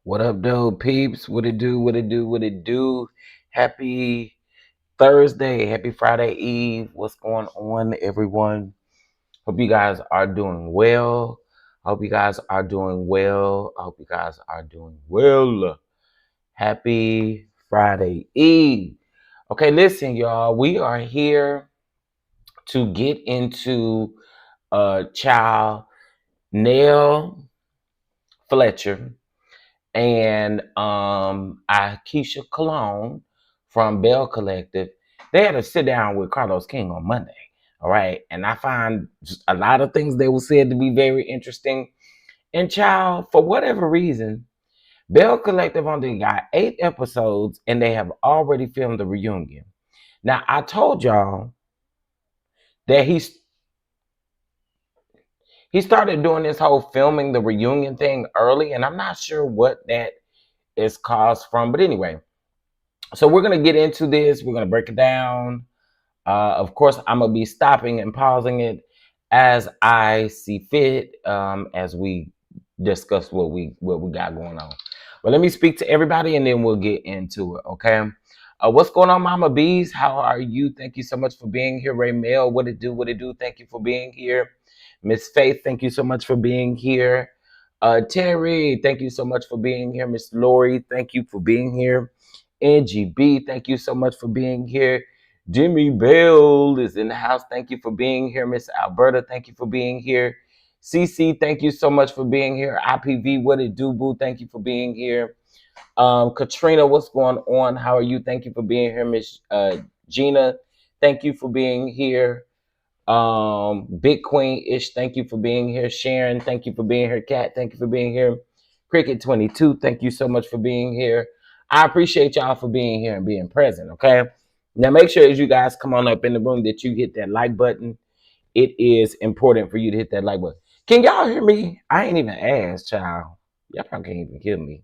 What up, though, peeps? What it do? What it do? What it do? Happy Thursday. Happy Friday Eve. What's going on, everyone? Hope you guys are doing well. Hope you guys are doing well. I hope you guys are doing well. Happy Friday Eve. Okay, listen, y'all. We are here to get into child Nell Fletcher and Aikisha Cologne from Belle Collective. They had a sit down with Carlos King on Monday. All right. And I find a lot of things they were said to be very interesting. And child, for whatever reason, Belle Collective only got 8 episodes and they have already filmed the reunion. Now I told y'all that he started doing this whole filming the reunion thing early, and I'm not sure what that is caused from. But anyway, so we're going to get into this. We're going to break it down. Of course, I'm going to be stopping and pausing it as I see fit, as we discuss what we got going on. But let me speak to everybody and then we'll get into it, okay? What's going on, Mama Bees? How are you? Thank you so much for being here. Ray Mail, what it do? What it do? Thank you for being here. Miss Faith, thank you so much for being here. Terry, thank you so much for being here. Miss Lori, thank you for being here. NGB, thank you so much for being here. Jimmy Bell is in the house. Thank you for being here. Miss Alberta, thank you for being here. CC, thank you so much for being here. IPV, what it do, boo? Thank you for being here. Katrina, what's going on? How are you? Thank you for being here. Miss Gina, thank you for being here. Big Queen Ish, thank you for being here. Sharon, thank you for being here. Kat, thank you for being here. Cricket 22, thank you so much for being here. I appreciate y'all for being here and being present, okay? Now make sure as you guys come on up in the room that you hit that like button. It is important for you to hit that like button. Can y'all hear me? I ain't even asked, child. Y'all probably can't even hear me.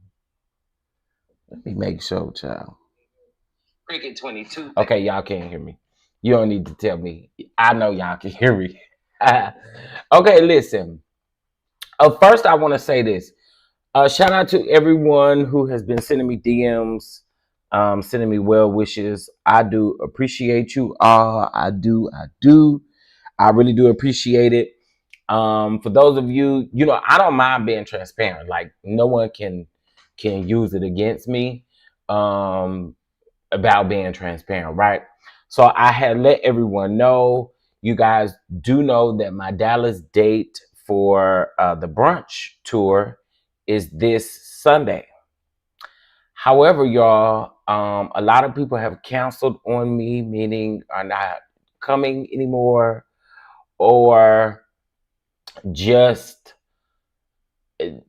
Let me make sure, child. Cricket 22. Okay, y'all can't hear me. You don't need to tell me. I know y'all can hear me. Okay, listen. First, I want to say this. Shout out to everyone who has been sending me DMs, sending me well wishes. I do appreciate you all. I do. I really do appreciate it. For those of you, I don't mind being transparent. Like no one can use it against me about being transparent, right? So I had let everyone know. You guys do know that my Dallas date for the brunch tour is this Sunday. However, y'all, a lot of people have canceled on me, meaning are not coming anymore, or just, it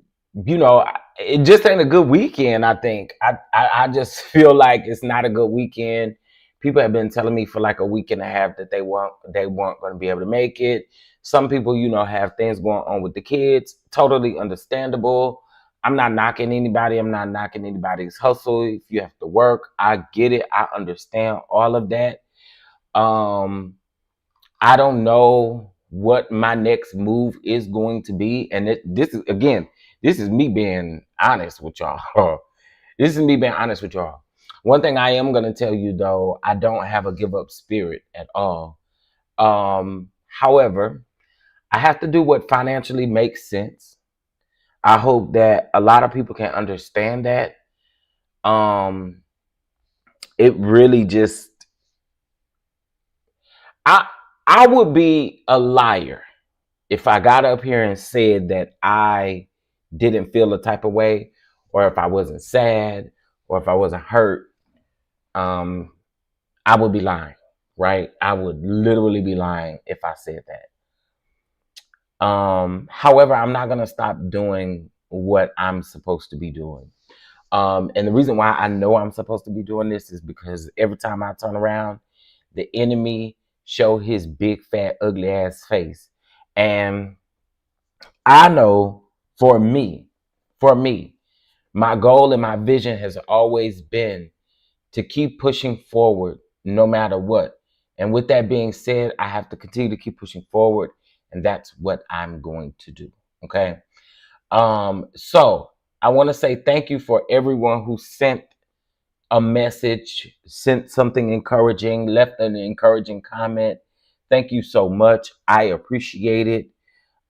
just ain't a good weekend. I think I just feel like it's not a good weekend. People have been telling me for like a week and a half that they weren't going to be able to make it. Some people, have things going on with the kids. Totally understandable. I'm not knocking anybody. I'm not knocking anybody's hustle. If you have to work, I get it. I understand all of that. I don't know what my next move is going to be. And this is me being honest with y'all. This is me being honest with y'all. One thing I am going to tell you, though, I don't have a give up spirit at all. However, I have to do what financially makes sense. I hope that a lot of people can understand that. It really just, I would be a liar if I got up here and said that I didn't feel a type of way, or if I wasn't sad, or if I wasn't hurt. I would be lying, right? I would literally be lying if I said that. However, I'm not gonna stop doing what I'm supposed to be doing. And the reason why I know I'm supposed to be doing this is because every time I turn around, the enemy show his big, fat, ugly ass face. And I know for me, my goal and my vision has always been to keep pushing forward no matter what. And with that being said, I have to continue to keep pushing forward. And that's what I'm going to do. Okay. So I want to say thank you for everyone who sent a message, sent something encouraging, left an encouraging comment. Thank you so much. I appreciate it.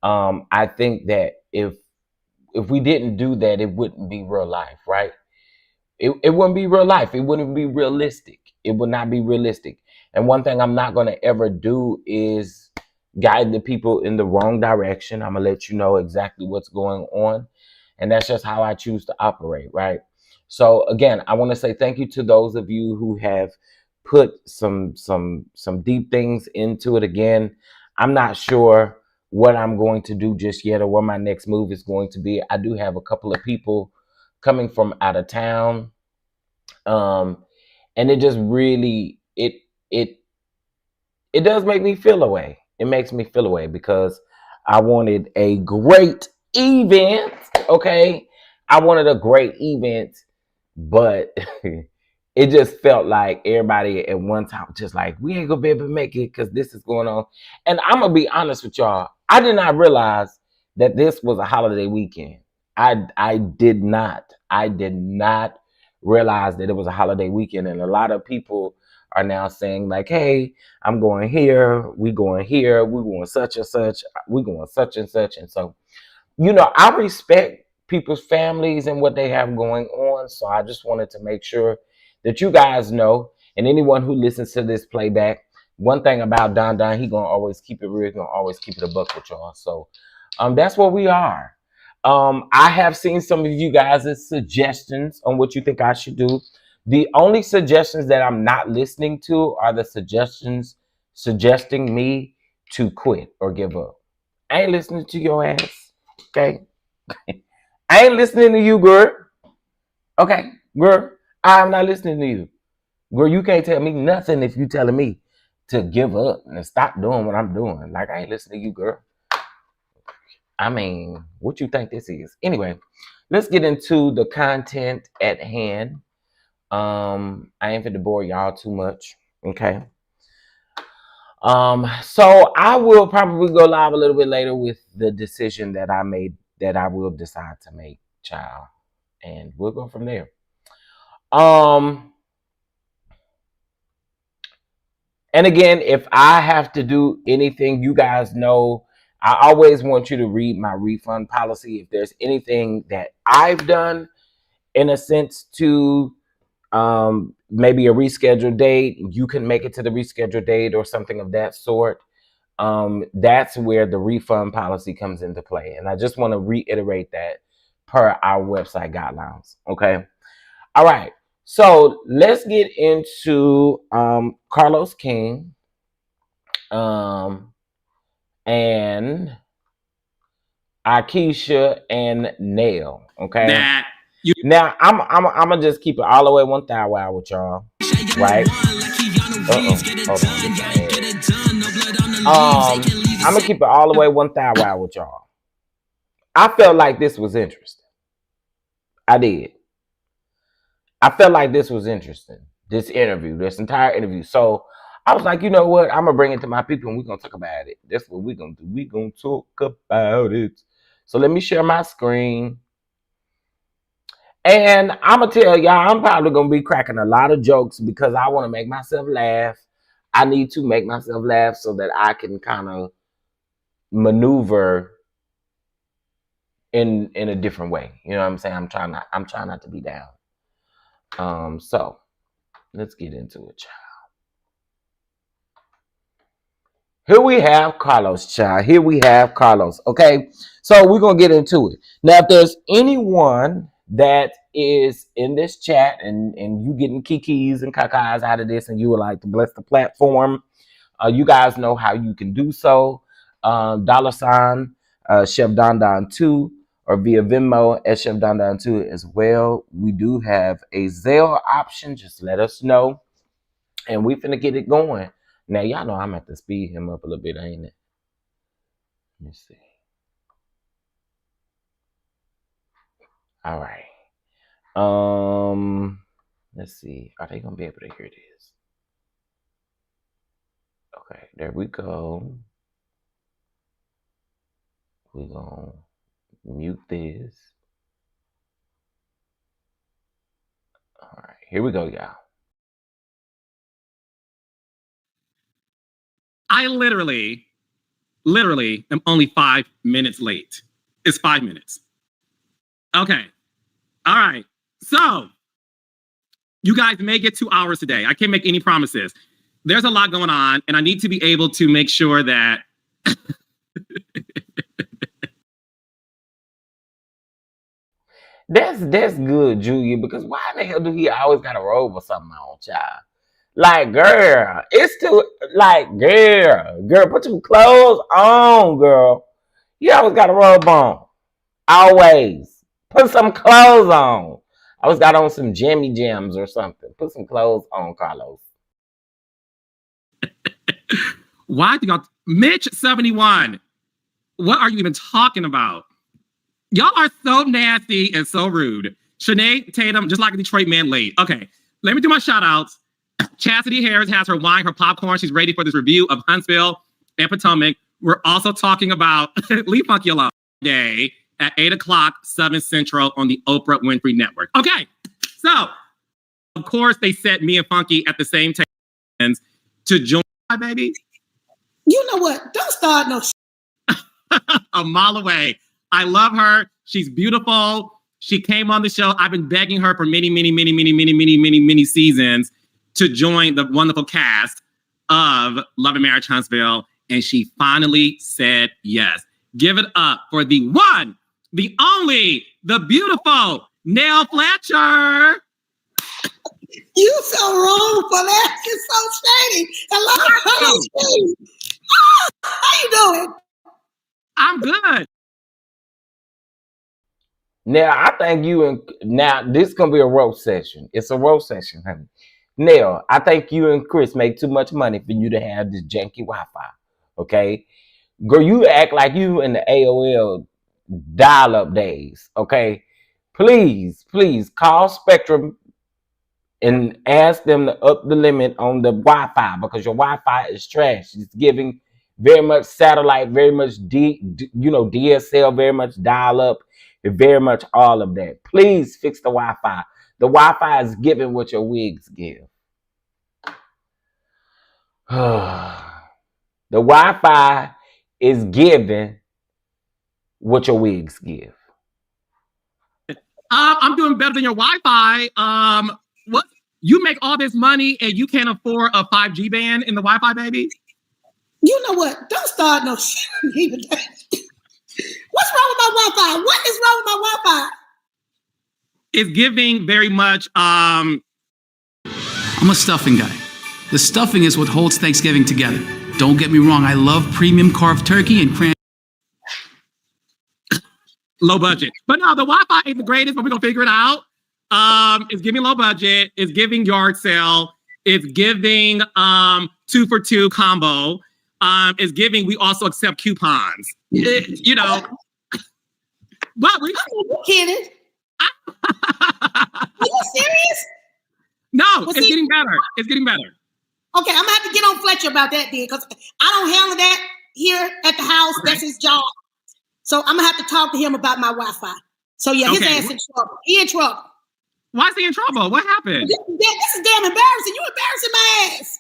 I think that if we didn't do that, it wouldn't be real life, right? It wouldn't be real life. It wouldn't be realistic. It would not be realistic. And one thing I'm not going to ever do is guide the people in the wrong direction. I'm going to let you know exactly what's going on. And that's just how I choose to operate, right? So again, I want to say thank you to those of you who have put some deep things into it. Again, I'm not sure what I'm going to do just yet or what my next move is going to be. I do have a couple of people coming from out of town, and it just really it it does make me feel away. It makes me feel away because I wanted a great event. Okay, I wanted a great event, but it just felt like everybody at one time just like, we ain't gonna be able to make it because this is going on. And I'm gonna be honest with y'all, I did not realize that this was a holiday weekend. I did not realize that it was a holiday weekend, and a lot of people are now saying like, hey, I'm going here, we going such and such, we going such and such. And so, I respect people's families and what they have going on. So I just wanted to make sure that you guys know, and anyone who listens to this playback, one thing about Don, he gonna always keep it real, he gonna always keep it a buck with y'all. So that's what we are. I have seen some of you guys' suggestions on what you think I should do. The only suggestions that I'm not listening to are the suggestions suggesting me to quit or give up. I ain't listening to your ass. Okay. I ain't listening to you, girl. Okay, girl. I'm not listening to you. Girl, you can't tell me nothing if you telling me to give up and stop doing what I'm doing. Like, I ain't listening to you, girl. I mean, what you think this is? Anyway, let's get into the content at hand. I ain't finna bore y'all too much. Okay. So I will probably go live a little bit later with the decision that I made, that I will decide to make, child. And we'll go from there. And again, if I have to do anything, you guys know I always want you to read my refund policy. If there's anything that I've done in a sense to maybe a rescheduled date, you can make it to the rescheduled date or something of that sort. That's where the refund policy comes into play. And I just want to reiterate that per our website guidelines. Okay. All right. So let's get into Carlos King and Aikisha and Nell. Okay. Now I'm gonna just keep it all the way 1,000 wow with y'all. Right? Hold on. I'm gonna keep it all the way 1,000 wow with y'all. I felt like this was interesting. I did. I felt like this was interesting. This interview, this entire interview. So I was like, you know what? I'm gonna bring it to my people and we're gonna talk about it. That's what we're gonna do. We're gonna talk about it. So let me share my screen. And I'm gonna tell y'all, I'm probably gonna be cracking a lot of jokes because I want to make myself laugh. I need to make myself laugh so that I can kind of maneuver in a different way. You know what I'm saying? I'm trying not to be down. So let's get into it, child. Here we have Carlos, child. Here we have Carlos. Okay, so we're gonna get into it now. If there's anyone that is in this chat and you getting kikis and kakas out of this, and you would like to bless the platform, you guys know how you can do so. $ Chef Don 2 or via Venmo at Chef Don 2 as well. We do have a Zelle option. Just let us know, and we finna get it going. Now y'all know I'm at to speed him up a little bit, ain't it? Let me see. All right. Let's see. Are they gonna be able to hear this? Okay, there we go. We're gonna mute this. Here we go, y'all. I literally am only 5 minutes late. It's 5 minutes. Okay. All right. So you guys may get 2 hours today. I can't make any promises. There's a lot going on, and I need to be able to make sure that That's good, Julia, because why the hell do he always got a robe or something on, child? Like, girl, it's too like, girl, put some clothes on, girl. You always got a robe on. Always. Put some clothes on. I always got on some jammy jams or something. Put some clothes on, Carlos. why do y'all Mitch 71? What are you even talking about? Y'all are so nasty and so rude. Shanae Tatum, just like a Detroit man late. Okay, let me do my shout outs. Chastity Harris has her wine, her popcorn. She's ready for this review of Huntsville and Potomac. We're also talking about Lee Funky Alone Day at 8 o'clock, 7 Central on the Oprah Winfrey Network. Okay, so of course they set me and Funky at the same table to join my baby. You know what? Don't start no a mile away. I love her. She's beautiful. She came on the show. I've been begging her for many seasons to join the wonderful cast of Love and Marriage Huntsville. And she finally said yes. Give it up for the one, the only, the beautiful Nell Fletcher. You so wrong for that. You're so shady. Hello, Steve. How you doing? I'm good. Now, I think you and now this is gonna be a roast session. It's a roast session, honey. Nell, I think you and Chris make too much money for you to have this janky Wi-Fi. Okay, girl, you act like you in the AOL dial-up days. Okay, please call Spectrum and ask them to up the limit on the Wi-Fi because your Wi-Fi is trash. It's giving very much satellite, very much DSL, very much dial-up. Very much all of that. Please fix the Wi-Fi. The Wi-Fi is giving what your wigs give. The Wi-Fi is giving what your wigs give. I'm doing better than your Wi-Fi. What? You make all this money and you can't afford a 5G band in the Wi-Fi, baby? You know what? Don't start no shit. What's wrong with my Wi-Fi? What is wrong with my Wi-Fi? It's giving very much. I'm a stuffing guy. The stuffing is what holds Thanksgiving together. Don't get me wrong. I love premium carved turkey and cran. Low budget, but no, the Wi-Fi ain't the greatest. But we're gonna figure it out. It's giving low budget. It's giving yard sale. It's giving 2 for 2 combo. It's giving. We also accept coupons. You know. What? Are you kidding? Are you serious? No, it's getting better. It's getting better. Okay, I'm gonna have to get on Fletcher about that then, because I don't handle that here at the house. Right. That's his job. So I'm gonna have to talk to him about my Wi-Fi. So yeah, his ass in trouble. He in trouble. Why is he in trouble? What happened? This is damn embarrassing. You embarrassing my ass.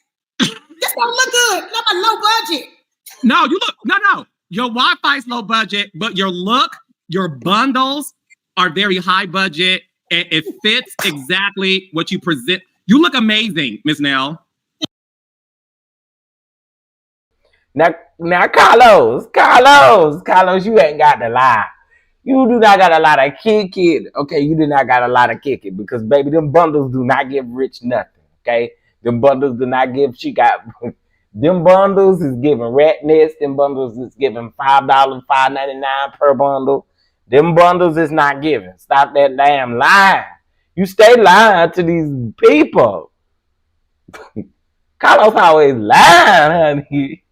This don't look good. I'm a low budget. No, you look. No. Your Wi-Fi is low budget, but your look, your bundles are very high budget, and it fits exactly what you present. You look amazing, Miss Nell. Now, Carlos, you ain't got to lie. You do not got a lot of kick it. Okay, you do not got a lot of kick it because, baby, them bundles do not give Rich nothing. Okay, them bundles do not give. She got them bundles is giving Rat Nest. Them bundles is giving $5.99 per bundle. Them bundles is not giving. Stop that damn lying. You stay lying to these people. Carlos always lying, honey.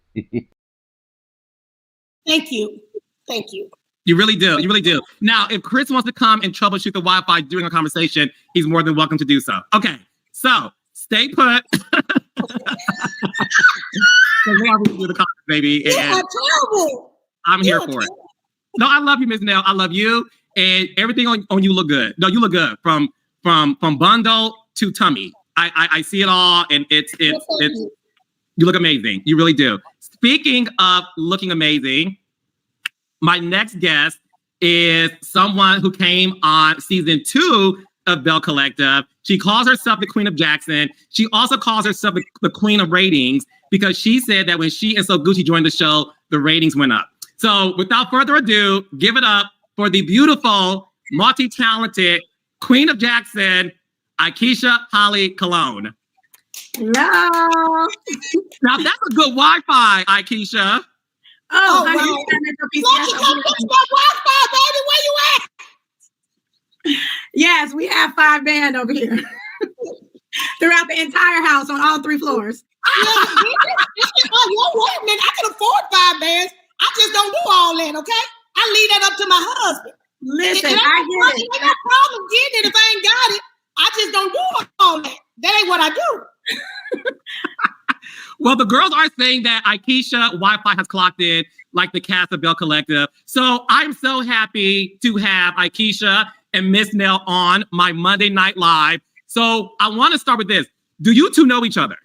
Thank you. You really do. You really do. Now, if Chris wants to come and troubleshoot the Wi-Fi during a conversation, he's more than welcome to do so. Okay, so stay put. We are do the comments, baby. You are terrible. I'm here for it. No, I love you, Miss Nell. I love you, and everything on you look good. No, you look good from bundle to tummy. I see it all, and it's you look amazing. You really do. Speaking of looking amazing, my next guest is someone who came on season 2 of Belle Collective. She calls herself the Queen of Jackson. She also calls herself the Queen of Ratings because she said that when she and So Gucci joined the show, the ratings went up. So without further ado, give it up for the beautiful, multi-talented Queen of Jackson, Aikisha Holly Cologne. Hello. Now that's a good Wi-Fi, Aikisha. Oh, wow. Fletcher, come fix that Wi-Fi, baby. Where you at? Yes, we have 5 band over here throughout the entire house on all 3 floors. Wait a minute. I can afford 5 bands. I just don't do all that, okay? I leave that up to my husband. Listen, and I get it. I got no problem getting it if I ain't got it. I just don't do all that. That ain't what I do. Well, the girls are saying that Aikisha Wi-Fi has clocked in like the cast of Belle Collective. So I'm so happy to have Aikisha and Miss Nell on my Monday Night Live. So I want to start with this. Do you two know each other?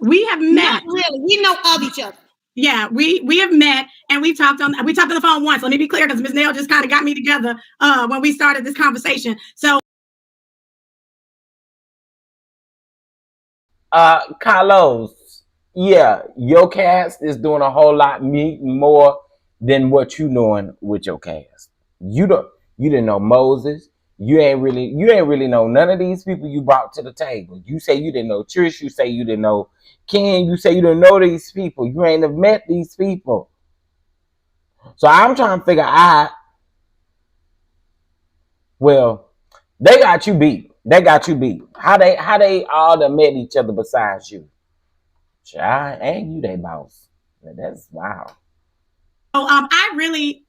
We have met. Not really. We know of each other. Yeah, we have met and we talked on the phone once. Let me be clear because Miss Nell just kind of got me together when we started this conversation. So Carlos, yeah, your cast is doing a whole lot more than what you doing with your cast. You didn't know Moses. You ain't really know none of these people you brought to the table. You say you didn't know Trish. You say you didn't know Ken. You say you didn't know these people. You ain't have met these people. So I'm trying to figure out. Well, they got you beat. How they all done met each other besides you? Child, ain't you they boss? That's wow. I really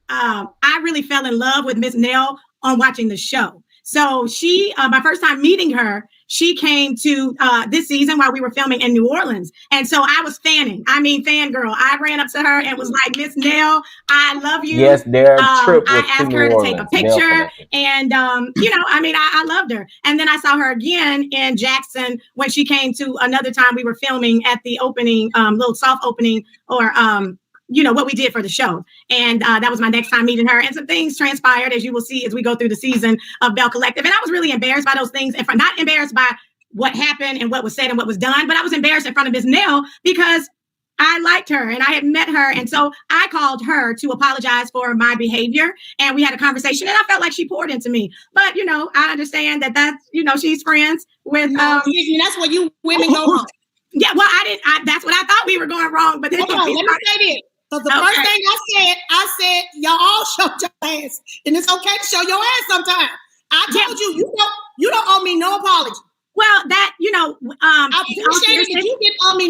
fell in love with Miss Nell on watching the show. So she, my first time meeting her, she came to this season while we were filming in New Orleans. And so I was fangirl. I ran up to her and was like, Miss Nell, I love you. Yes, their trip was I asked to her New to take a Orleans. picture. And, I loved her. And then I saw her again in Jackson when she came to another time we were filming at the opening, little soft opening or, what we did for the show. And that was my next time meeting her. And some things transpired, as you will see, as we go through the season of Belle Collective. And I was really embarrassed by those things. And not embarrassed by what happened and what was said and what was done, but I was embarrassed in front of Miss Nell because I liked her and I had met her. And so I called her to apologize for my behavior. And we had a conversation and I felt like she poured into me. But, I understand that's she's friends with... that's where you women go wrong. Yeah, well, that's what I thought we were going wrong. But then let me say this. Because the first thing I said, y'all all show your ass. And it's okay to show your ass sometimes. I told you don't owe me no apology. Well, that, I appreciate it. You didn't owe me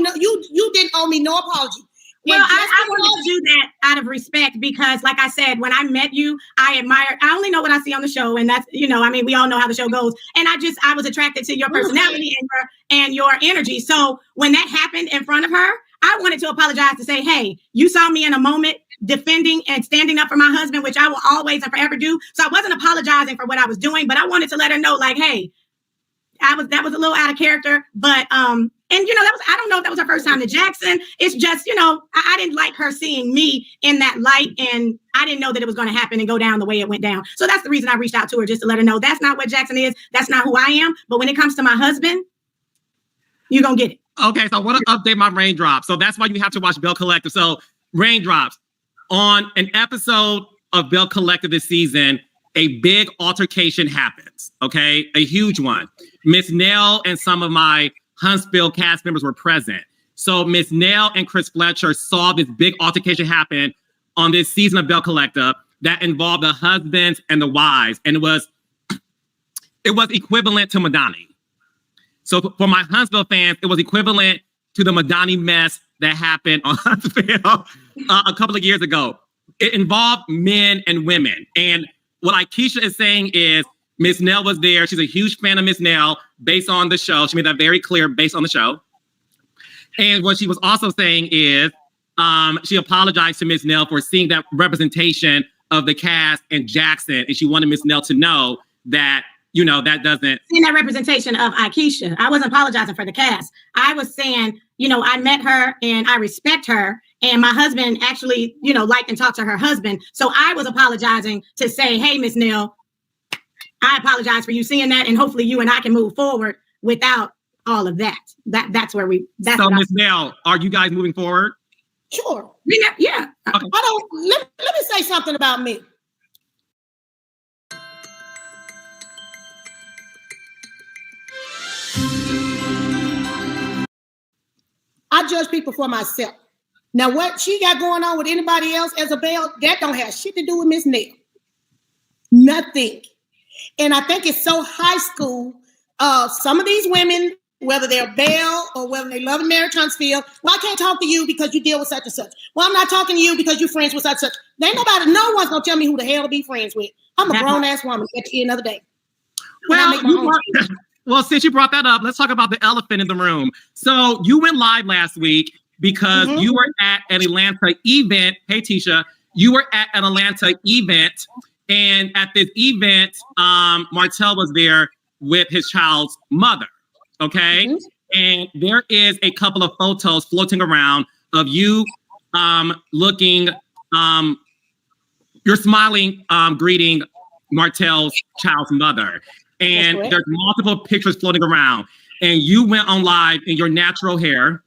you didn't owe me no apology. Well, I wanted to do that out of respect because, like I said, when I met you, I only know what I see on the show. And that's, we all know how the show goes. And I was attracted to your personality and your energy. So when that happened in front of her, I wanted to apologize to say, hey, you saw me in a moment defending and standing up for my husband, which I will always and forever do. So I wasn't apologizing for what I was doing, but I wanted to let her know, like, hey, that was a little out of character, but I don't know if that was her first time to Jackson. It's just, I didn't like her seeing me in that light, and I didn't know that it was going to happen and go down the way it went down. So that's the reason I reached out to her, just to let her know that's not what Jackson is. That's not who I am. But when it comes to my husband, you're going to get it. Okay, so I want to update my raindrops. So that's why you have to watch Belle Collective. So raindrops. On an episode of Belle Collective this season, a big altercation happens, okay? A huge one. Miss Nell and some of my Huntsville cast members were present. So Miss Nell and Chris Fletcher saw this big altercation happen on this season of Belle Collective that involved the husbands and the wives. And it was equivalent to Madani. So for my Huntsville fans, it was equivalent to the Madani mess that happened on Huntsville a couple of years ago. It involved men and women. And what Aikisha is saying is Miss Nell was there. She's a huge fan of Miss Nell based on the show. She made that very clear based on the show. And what she was also saying is she apologized to Miss Nell for seeing that representation of the cast and Jackson. And she wanted Miss Nell to know that that doesn't. In that representation of Aikisha, I wasn't apologizing for the cast. I was saying, I met her and I respect her. And my husband actually, liked and talked to her husband. So I was apologizing to say, hey, Miss Nell, I apologize for you seeing that. And hopefully you and I can move forward without all of that. That's where so Miss Nell, are you guys moving forward? Sure. Yeah. Okay. Let me say something about me. I judge people for myself. Now, what she got going on with anybody else as a Belle, that don't have shit to do with Miss Nell. Nothing. And I think it's so high school. Some of these women, whether they're Belle or whether they love and marry Huntsville, well, I can't talk to you because you deal with such and such. Well, I'm not talking to you because you're friends with such and such. There ain't no one's gonna tell me who the hell to be friends with. I'm a grown-ass woman at the end of the day. Well, since you brought that up, let's talk about the elephant in the room. So you went live last week because you were at an Atlanta event. Hey, Tisha, you were at an Atlanta event. And at this event, Martell was there with his child's mother. Okay. And there is a couple of photos floating around of you looking, you're smiling, greeting Martell's child's mother. And there's multiple pictures floating around. And you went on live in your natural hair,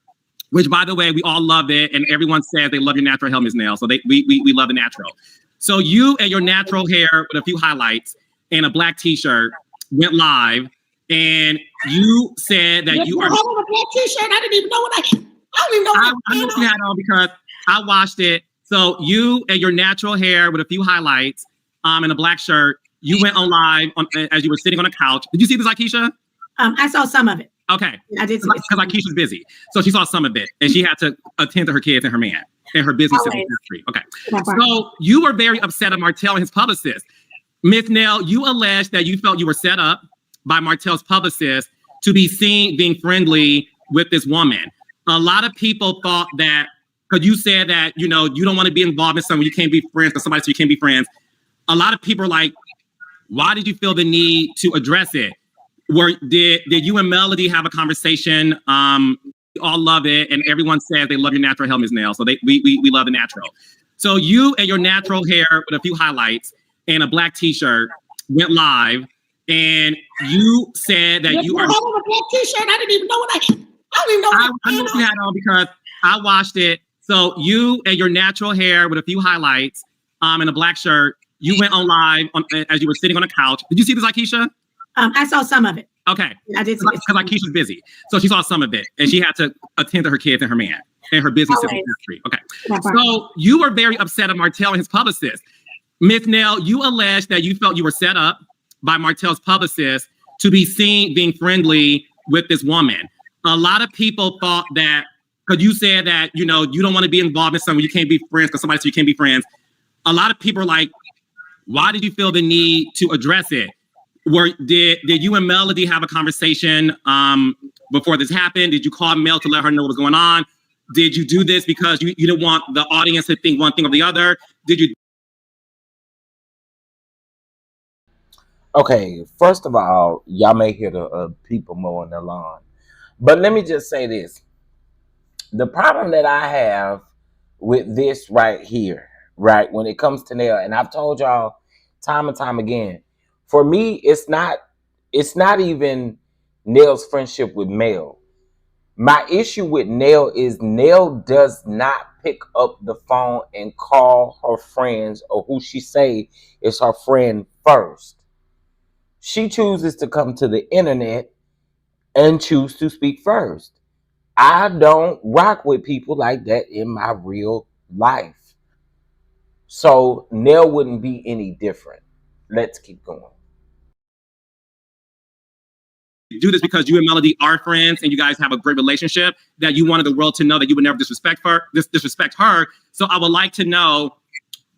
which, by the way, we all love it. And everyone says they love your natural hair, Ms. Nell. So we love the natural. So you and your natural hair with a few highlights and a black t-shirt went live. And you said that you are... a black t-shirt? I didn't even know what I don't even know what I know you had on because I watched it. So you and your natural hair with a few highlights and a black shirt, you went on live as you were sitting on a couch. Did you see this, Aikisha? I saw some of it. Okay. I did see it. Because Aikisha's busy. So she saw some of it. And she had to attend to her kids and her man and her business. Okay. So you were very upset at Martell and his publicist. Ms. Nell, you alleged that you felt you were set up by Martell's publicist to be seen being friendly with this woman. A lot of people thought that, because you said that, you don't want to be involved in something you can't be friends with somebody, so you can't be friends. A lot of people are like, why did you feel the need to address it? Did you and Melody have a conversation? We all love it, and everyone says they love your natural hair, Ms. Nell. So we love the natural. So you and your natural hair with a few highlights and a black t-shirt went live, and you said that you are... a black t-shirt? I didn't even know what I don't even know what I know you had on because I watched it. So you and your natural hair with a few highlights and a black shirt, you went on live as you were sitting on a couch. Did you see this, Aikisha? I saw some of it. Okay. I did see it. Because Aikisha's busy. So she saw some of it. And she had to attend to her kids and her man and her business. Okay. So you were very upset at Martell and his publicist. Ms. Nell, you alleged that you felt you were set up by Martell's publicist to be seen being friendly with this woman. A lot of people thought that, because you said that, you don't want to be involved in something you can't be friends with somebody, so you can't be friends. A lot of people are like, why did you feel the need to address it? Did you and Melody have a conversation before this happened? Did you call Mel to let her know what was going on? Did you do this because you didn't want the audience to think one thing or the other? Did you? Okay, first of all, y'all may hear the people mowing their lawn. But let me just say this. The problem that I have with this right here, right, when it comes to Nell, and I've told y'all time and time again, for me, it's not even Nell's friendship with Mel. My issue with Nell is Nell does not pick up the phone and call her friends or who she say is her friend first. She chooses to come to the internet and choose to speak first. I don't rock with people like that in my real life. So Nell wouldn't be any different. Let's keep going. Do this because you and Melody are friends and you guys have a great relationship, that you wanted the world to know that you would never disrespect her. So I would like to know,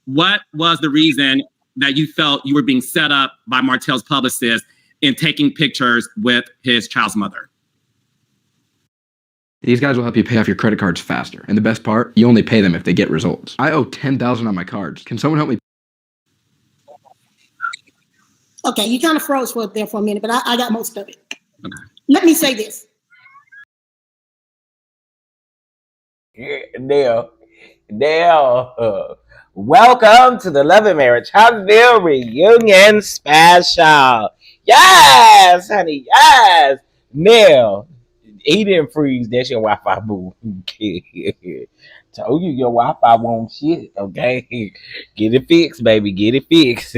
what was the reason that you felt you were being set up by Martell's publicist in taking pictures with his child's mother? These guys will help you pay off your credit cards faster. And the best part, you only pay them if they get results. I owe $10,000 on my cards. Can someone help me? Okay, you kind of froze there for a minute, but I got most of it. Okay. Let me say this. Nell, welcome to the Love and Marriage Huntsville reunion special. Yes, honey, yes. Nell, he didn't freeze. That's your Wi-Fi, boo. Told you your Wi-Fi won't shit, okay? Get it fixed, baby. Get it fixed.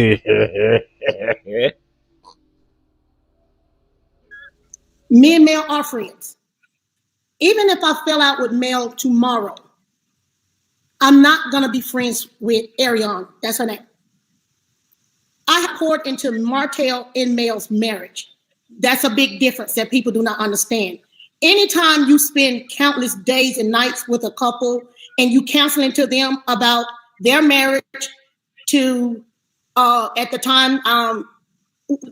Me and Mel are friends. Even if I fell out with Mel tomorrow, I'm not going to be friends with Ariane. That's her name. I poured into Martell and Mel's marriage. That's a big difference that people do not understand. Anytime you spend countless days and nights with a couple and you counseling to them about their marriage to, at the time,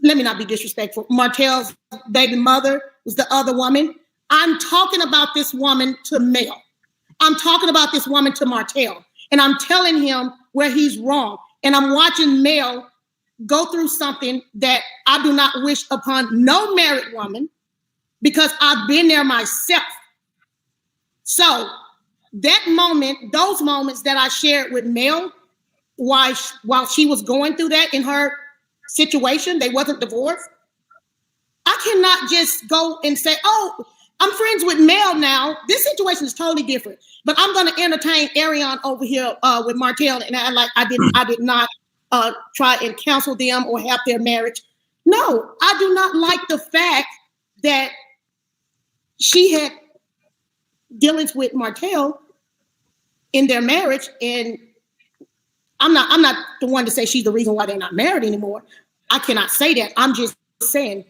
let me not be disrespectful, Martell's baby mother was the other woman. I'm talking about this woman to Mel. I'm talking about this woman to Martell. And I'm telling him where he's wrong. And I'm watching Mel go through something that I do not wish upon no married woman, because I've been there myself. So that moment, those moments that I shared with Mel while she was going through that in her situation, they wasn't divorced. I cannot just go and say, oh, I'm friends with Mel now. This situation is totally different. But I'm going to entertain Ariane over here with Martell, and I did not try and counsel them or help their marriage. No, I do not like the fact that she had dealings with Martell in their marriage, and I'm not the one to say she's the reason why they're not married anymore. I cannot say that. I'm just saying,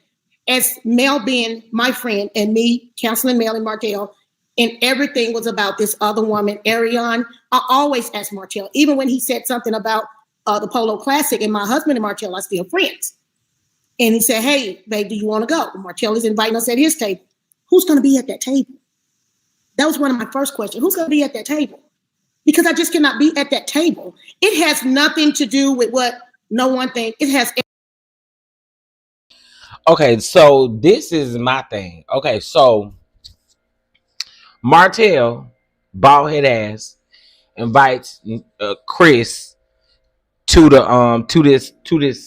as Mel being my friend and me counseling Mel and Martell, and everything was about this other woman, Ariane, I always ask Martell, even when he said something about the Polo Classic, and my husband and Martell are still friends. And he said, hey, babe, do you want to go? Martell is inviting us at his table. Who's going to be at that table? That was one of my first questions. Who's going to be at that table? Because I just cannot be at that table. It has nothing to do with what no one thinks. It has. Okay, so this is my thing. Okay, so Martell, bald head ass, invites Chris to the to this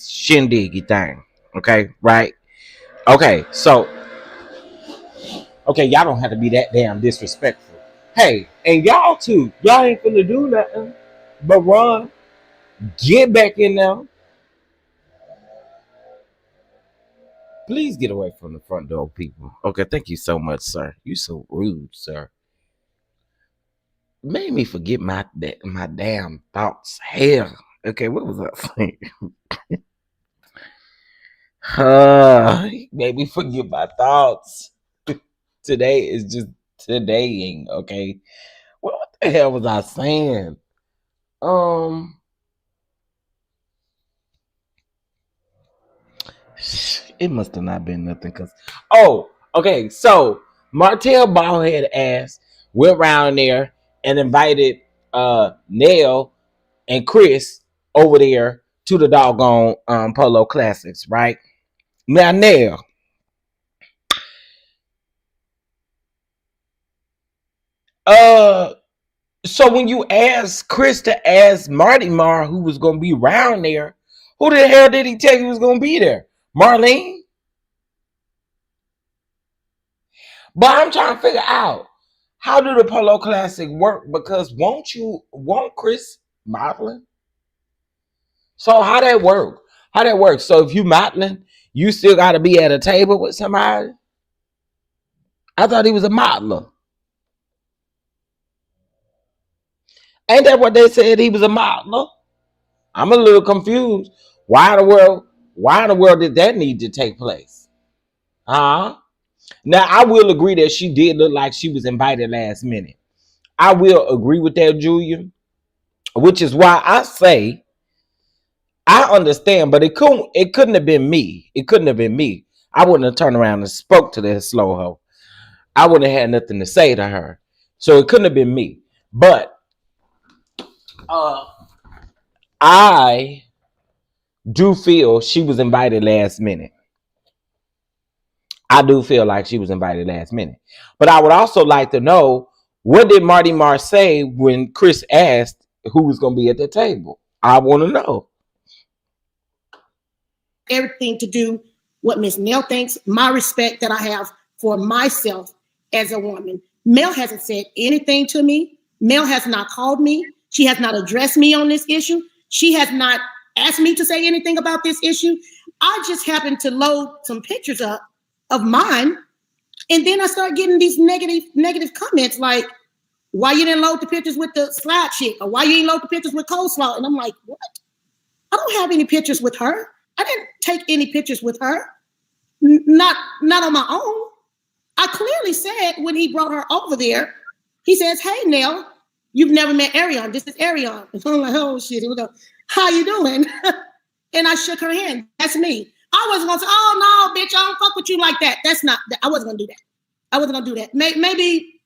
shindiggy thing. Okay, right? Okay, so okay, y'all don't have to be that damn disrespectful. Hey, and y'all too. Y'all ain't finna do nothing but run. Get back in there. Please get away from the front door, people. Okay, thank you so much, sir. You so rude, sir. Made me forget my damn thoughts. Hell. Okay, what was I saying? Made me forget my thoughts. Today is just todaying, okay? What the hell was I saying? It must have not been nothing, cause okay, so Martell baldhead ass went around there and invited Nell and Chris over there to the doggone Polo Classics, right? Now Nell, so when you asked Chris to ask Marty Mar who was gonna be around there, who the hell did he tell you was gonna be there? Marlene? But I'm trying to figure out, how do the Polo Classic work? Because won't Chris modeling? So how that work? How that work? So if you modeling, you still got to be at a table with somebody? I thought he was a modeler. Ain't that what they said? He was a modeler? I'm a little confused. Why in the world did that need to take place? Huh? Now I will agree that she did look like she was invited last minute. I will agree with that, Julia. Which is why I say I understand, but it couldn't have been me. It couldn't have been me. I wouldn't have turned around and spoke to that slow hoe. I wouldn't have had nothing to say to her. So it couldn't have been me. But I do feel she was invited last minute. I do feel like she was invited last minute. But I would also like to know, what did Marty Marr say when Chris asked who was going to be at the table? I want to know. Everything to do what Miss Nell thinks, my respect that I have for myself as a woman. Mel hasn't said anything to me. Mel has not called me. She has not addressed me on this issue. She has not asked me to say anything about this issue. I just happened to load some pictures up of mine, and then I start getting these negative comments like, why you didn't load the pictures with the slide chick, or why you didn't load the pictures with coleslaw? And I'm like, what? I don't have any pictures with her. I didn't take any pictures with her. Not on my own. I clearly said when he brought her over there, he says, hey, Nell, you've never met Arion. This is Arion. And I'm like, oh, shit. Here we go. How you doing? And I shook her hand. That's me. I wasn't going to say, oh, no, bitch, I don't fuck with you like that. I wasn't going to do that. I wasn't going to do that. Maybe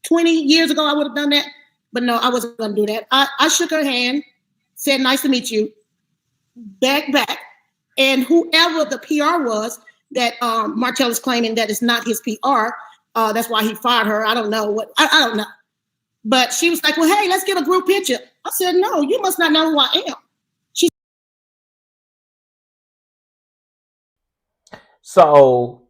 20 years ago I would have done that. But no, I wasn't going to do that. I shook her hand, said, nice to meet you. Back. And whoever the PR was that Martell is claiming that it's not his PR, that's why he fired her. I don't know. I don't know. But she was like, well, hey, let's get a group picture. I said, no, you must not know who I am. So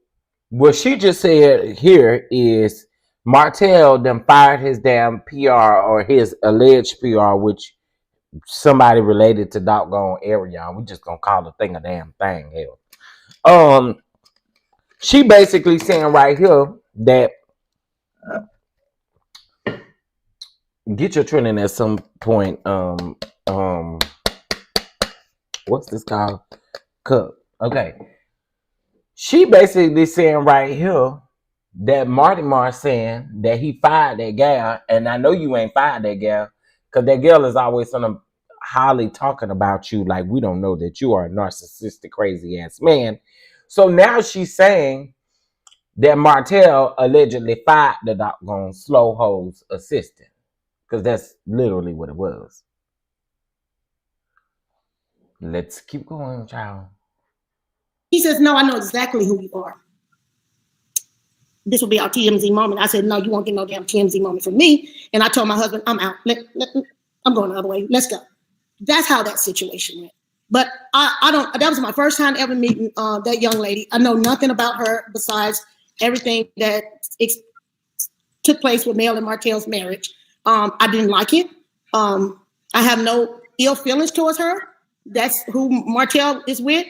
what she just said here is Martell then fired his damn PR, or his alleged PR, which somebody related to doggone Arion. We just gonna call the thing a damn thing. Hell. She basically saying right here that get your training at some point. What's this called? Cup. Okay. She basically saying right here that Marty Marr saying that he fired that gal, and I know you ain't fired that gal, because that girl is always on highly talking about you like we don't know that you are a narcissistic, crazy ass man. So now she's saying that Martell allegedly fired the doggone slow hoes assistant, because that's literally what it was. Let's keep going, child. He says, no, I know exactly who you are. This will be our TMZ moment. I said, no, you won't get no damn TMZ moment from me. And I told my husband, I'm out. I'm going the other way. Let's go. That's how that situation went. But I don't, that was my first time ever meeting that young lady. I know nothing about her besides everything that took place with Nell and Martell's marriage. I didn't like it. I have no ill feelings towards her. That's who Martell is with.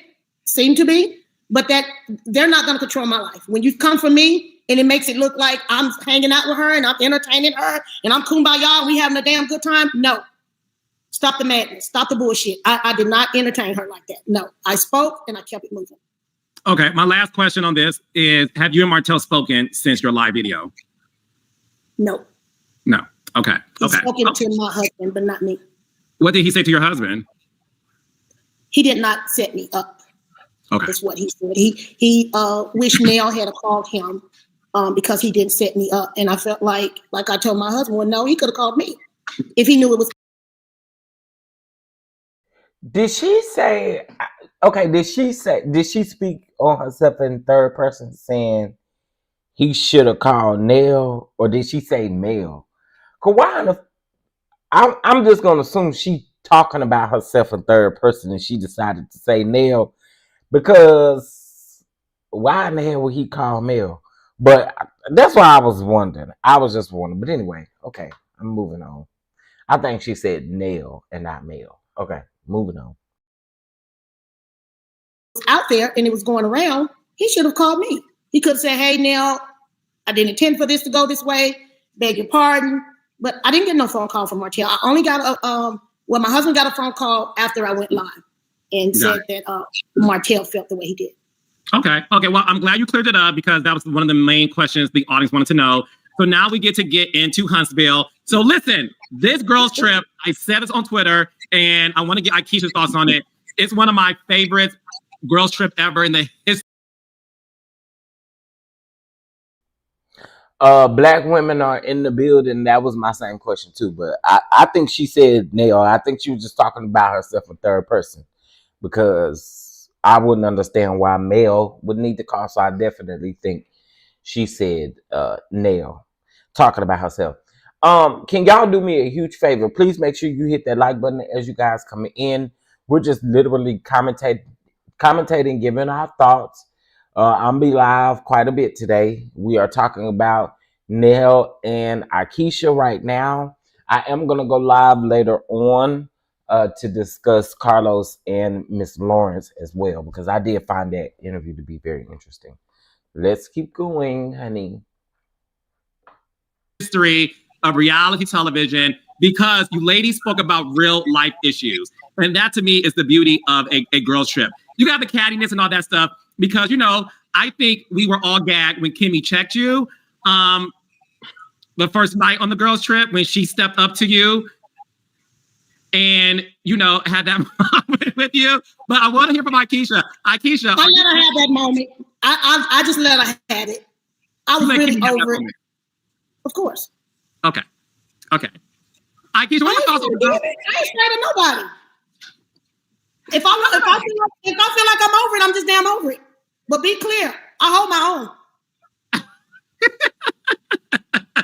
Seem to be, but that they're not going to control my life. When you come for me and it makes it look like I'm hanging out with her and I'm entertaining her and I'm kumbaya and we having a damn good time, no. Stop the madness. Stop the bullshit. I did not entertain her like that. No, I spoke and I kept it moving. Okay, my last question on this is, have you and Martell spoken since your live video? No. No. Okay. He's spoken to my husband, but not me. What did he say to your husband? He did not set me up. Okay. That's what he said. He wished Nell had called him because he didn't set me up. And I felt like I told my husband, well, no, he could have called me if he knew it was. Did she say, okay, did she speak on herself in third person saying he should have called Nell, or did she say Mel? Because I'm just going to assume she talking about herself in third person and she decided to say Nell. Because why in the hell would he call Mel? But that's why I was wondering. I was just wondering. But anyway, okay, I'm moving on. I think she said Nell and not Mel. Okay, moving on. Out there and it was going around, he should have called me. He could have said, hey, Nell, I didn't intend for this to go this way. Beg your pardon. But I didn't get no phone call from Martell. I only got my husband got a phone call after I went live. And said that Martell felt the way he did. Okay. Well, I'm glad you cleared it up because that was one of the main questions the audience wanted to know. So now we get into Huntsville. So listen, this girls trip, I said this on Twitter, and I want to get Aikisha's thoughts on it. It's one of my favorite girls trip ever in the history. Black women are in the building. That was my same question too. But I think she said Nell. I think she was just talking about herself in third person. because I wouldn't understand why Mel would need to call. So I definitely think she said Nell talking about herself. Can y'all do me a huge favor? Please make sure you hit that like button as you guys come in. We're just literally commentating, giving our thoughts. I'm be live quite a bit today. We are talking about Nell and Aikisha right now. I am gonna go live later on to discuss Carlos and Miss Lawrence as well, because I did find that interview to be very interesting. Let's keep going, honey. History of reality television, because you ladies spoke about real life issues. And that to me is the beauty of a girls trip. You got the cattiness and all that stuff because, I think we were all gagged when Kimmy checked you the first night on the girls trip when she stepped up to you and, had that moment with you. But I want to hear from Aikisha. Aikisha. I let her have that moment. I just let her have it. I was really over it. Of course. Okay. Aikisha, what are your thoughts on the girls? I ain't scared of nobody. If I feel like I'm over it, I'm just damn over it. But be clear, I hold my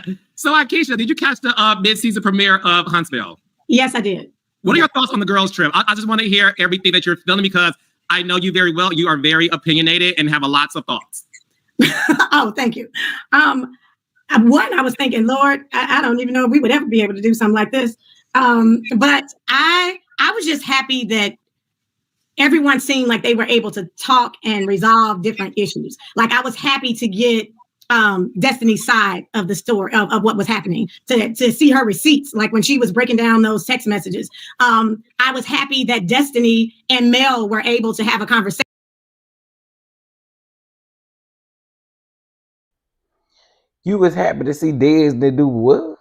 own. So, Aikisha, did you catch the mid-season premiere of Huntsville? Yes, I did. What are your thoughts on the girls' trip? I just want to hear everything that you're feeling because I know you very well. You are very opinionated and have lots of thoughts. Oh, thank you. One, I was thinking, Lord, I don't even know if we would ever be able to do something like this. But I was just happy that everyone seemed like they were able to talk and resolve different issues. Like I was happy to get Destiny's side of the story of what was happening, to see her receipts, like when she was breaking down those text messages. I was happy that Destiny and Mel were able to have a conversation. You was happy to see Disney do what?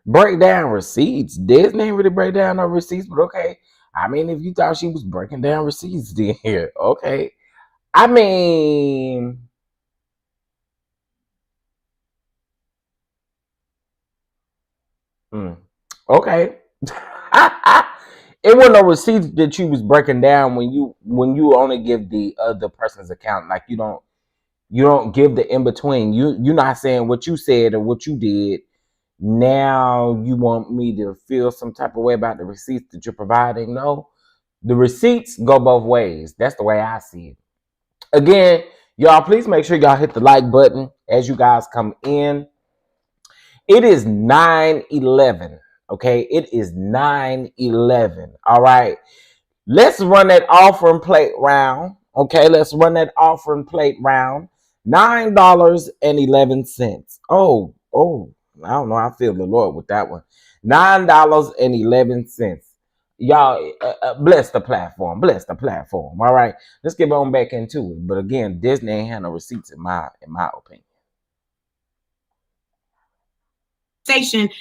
Break down receipts. Disney ain't really break down no receipts, but okay. I mean, if you thought she was breaking down receipts then here, okay. I mean, okay. It wasn't no receipts that you was breaking down when you only give the other person's account. Like you don't give the in between. You're not saying what you said or what you did. Now you want me to feel some type of way about the receipts that you're providing? No, the receipts go both ways. That's the way I see it. Again, y'all, please make sure y'all hit the like button as you guys come in. It is 9:11. Okay, it is 9:11. All right, let's run that offering plate round. Okay, let's run that offering plate round. $9.11. Oh, I don't know. I feel the Lord with that one. $9.11. Y'all, bless the platform. Bless the platform. All right, let's get on back into it. But again, Disney ain't had no receipts in my opinion.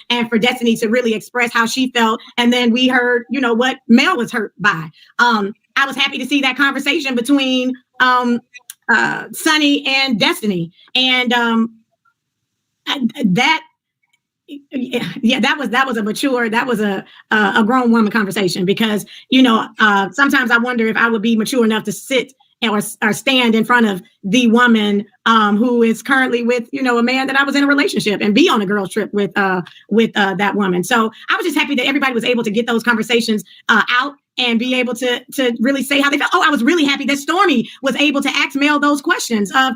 And for Destiny to really express how she felt, and then we heard, what Mel was hurt by. I was happy to see that conversation between Sunny and Destiny, and that was a mature, that was a grown woman conversation, because sometimes I wonder if I would be mature enough to sit or stand in front of the woman who is currently with a man that I was in a relationship, and be on a girls trip with that woman. So I was just happy that everybody was able to get those conversations out and be able to really say how they felt. Oh, I was really happy that Stormy was able to ask Mel those questions of,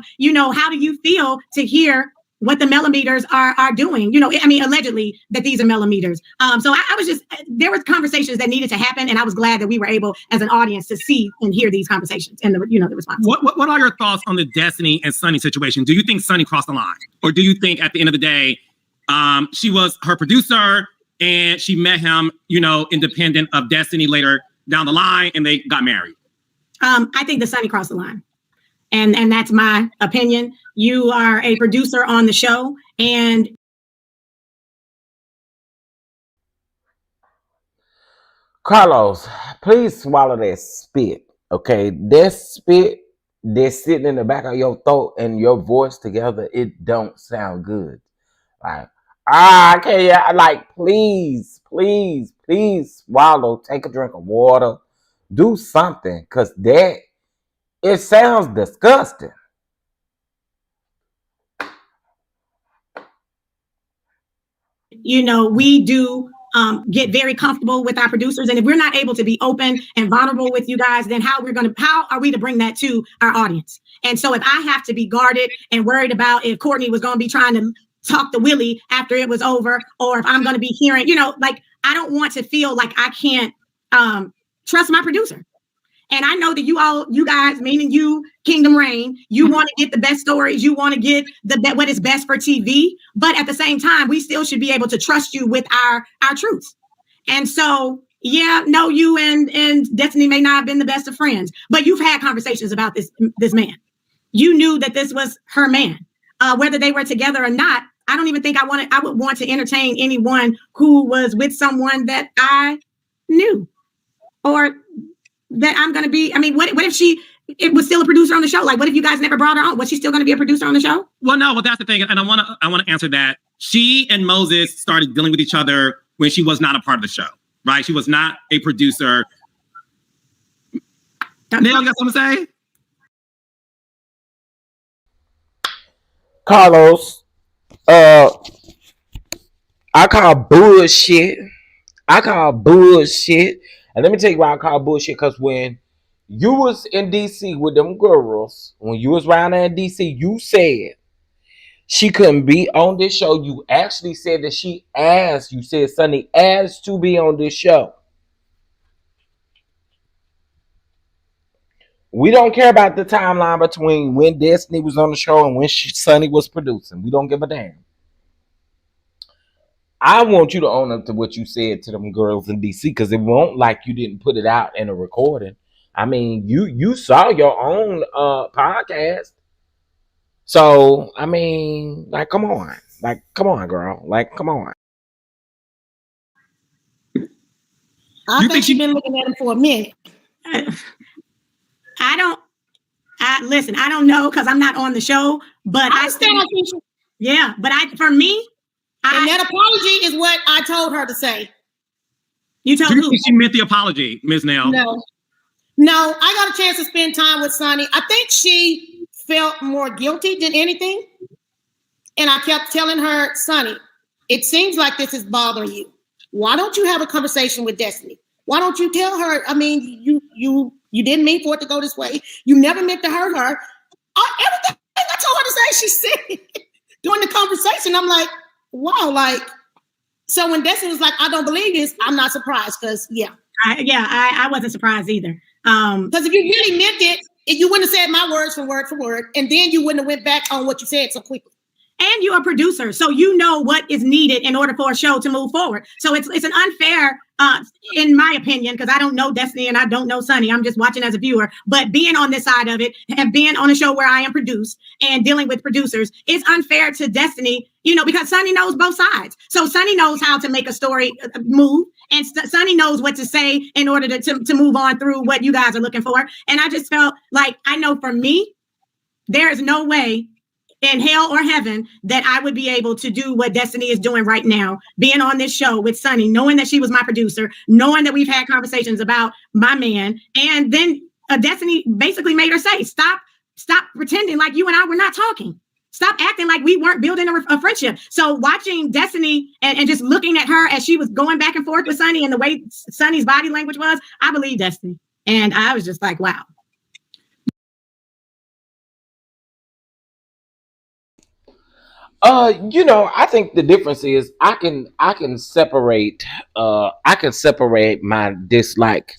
how do you feel to hear what the millimeters are doing? Allegedly that these are millimeters. So I was just, there were conversations that needed to happen, and I was glad that we were able as an audience to see and hear these conversations and the response. What are your thoughts on the Destiny and Sunny situation? Do you think Sunny crossed the line, or do you think at the end of the day, she was her producer and she met him, independent of Destiny later down the line, and they got married? I think the Sunny crossed the line. And that's my opinion. You are a producer on the show, and Carlos, please swallow that spit. Okay, that spit that's sitting in the back of your throat and your voice together, it don't sound good. Like, I can't. Like, please swallow. Take a drink of water. Do something, because that, it sounds disgusting. You know, we do get very comfortable with our producers, and if we're not able to be open and vulnerable with you guys, then how are we to bring that to our audience? And so if I have to be guarded and worried about if Courtney was going to be trying to talk to Willie after it was over, or if I'm going to be hearing, like, I don't want to feel like I can't trust my producer. And I know that you guys, meaning you, Kingdom Reign, you want to get the best stories. You want to get what is best for TV. But at the same time, we still should be able to trust you with our truths. And so, yeah, no, you and Destiny may not have been the best of friends, but you've had conversations about this man. You knew that this was her man. Whether they were together or not, I don't even think I would want to entertain anyone who was with someone that I knew, or that I'm going to be. I mean, what if it was still a producer on the show? Like, what if you guys never brought her on? Was she still going to be a producer on the show? Well, no, that's the thing. And I want to answer that. She and Moses started dealing with each other when she was not a part of the show, right? She was not a producer. Nell, you got something to say? Carlos, I call bullshit. And let me tell you why I call bullshit, because when you was in DC with them girls, when you was around there in DC, you said she couldn't be on this show. You actually said that you said Sunny asked to be on this show. We don't care about the timeline between when Destiny was on the show and when Sunny was producing. We don't give a damn. I want you to own up to what you said to them girls in DC, because it won't like you didn't put it out in a recording. I mean, you saw your own podcast. So, I mean, like, come on. Like, come on, girl. Like, come on. I think she's been looking at him for a minute. Listen, I don't know, because I'm not on the show, but I understand. Yeah, but for me, and that apology is what I told her to say. You told who? She meant the apology, Ms. Nell. No, I got a chance to spend time with Sunny. I think she felt more guilty than anything. And I kept telling her, Sunny, it seems like this is bothering you. Why don't you have a conversation with Destiny? Why don't you tell her? I mean, you didn't mean for it to go this way. You never meant to hurt her. Everything I told her to say, she said during the conversation. I'm like, wow, like, so when Destiny was like, I don't believe this, I'm not surprised, because I wasn't surprised either. Because if you really meant it, you wouldn't have said my words from word for word, and then you wouldn't have went back on what you said so quickly. And you're a producer, so you know what is needed in order for a show to move forward. So it's an unfair, in my opinion, because I don't know Destiny and I don't know Sunny. I'm just watching as a viewer. But being on this side of it, have been on a show where I am produced and dealing with producers, it's unfair to Destiny, because Sunny knows both sides. So Sunny knows how to make a story move, and Sunny knows what to say in order to move on through what you guys are looking for. And I just felt like, I know for me, there is no way in hell or heaven that I would be able to do what Destiny is doing right now, being on this show with Sunny, knowing that she was my producer, knowing that we've had conversations about my man. And then Destiny basically made her say, stop pretending like you and I were not talking. Stop acting like we weren't building a friendship. So watching Destiny and just looking at her as she was going back and forth with Sunny and the way Sunny's body language was, I believe Destiny. And I was just like, wow. I think the difference is I can separate my dislike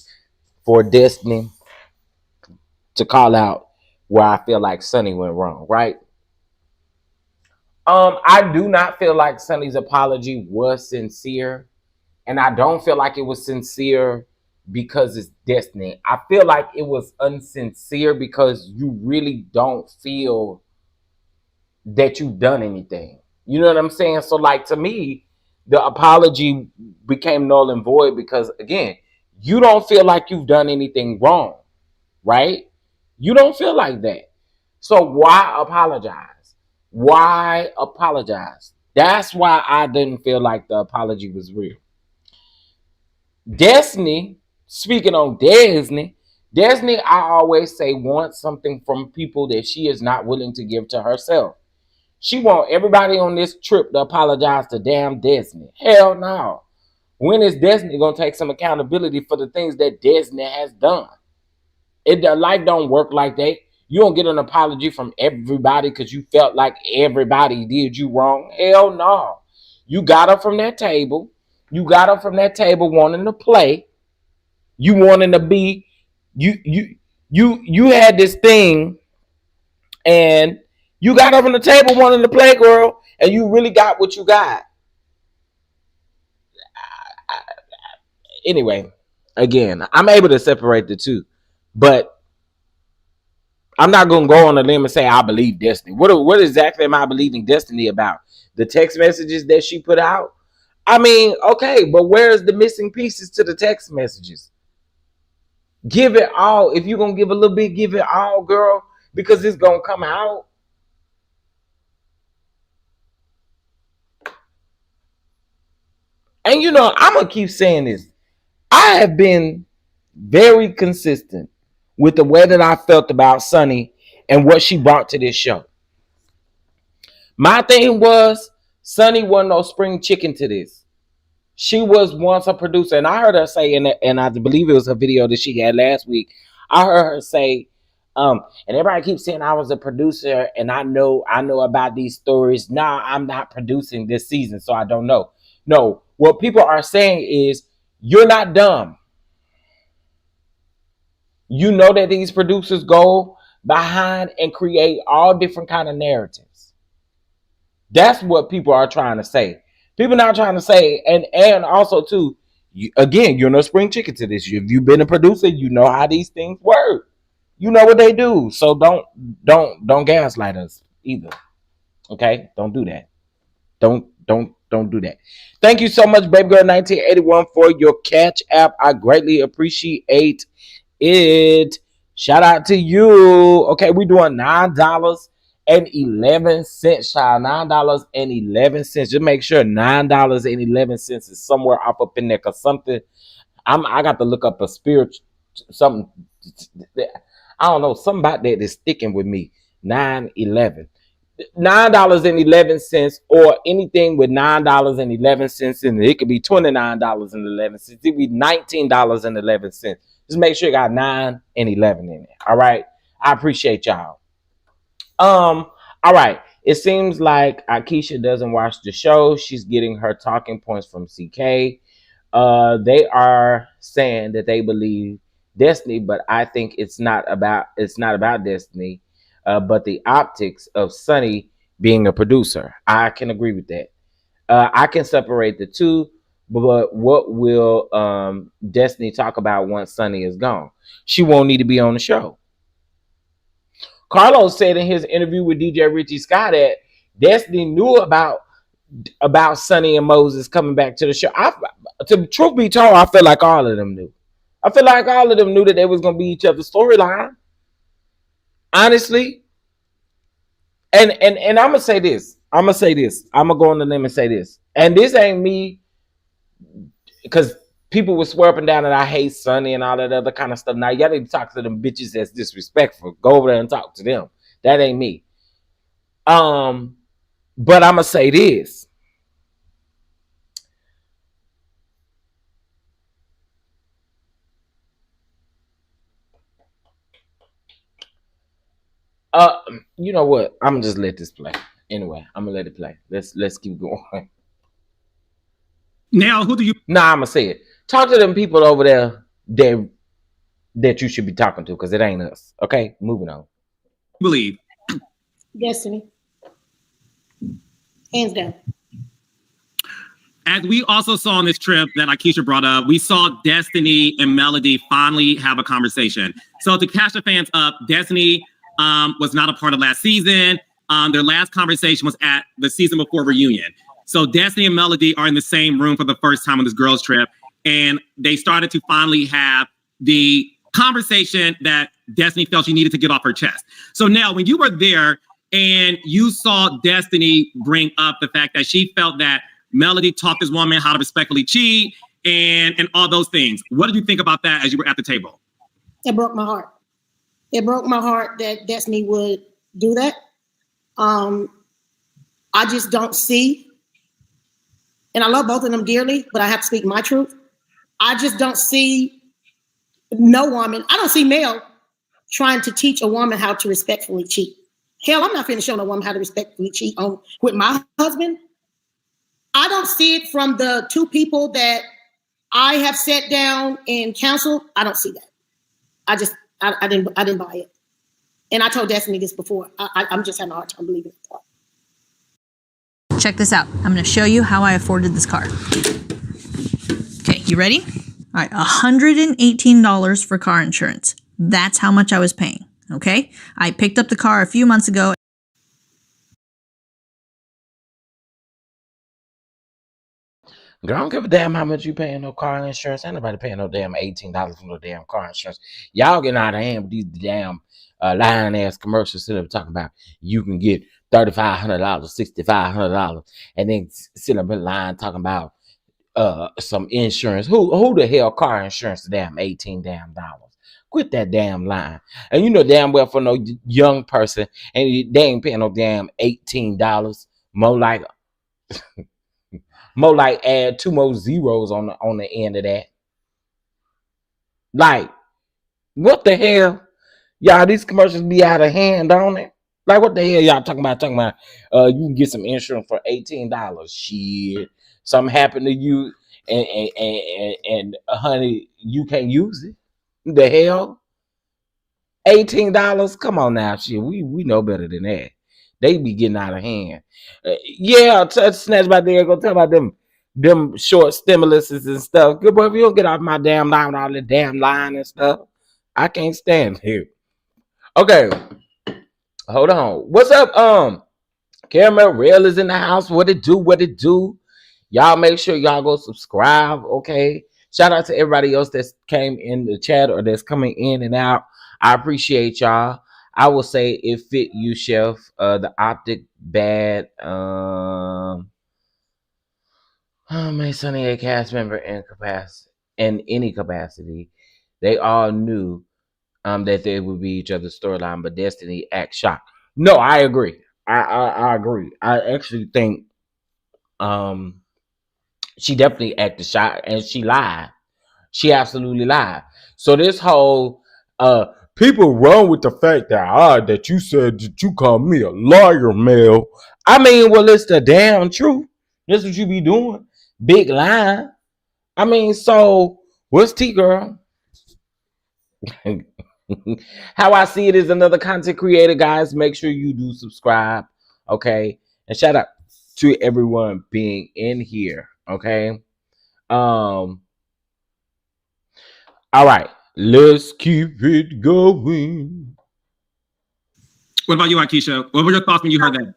for Destiny to call out where I feel like Sunny went wrong, right? I do not feel like Sunny's apology was sincere, and I don't feel like it was sincere because it's Destiny. I feel like it was insincere because you really don't feel that you've done anything. You know what I'm saying? So, like, to me, the apology became null and void because, again, you don't feel like you've done anything wrong, right? You don't feel like that. So why apologize? Why apologize? That's why I didn't feel like the apology was real. Destiny speaking on Destiny, I always say, wants something from people that she is not willing to give to herself. She want everybody on this trip to apologize to damn Destiny. Hell no. When is Destiny gonna take some accountability for the things that Destiny has done? Life don't work like that. You don't get an apology from everybody because you felt like everybody did you wrong. Hell no. You got her from that table. You got her from that table wanting to play. You wanting to be. You had this thing, and you got her from the table wanting to play, girl, and you really got what you got. Anyway, again, I'm able to separate the two, but I'm not gonna go on a limb and say I believe Destiny. What exactly am I believing Destiny about? The text messages that she put out? I mean, okay, but where's the missing pieces to the text messages? Give it all. If you're gonna give a little bit, give it all, girl, because it's gonna come out. And you know, I'm gonna keep saying this. I have been very consistent with the way that I felt about Sunny and what she brought to this show. My thing was, Sunny wasn't no spring chicken to this. She was once a producer, and I heard her say, and I believe it was a video that she had last week. I heard her say, and everybody keeps saying I was a producer, and I know about these stories. Nah, I'm not producing this season, so I don't know. No, what people are saying is, you're not dumb. You know that these producers go behind and create all different kind of narratives. That's what people are trying to say. People not trying to say, and also too, again, you're no spring chicken to this. If you've been a producer, you know how these things work. You know what they do. So don't gaslight us either. Okay, don't do that. Don't do that. Thank you so much, Baby Girl 1981, for your catch app. I greatly appreciate it. Shout out to you. Okay, we're doing $9.11, child. $9.11. Just make sure $9.11 is somewhere up in there, cause something I got to look up a spiritual something. I don't know, something about that is sticking with me. $9.11, or anything with $9.11 in it. It could be $29.11. It could be $19.11. Just make sure you got 9 and 11 in it. All right. I appreciate y'all. All right. It seems like Aikisha doesn't watch the show. She's getting her talking points from CK. They are saying that they believe Destiny, but I think it's not about Destiny, but the optics of Sunny being a producer. I can agree with that. I can separate the two. But what will Destiny talk about once Sunny is gone? She won't need to be on the show. Carlos said in his interview with DJ Richie Scott that Destiny knew about Sunny and Moses coming back to the show. To truth be told, I feel like all of them knew. I feel like all of them knew that they was gonna be each other's storyline. Honestly. And I'm gonna say this. I'm gonna go on the limb and say this. And this ain't me, because people would swear up and down that I hate Sunny and all that other kind of stuff. Now, y'all need to talk to them bitches that's disrespectful. Go over there and talk to them. That ain't me. But I'm going to say this. You know what? I'm going to just let this play. Anyway, I'm going to let it play. Let's keep going. Now, who do you... Nah, I'm going to say it. Talk to them people over there that you should be talking to, because it ain't us. Okay, moving on. believe? Destiny. Hands down. As we also saw on this trip that Aikisha brought up, we saw Destiny and Melody finally have a conversation. So to catch the fans up, Destiny was not a part of last season. Their last conversation was at the season before reunion. So Destiny and Melody are in the same room for the first time on this girls' trip. And they started to finally have the conversation that Destiny felt she needed to get off her chest. So Nell, when you were there and you saw Destiny bring up the fact that she felt that Melody taught this woman how to respectfully cheat, and all those things. What did you think about that as you were at the table? It broke my heart. It broke my heart that Destiny would do that. I just don't see, and I love both of them dearly, but I have to speak my truth. I just don't see no woman. I don't see Nell trying to teach a woman how to respectfully cheat. Hell, I'm not finna show no woman how to respectfully cheat with my husband. I don't see it from the two people that I have sat down and counseled. I don't see that. I didn't buy it. And I told Destiny this before. I'm just having a hard time believing it. Check this out. I'm going to show you how I afforded this car. Okay, you ready? All right, $118 for car insurance. That's how much I was paying, okay? I picked up the car a few months ago. Girl, I don't give a damn how much you paying no car insurance. Ain't nobody paying no damn $18 for no damn car insurance. Y'all getting out of hand with these damn lying ass commercials sitting up talking about you can get $3,500, $6,500, and then sitting up in line talking about some insurance. Who the hell car insurance the damn $18 damn dollars? Quit that damn line. And you know damn well for no young person, and they ain't paying no damn $18. More like add 2 more zeros on the end of that. Like, what the hell? Y'all, these commercials be out of hand, don't it? Like, what the hell y'all talking about? You can get some insurance for $18. Shit. Something happened to you and honey, you can't use it. The hell? $18? Come on now, shit. We know better than that. They be getting out of hand. Snatch by there, go tell about them short stimuluses and stuff. Good boy, if you don't get off my damn line with all the damn line and stuff, I can't stand here. Okay, hold on. What's up? Caramel Rail is in the house. What it do? Y'all make sure y'all go subscribe. Okay. Shout out to everybody else that came in the chat or that's coming in and out. I appreciate y'all. I will say it fit you, Chef. The optic bad. Sonny, a cast member in any capacity. They all knew that they would be each other's storyline, but Destiny act shocked. No, I agree. I agree. I actually think she definitely acted shocked, and she lied. She absolutely lied. So this whole people run with the fact that you said that you called me a liar, Mel. I mean, well, it's the damn truth. That's what you be doing. Big lie. I mean, so what's T, girl? How I see it is another content creator, guys. Make sure you do subscribe, okay? And shout out to everyone being in here, okay? All right, let's keep it going. What about you, Aikisha? What were your thoughts when you heard that?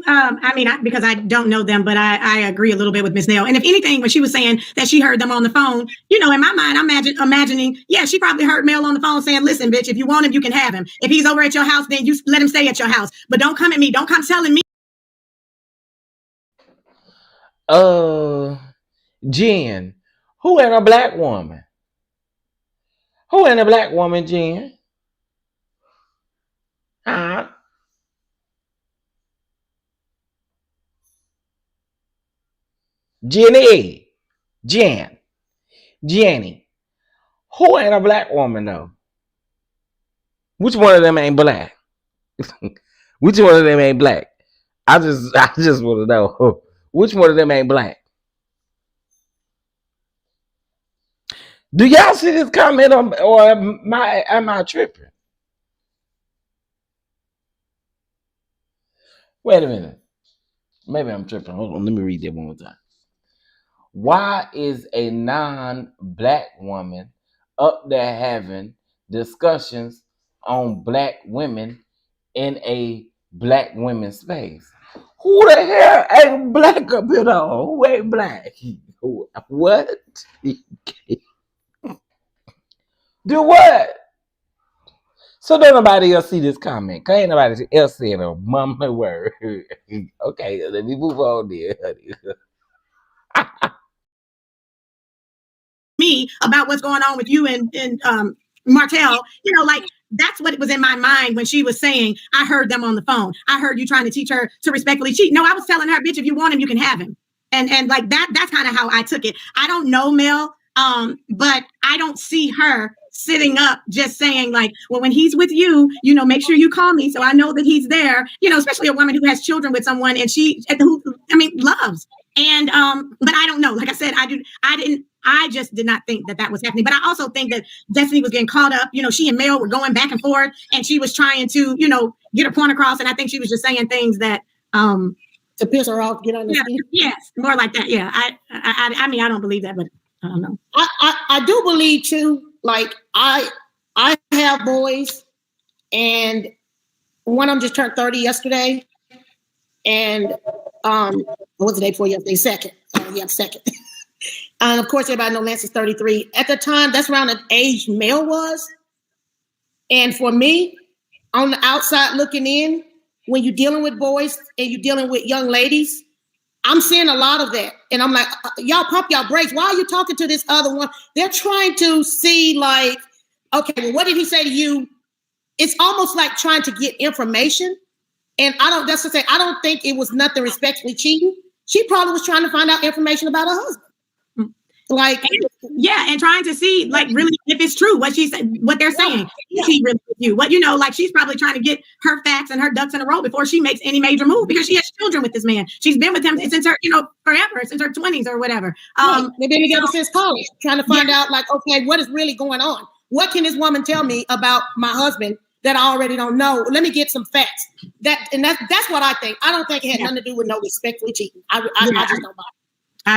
I mean, because I don't know them, but I agree a little bit with Miss Nell. And if anything, when she was saying that she heard them on the phone, you know, in my mind, I'm imagining, yeah, she probably heard Mel on the phone saying, listen, bitch, if you want him, you can have him. If he's over at your house, then you let him stay at your house. But don't come at me. Don't come telling me. Jen, who ain't a black woman? Who ain't a black woman, Jen? Huh? Jenny. Who ain't a black woman though? Which one of them ain't black? Which one of them ain't black? I just want to know which one of them ain't black. Do y'all see this comment or am I tripping? Wait a minute. Maybe I'm tripping. Hold on. Let me read that one more time. Why is a non-black woman up there having discussions on black women in a black women's space? Who the hell ain't black up here though? Who ain't black? What? Do what? So don't nobody else see this comment. Cause ain't nobody else saying a mama word. Okay, let me move on there. me about what's going on with you and Martell, you know, like that's what was in my mind when she was saying, I heard them on the phone. I heard you trying to teach her to respectfully cheat. No, I was telling her, bitch, if you want him, you can have him. And like that's kind of how I took it. I don't know Mel, but I don't see her sitting up just saying like, well, when he's with you, you know, make sure you call me so I know that he's there, you know, especially a woman who has children with someone and who loves. And but I don't know. Like I said, I just did not think that was happening. But I also think that Destiny was getting caught up. You know, she and Mel were going back and forth, and she was trying to, you know, get her point across. And I think she was just saying things that to piss her off, get on the skin. Yes, more like that. Yeah, I mean, I don't believe that, but I don't know. I do believe too. Like I have boys, and one of them just turned 30 yesterday, and what was the day before yesterday? Second. Second. And of course, everybody knows Lance is 33. At the time, that's around the age Mel was. And for me, on the outside looking in, when you're dealing with boys and you're dealing with young ladies, I'm seeing a lot of that. And I'm like, y'all pump y'all brakes. Why are you talking to this other one? They're trying to see like, okay, well, what did he say to you? It's almost like trying to get information. And that's to say, I don't think it was nothing respectfully cheating. She probably was trying to find out information about her husband. Like, and trying to see like really if it's true what they're saying. Is he really with you? What, you know, like she's probably trying to get her facts and her ducks in a row before she makes any major move, because she has children with this man. She's been with him since her, you know, forever, since her 20s or whatever. They've been together since college, trying to find out like, okay, what is really going on? What can this woman tell me about my husband that I already don't know? Let me get some facts. That's what I think. I don't think it had nothing to do with no respectfully cheating. I just don't buy it. So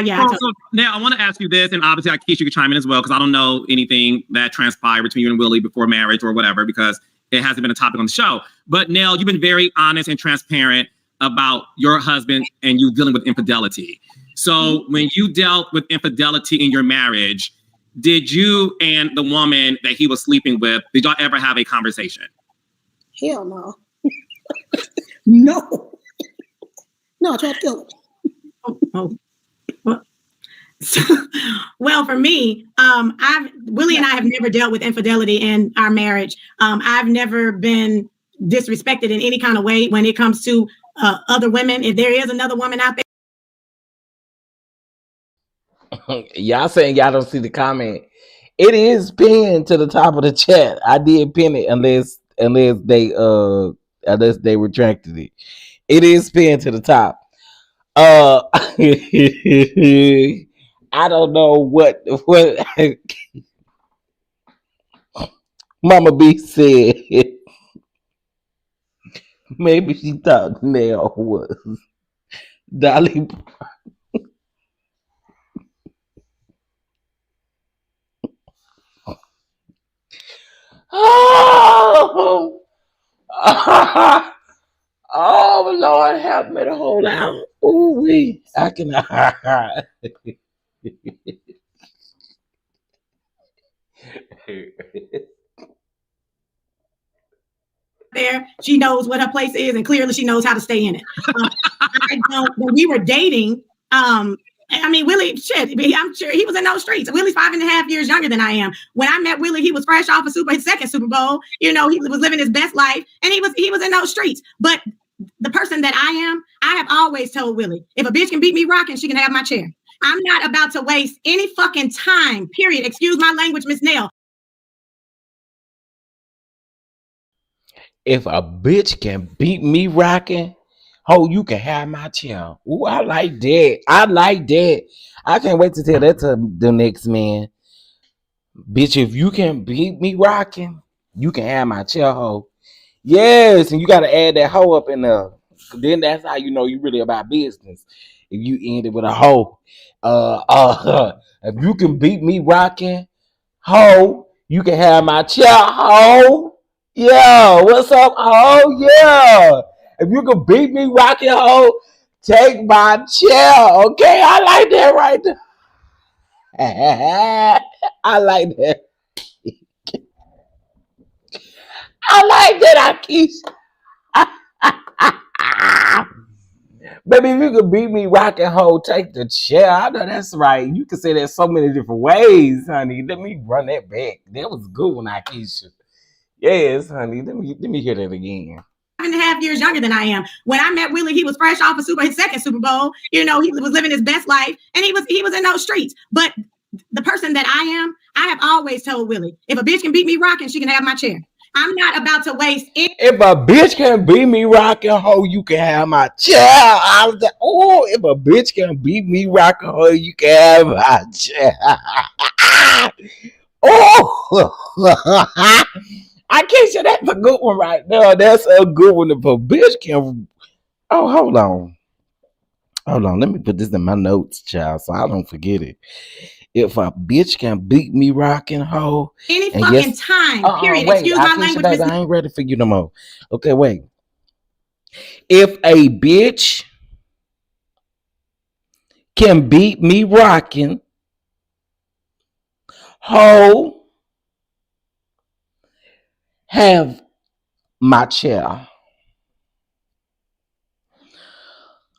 now I want to ask you this, and obviously Aikisha, you can chime in as well, because I don't know anything that transpired between you and Willie before marriage or whatever, because it hasn't been a topic on the show. But Nell, you've been very honest and transparent about your husband and you dealing with infidelity. So when you dealt with infidelity in your marriage, did you and the woman that he was sleeping with, did y'all ever have a conversation? Hell no. No. No, I tried to kill him. Well, for me, Willie and I have never dealt with infidelity in our marriage. I've never been disrespected in any kind of way when it comes to other women. If there is another woman out there, y'all saying y'all don't see the comment. It is pinned to the top of the chat. I did pin it unless they retracted it. It is pinned to the top. I don't know what Mama B said. Maybe she thought Nell was Dolly. Oh, oh, Lord, help me to hold out. Ooh, I cannot. there, she knows what her place is, and clearly she knows how to stay in it. When we were dating, I mean, Willie, shit, I'm sure he was in those streets. Willie's 5.5 years younger than I am. When I met Willie, he was fresh off his second Super Bowl. You know, he was living his best life, and he was in those streets. But the person that I am, I have always told Willie, if a bitch can beat me rocking, she can have my chair. I'm not about to waste any fucking time, period. Excuse my language, Miss Nell. If a bitch can beat me rocking, oh, you can have my chair. Ooh, I like that. I like that. I can't wait to tell that to the next man. Bitch, if you can beat me rocking, you can have my chair, ho. Yes, and you got to add that hoe up in there. Then that's how you know you really about business. If you end it with a hoe. If you can beat me rocking, ho, you can have my chair, ho. Yeah, what's up, ho? Yeah. If you can beat me rocking, ho, take my chair, okay? I like that right there. I like that. I like that, Aikisha. Baby, if you could beat me, rock and hold, take the chair. I know that's right. You can say that so many different ways, honey. Let me run that back. That was a good one, Aikisha. Yes, honey. Let me hear that again. 5.5 years younger than I am. When I met Willie, he was fresh off of his second Super Bowl. You know, he was living his best life, and he was in those streets. But the person that I am, I have always told Willie, if a bitch can beat me rocking, she can have my chair. I'm not about to waste any. If a bitch can beat me rocking, ho, you can have my chair. I was like, oh, if a bitch can beat me rocking, ho, you can have my chair. Oh, I can't say that's a good one right now. That's a good one. If a bitch can. Oh, hold on. Let me put this in my notes, child, so I don't forget it. If a bitch can beat me rocking, ho, any fucking time, period. Wait, Excuse my language. Baby, I ain't ready for you no more. Okay, wait. If a bitch can beat me rocking, ho, have my chair.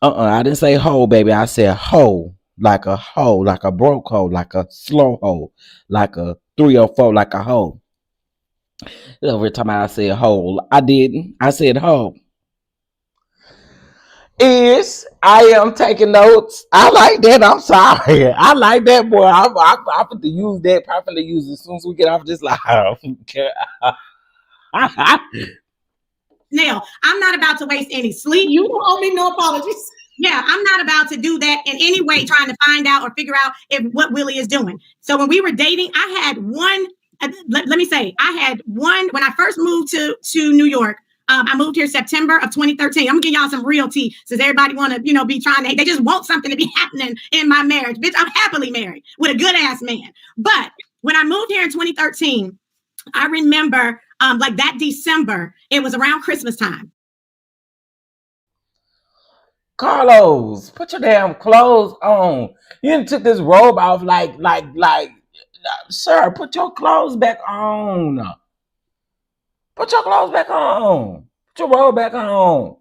I didn't say ho, baby. I said ho, like a broke hoe, like a slow hoe, like a 304, like a hoe. Every time I said ho, I didn't. I said ho. I am taking notes. I like that. I'm sorry. I like that, boy. I'm going to use that. Probably use it as soon as we get off this live. Nell, I'm not about to waste any sleep. You don't owe me no apologies. Yeah, I'm not about to do that in any way, trying to find out or figure out what Willie is doing. So when we were dating, I had one. Let me say, I had one when I first moved to New York. I moved here September of 2013. I'm gonna give y'all some real tea, since everybody want to, be trying to. They just want something to be happening in my marriage. Bitch, I'm happily married with a good ass man. But when I moved here in 2013, I remember like that December, it was around Christmas time. Carlos, put your damn clothes on. You done took this robe off like, sir, put your clothes back on. Put your clothes back on. Put your robe back on.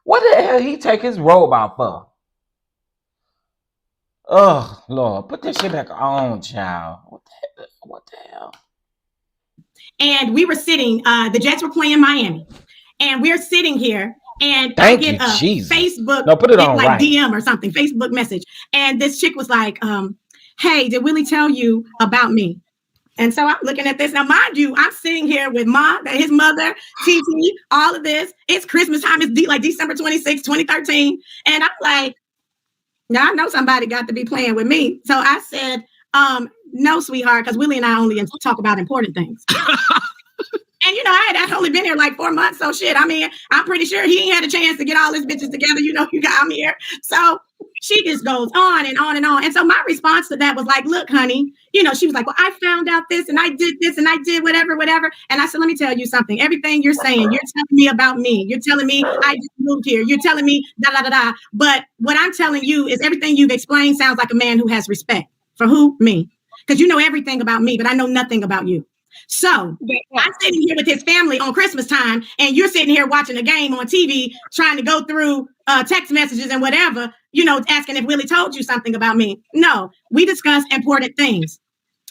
What the hell he take his robe off for? Oh, Lord, put this shit back on, child. What the hell? And we were sitting, the Jets were playing Miami. And we're sitting here. And I get a Facebook, no, put it on like right. DM or something, Facebook message. And this chick was like, hey, did Willie tell you about me? And so I'm looking at this. Now, mind you, I'm sitting here with Ma, his mother, TT, all of this. It's Christmas time. It's like December 26, 2013. And I'm like, now I know somebody got to be playing with me. So I said, no, sweetheart, because Willie and I only talk about important things. And, I had only been here like 4 months. So shit, I mean, I'm pretty sure he ain't had a chance to get all his bitches together. You got me here. So she just goes on and on and on. And so my response to that was like, look, honey, she was like, well, I found out this and I did this and I did whatever. And I said, let me tell you something. Everything you're saying, you're telling me about me. You're telling me I just moved here. You're telling me da, da, da, da. But what I'm telling you is everything you've explained sounds like a man who has respect. For who? Me. Because you know everything about me, but I know nothing about you. So I'm sitting here with his family on Christmas time, and you're sitting here watching a game on TV, trying to go through text messages and whatever, asking if Willie told you something about me. No, we discussed important things.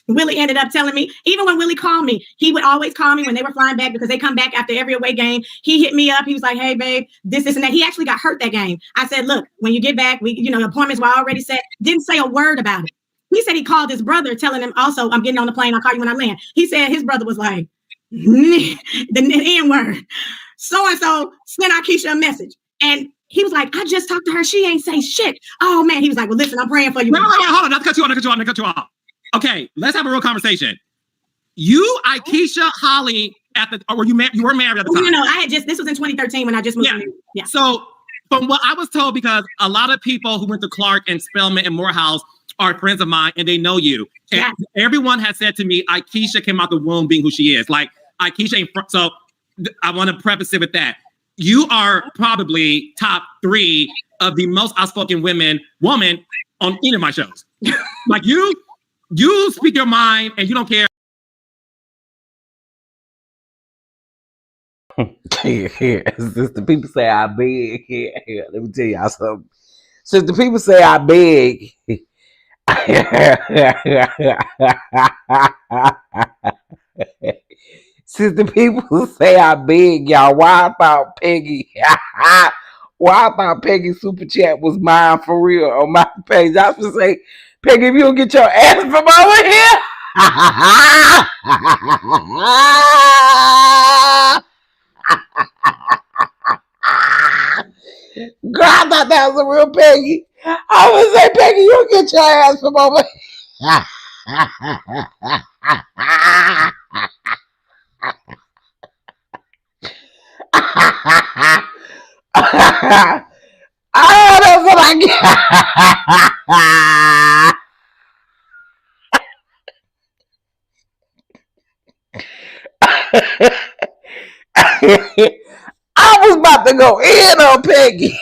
Willie ended up telling me, even when Willie called me, he would always call me when they were flying back, because they come back after every away game. He hit me up. He was like, hey, babe, this, and that. He actually got hurt that game. I said, look, when you get back, appointments were already set. Didn't say a word about it. He said he called his brother, telling him also, I'm getting on the plane. I'll call you when I land. He said his brother was like, the N-word. So-and-so sent Aikisha a message. And he was like, I just talked to her. She ain't say shit. Oh, man. He was like, well, listen, I'm praying for you. No, hold on. Not to cut you off. Okay, let's have a real conversation. You, Aikisha, Holly, were married at the time? No, this was in 2013 when I just moved. Yeah. So from what I was told, because a lot of people who went to Clark and Spelman and Morehouse are friends of mine, and they know you. And everyone has said to me, Aikisha came out the womb being who she is. Like, Aikisha ain't so I want to preface it with that. You are probably top 3 of the most outspoken woman on any of my shows. Like, you speak your mind and you don't care. Since the people say I beg, here, let me tell y'all something. Since the people say I beg, since the people say I beg, y'all, why I thought Peggy, why I thought Peggy Super Chat was mine for real on my page. I was gonna say, Peggy, if you don't get your ass from over here. Girl, I thought that was a real Peggy. I was gonna say, Peggy, you get your ass from over here. Oh, that's what I get. I was about to go in on Peggy.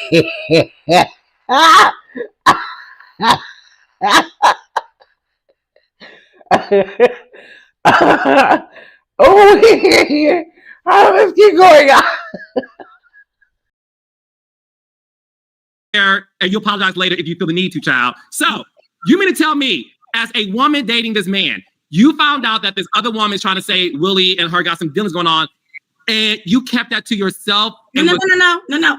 Oh, here. Let's keep going. And you apologize later if you feel the need to, child. So, you mean to tell me, as a woman dating this man, you found out that this other woman is trying to say Willie and her got some dealings going on, and you kept that to yourself? No.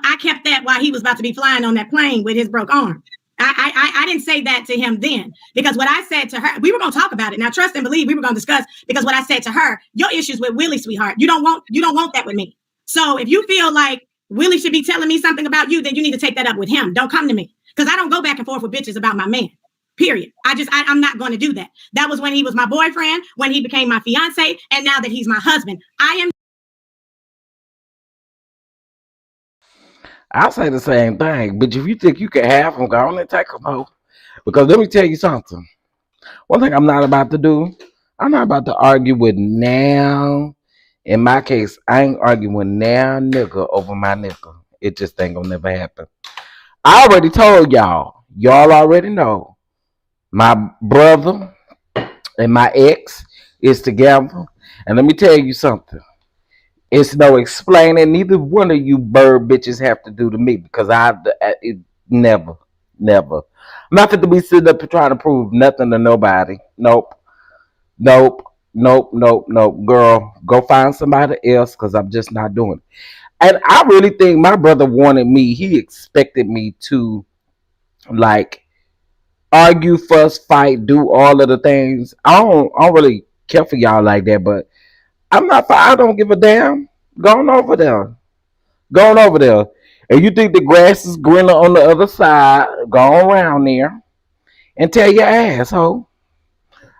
I kept that while he was about to be flying on that plane with his broke arm. I didn't say that to him then, because what I said to her, we were going to talk about it. Now, trust and believe, we were going to discuss, because what I said to her, your issues with Willie, sweetheart, you don't want that with me. So if you feel like Willie should be telling me something about you, then you need to take that up with him. Don't come to me, because I don't go back and forth with bitches about my man. Period. I'm not going to do that. That was when he was my boyfriend, when he became my fiance, and now that he's my husband. I'll say the same thing, but if you think you can have them, go on and take them home. Because let me tell you something. One thing I'm not about to do, I'm not about to argue with Nell. In my case, I ain't arguing with Nell nigga over my nigga. It just ain't gonna never happen. I already told y'all. Y'all already know. My brother and my ex is together. And let me tell you something. It's no explaining neither one of you bird bitches have to do to me, because it never. I'm not going to be sitting up trying to prove nothing to nobody. Nope. Girl, go find somebody else, because I'm just not doing it. And I really think my brother wanted me. He expected me to, like, argue, fuss, fight, do all of the things. I don't really care for y'all like that, but I don't give a damn. Go on over there. And you think the grass is greener on the other side, go around there and tell your asshole.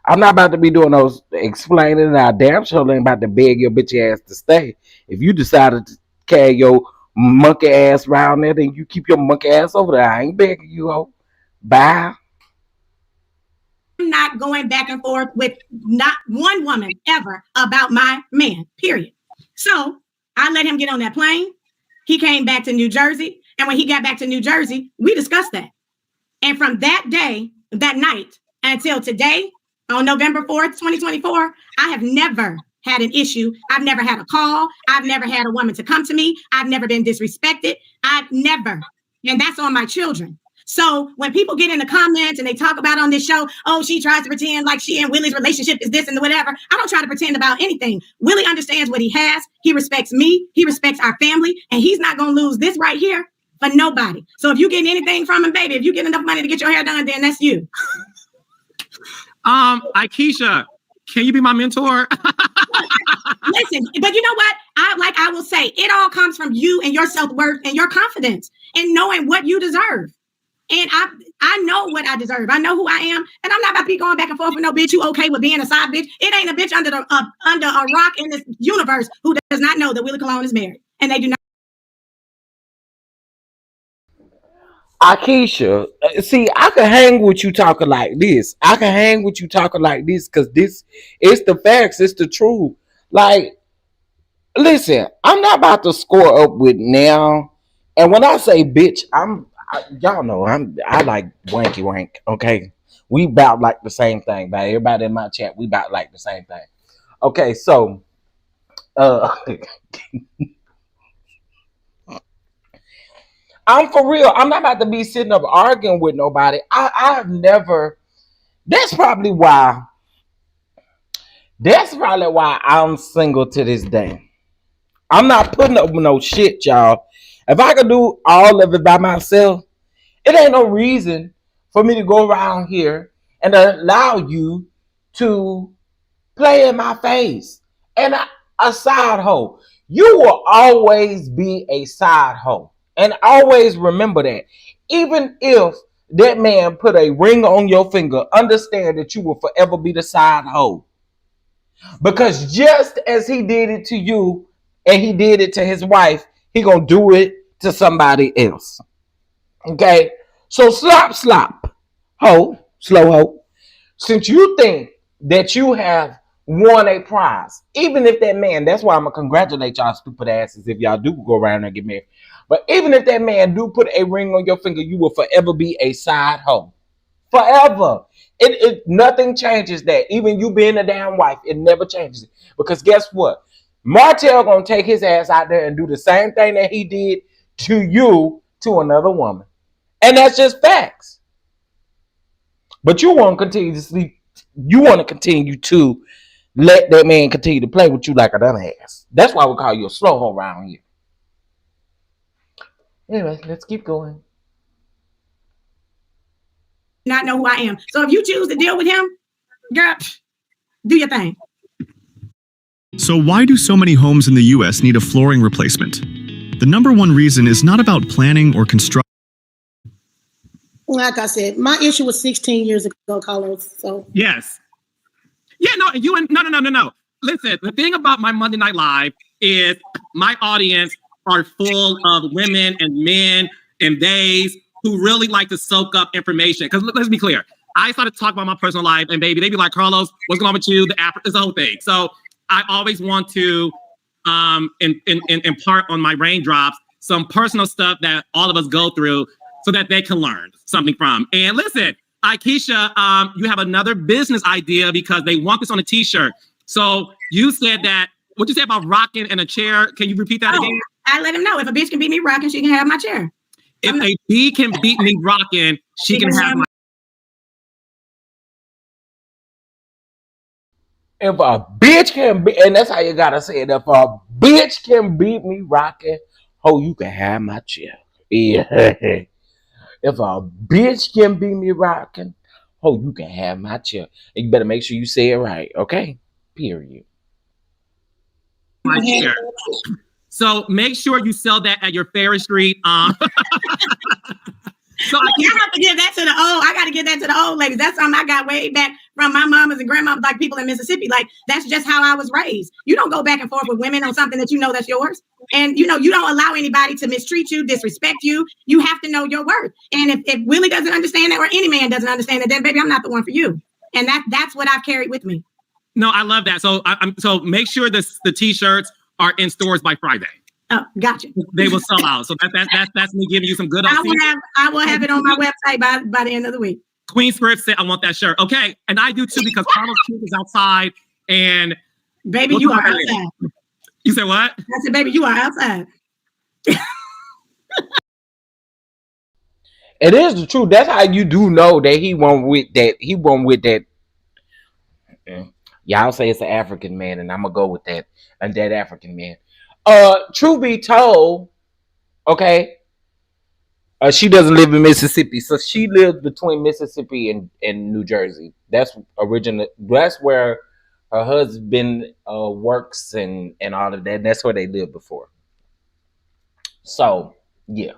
I'm not about to be doing those explaining, and I damn sure ain't about to beg your bitch ass to stay. If you decided to carry your monkey ass around there, then you keep your monkey ass over there. I ain't begging you, ho. Bye. I'm not going back and forth with not one woman ever about my man, period. So I let him get on that plane. He came back to New Jersey. And when he got back to New Jersey, we discussed that. And from that day, that night, until today, on November 4th, 2024, I have never had an issue. I've never had a call. I've never had a woman to come to me. I've never been disrespected. I've never. And that's on my children. So when people get in the comments and they talk about on this show, oh, she tries to pretend like she and Willie's relationship is this and whatever. I don't try to pretend about anything. Willie understands what he has. He respects me. He respects our family. And he's not going to lose this right here for nobody. So if you get anything from him, baby, if you get enough money to get your hair done, then that's you. Aikisha, can you be my mentor? Listen, but you know what? I will say, it all comes from you and your self-worth and your confidence and knowing what you deserve. And I know what I deserve. I know who I am. And I'm not about to be going back and forth with no bitch who okay with being a side bitch. It ain't a bitch under a rock in this universe who does not know that Willie Colon is married. And they do not. Aikisha, see, I can hang with you talking like this. Because this is the facts. It's the truth. Like, listen, I'm not about to score up with Nell. And when I say bitch, y'all know I like wanky wank. Okay, we about like the same thing. By everybody in my chat, we about like the same thing. Okay, so I'm for real. I'm not about to be sitting up arguing with nobody. I have never. That's probably why. That's probably why I'm single to this day. I'm not putting up with no shit, y'all. If I could do all of it by myself, it ain't no reason for me to go around here and allow you to play in my face. And a side hoe. You will always be a side hoe. And always remember that. Even if that man put a ring on your finger, understand that you will forever be the side hoe. Because just as he did it to you and he did it to his wife, he gonna do it to somebody else. Okay? So slop, ho, slow ho. Since you think that you have won a prize, even if that man, that's why I'm gonna congratulate y'all stupid asses if y'all do go around and get married. But even if that man do put a ring on your finger, you will forever be a side hoe. Forever. It nothing changes that. Even you being a damn wife, it never changes it. Because guess what? Martell gonna take his ass out there and do the same thing that he did to you to another woman. And that's just facts. But you want to continue to sleep. You want to continue to let that man continue to play with you like a dumbass. That's why we call you a slow hoe around here. Anyway, let's keep going. Not know who I am. So if you choose to deal with him, girl, do your thing. So why do so many homes in the U.S. need a flooring replacement? The number one reason is not about planning or construction. Like I said, my issue was 16 years ago, Carlos. So Yes. Yeah, no, no. Listen, the thing about my Monday Night Live is my audience are full of women and men and theys who really like to soak up information. Because let's be clear, I started to talk about my personal life, and baby, they be like, Carlos, what's going on with you? It's the whole thing. So I always want to impart on my raindrops some personal stuff that all of us go through so that they can learn something from. And listen, Aikisha, you have another business idea because they want this on a t-shirt. So you said that, what'd you say about rocking in a chair? Can you repeat that again? I let him know if a bitch can beat me rocking, she can have my chair. If a bee can beat me rocking, she can have my. If a bitch can be, and that's how you gotta say it. If a bitch can beat me rocking, oh, you can have my chair. Yeah. If a bitch can beat me rocking, oh, you can have my chair. And you better make sure you say it right, okay? Period. My chair. So make sure you sell that at your Ferry Street. So I have to give that to the old. I got to give that to the old ladies. That's something I got way back from my mamas and grandmas, like people in Mississippi. Like that's just how I was raised. You don't go back and forth with women on something that you know that's yours, and you know you don't allow anybody to mistreat you, disrespect you. You have to know your worth. And if Willie doesn't understand that, or any man doesn't understand that, then baby, I'm not the one for you. And that's what I've carried with me. No, I love that. So so make sure the t-shirts are in stores by Friday. Oh, gotcha. They will sell out. So that's me giving you some good. I will have it on my website by the end of the week. Queen Spirit said, I want that shirt. Okay. And I do too, because Carlos is outside and baby, you are outside. You said what? I said, baby, you are outside. It is the truth. That's how you do know that he won with that. He won with that. Y'all say it's an African man, and I'm gonna go with that. And that African man. Truth be told, okay. She doesn't live in Mississippi, so she lives between Mississippi and New Jersey. That's where her husband works and all of that. That's where they lived before. So yeah,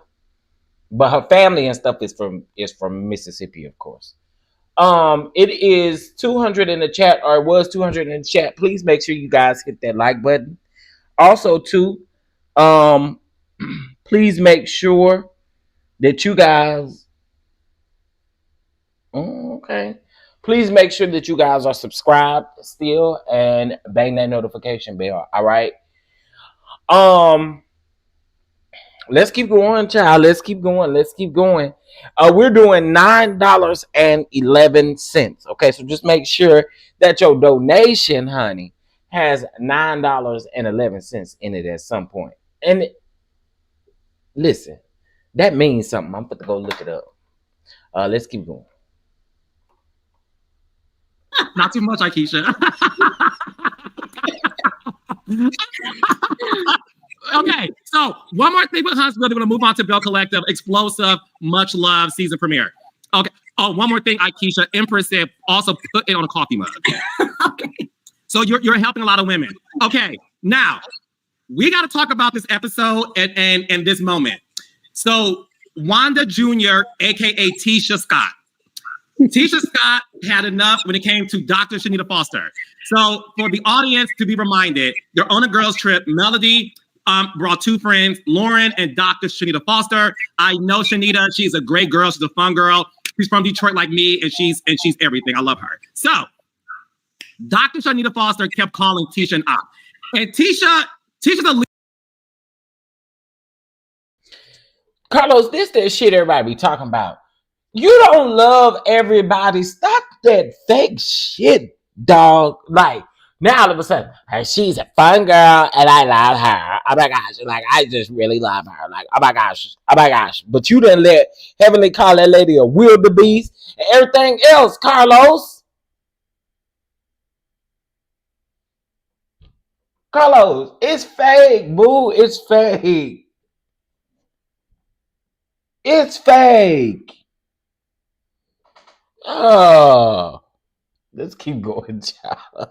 but her family and stuff is from Mississippi, of course. It is 200 in the chat, or it was 200 in the chat. Please make sure you guys hit that like button. Also, too, please make sure that you guys, okay, please make sure that you guys are subscribed still and bang that notification bell. All right. Let's keep going, child. Let's keep going. We're doing $9.11. Okay, so just make sure that your donation, honey, has $9.11 in it at some point. And listen, That means something. I'm about to go look it up. Let's keep going. Not too much, Aikisha. Okay, so one more thing with Huntsville. We're going to move on to Belle Collective. Explosive, much love, season premiere. Okay. Oh, one more thing, Aikisha. Empress said also put it on a coffee mug. Okay. So you're helping a lot of women. Okay, now we got to talk about this episode and this moment. So Wanda Jr., aka Tisha Scott. Tisha Scott had enough when it came to Dr. Shanita Foster. So for the audience to be reminded, they're on a girls' trip. Melody brought two friends, Lauren and Dr. Shanita Foster. I know Shanita. She's a great girl. She's a fun girl. She's from Detroit like me, and she's everything. I love her. So Dr. Shanita Foster kept calling Tisha an op. And Tisha's a Carlos, this that shit everybody be talking about. You don't love everybody. Stop that fake shit, dog. Like, now all of a sudden, hey, she's a fun girl and I love her. Oh my gosh. Like, I just really love her. Like, oh my gosh. Oh my gosh. But you didn't let Heavenly call that lady a wildebeest and everything else, Carlos. Carlos, it's fake, boo. It's fake. It's fake. Oh, let's keep going, child.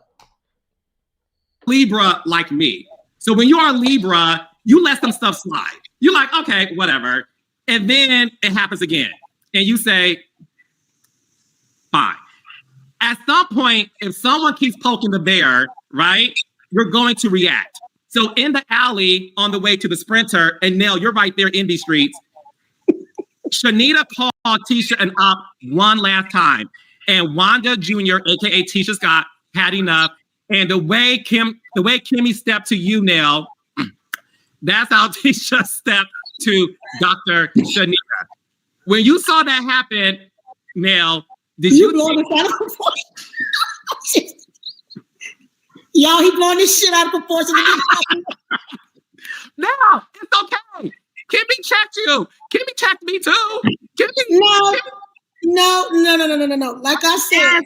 Libra like me. So when you are Libra, you let some stuff slide. You're like, okay, whatever. And then it happens again. And you say, fine. At some point, if someone keeps poking the bear, right, you're going to react. So in the alley on the way to the Sprinter, and Nell, you're right there in these streets, Shanita called Tisha an op one last time. And Wanda Jr., aka Tisha Scott, had enough. And the way Kimmy stepped to you, Nell, that's how Tisha stepped to Dr. Shanita. When you saw that happen, Nell, did you blowing this out of proportion? Y'all, he blowing this shit out of proportion. No, it's okay. Kimmy checked you. Kimmy checked me too. No. Like I said,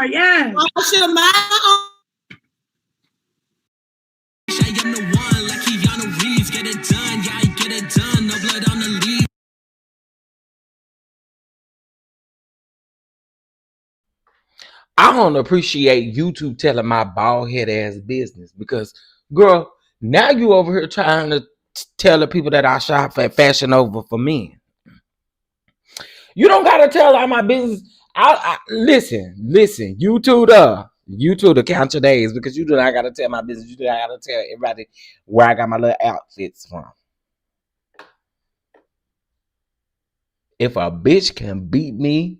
yeah. I should have mind my own. I am the one, like Keanu Reeves. Get it done, yeah, I get it done. No blood on the lead. I don't appreciate YouTube telling my bald head ass business because, girl, now you over here trying to tell the people that I shop at Fashion Nova for men. You don't gotta tell all my business. Listen. You two to count your days because you do not gotta tell my business. You do not gotta tell everybody where I got my little outfits from. If a bitch can beat me,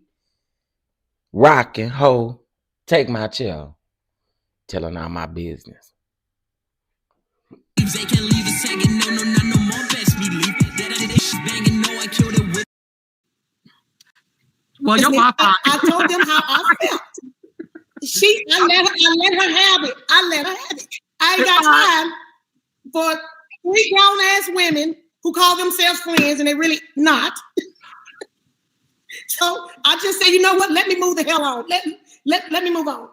rockin' hoe, take my chill, telling all my business. They can leave a second, no, not no more. Best believe that I did shit banging. No, I killed it with. Well, your Wi-Fi. I told them how I felt. I let her have it. I ain't got time for 3 grown ass women who call themselves friends and they really not. So I just say, you know what? Let me move the hell on. Let me move on.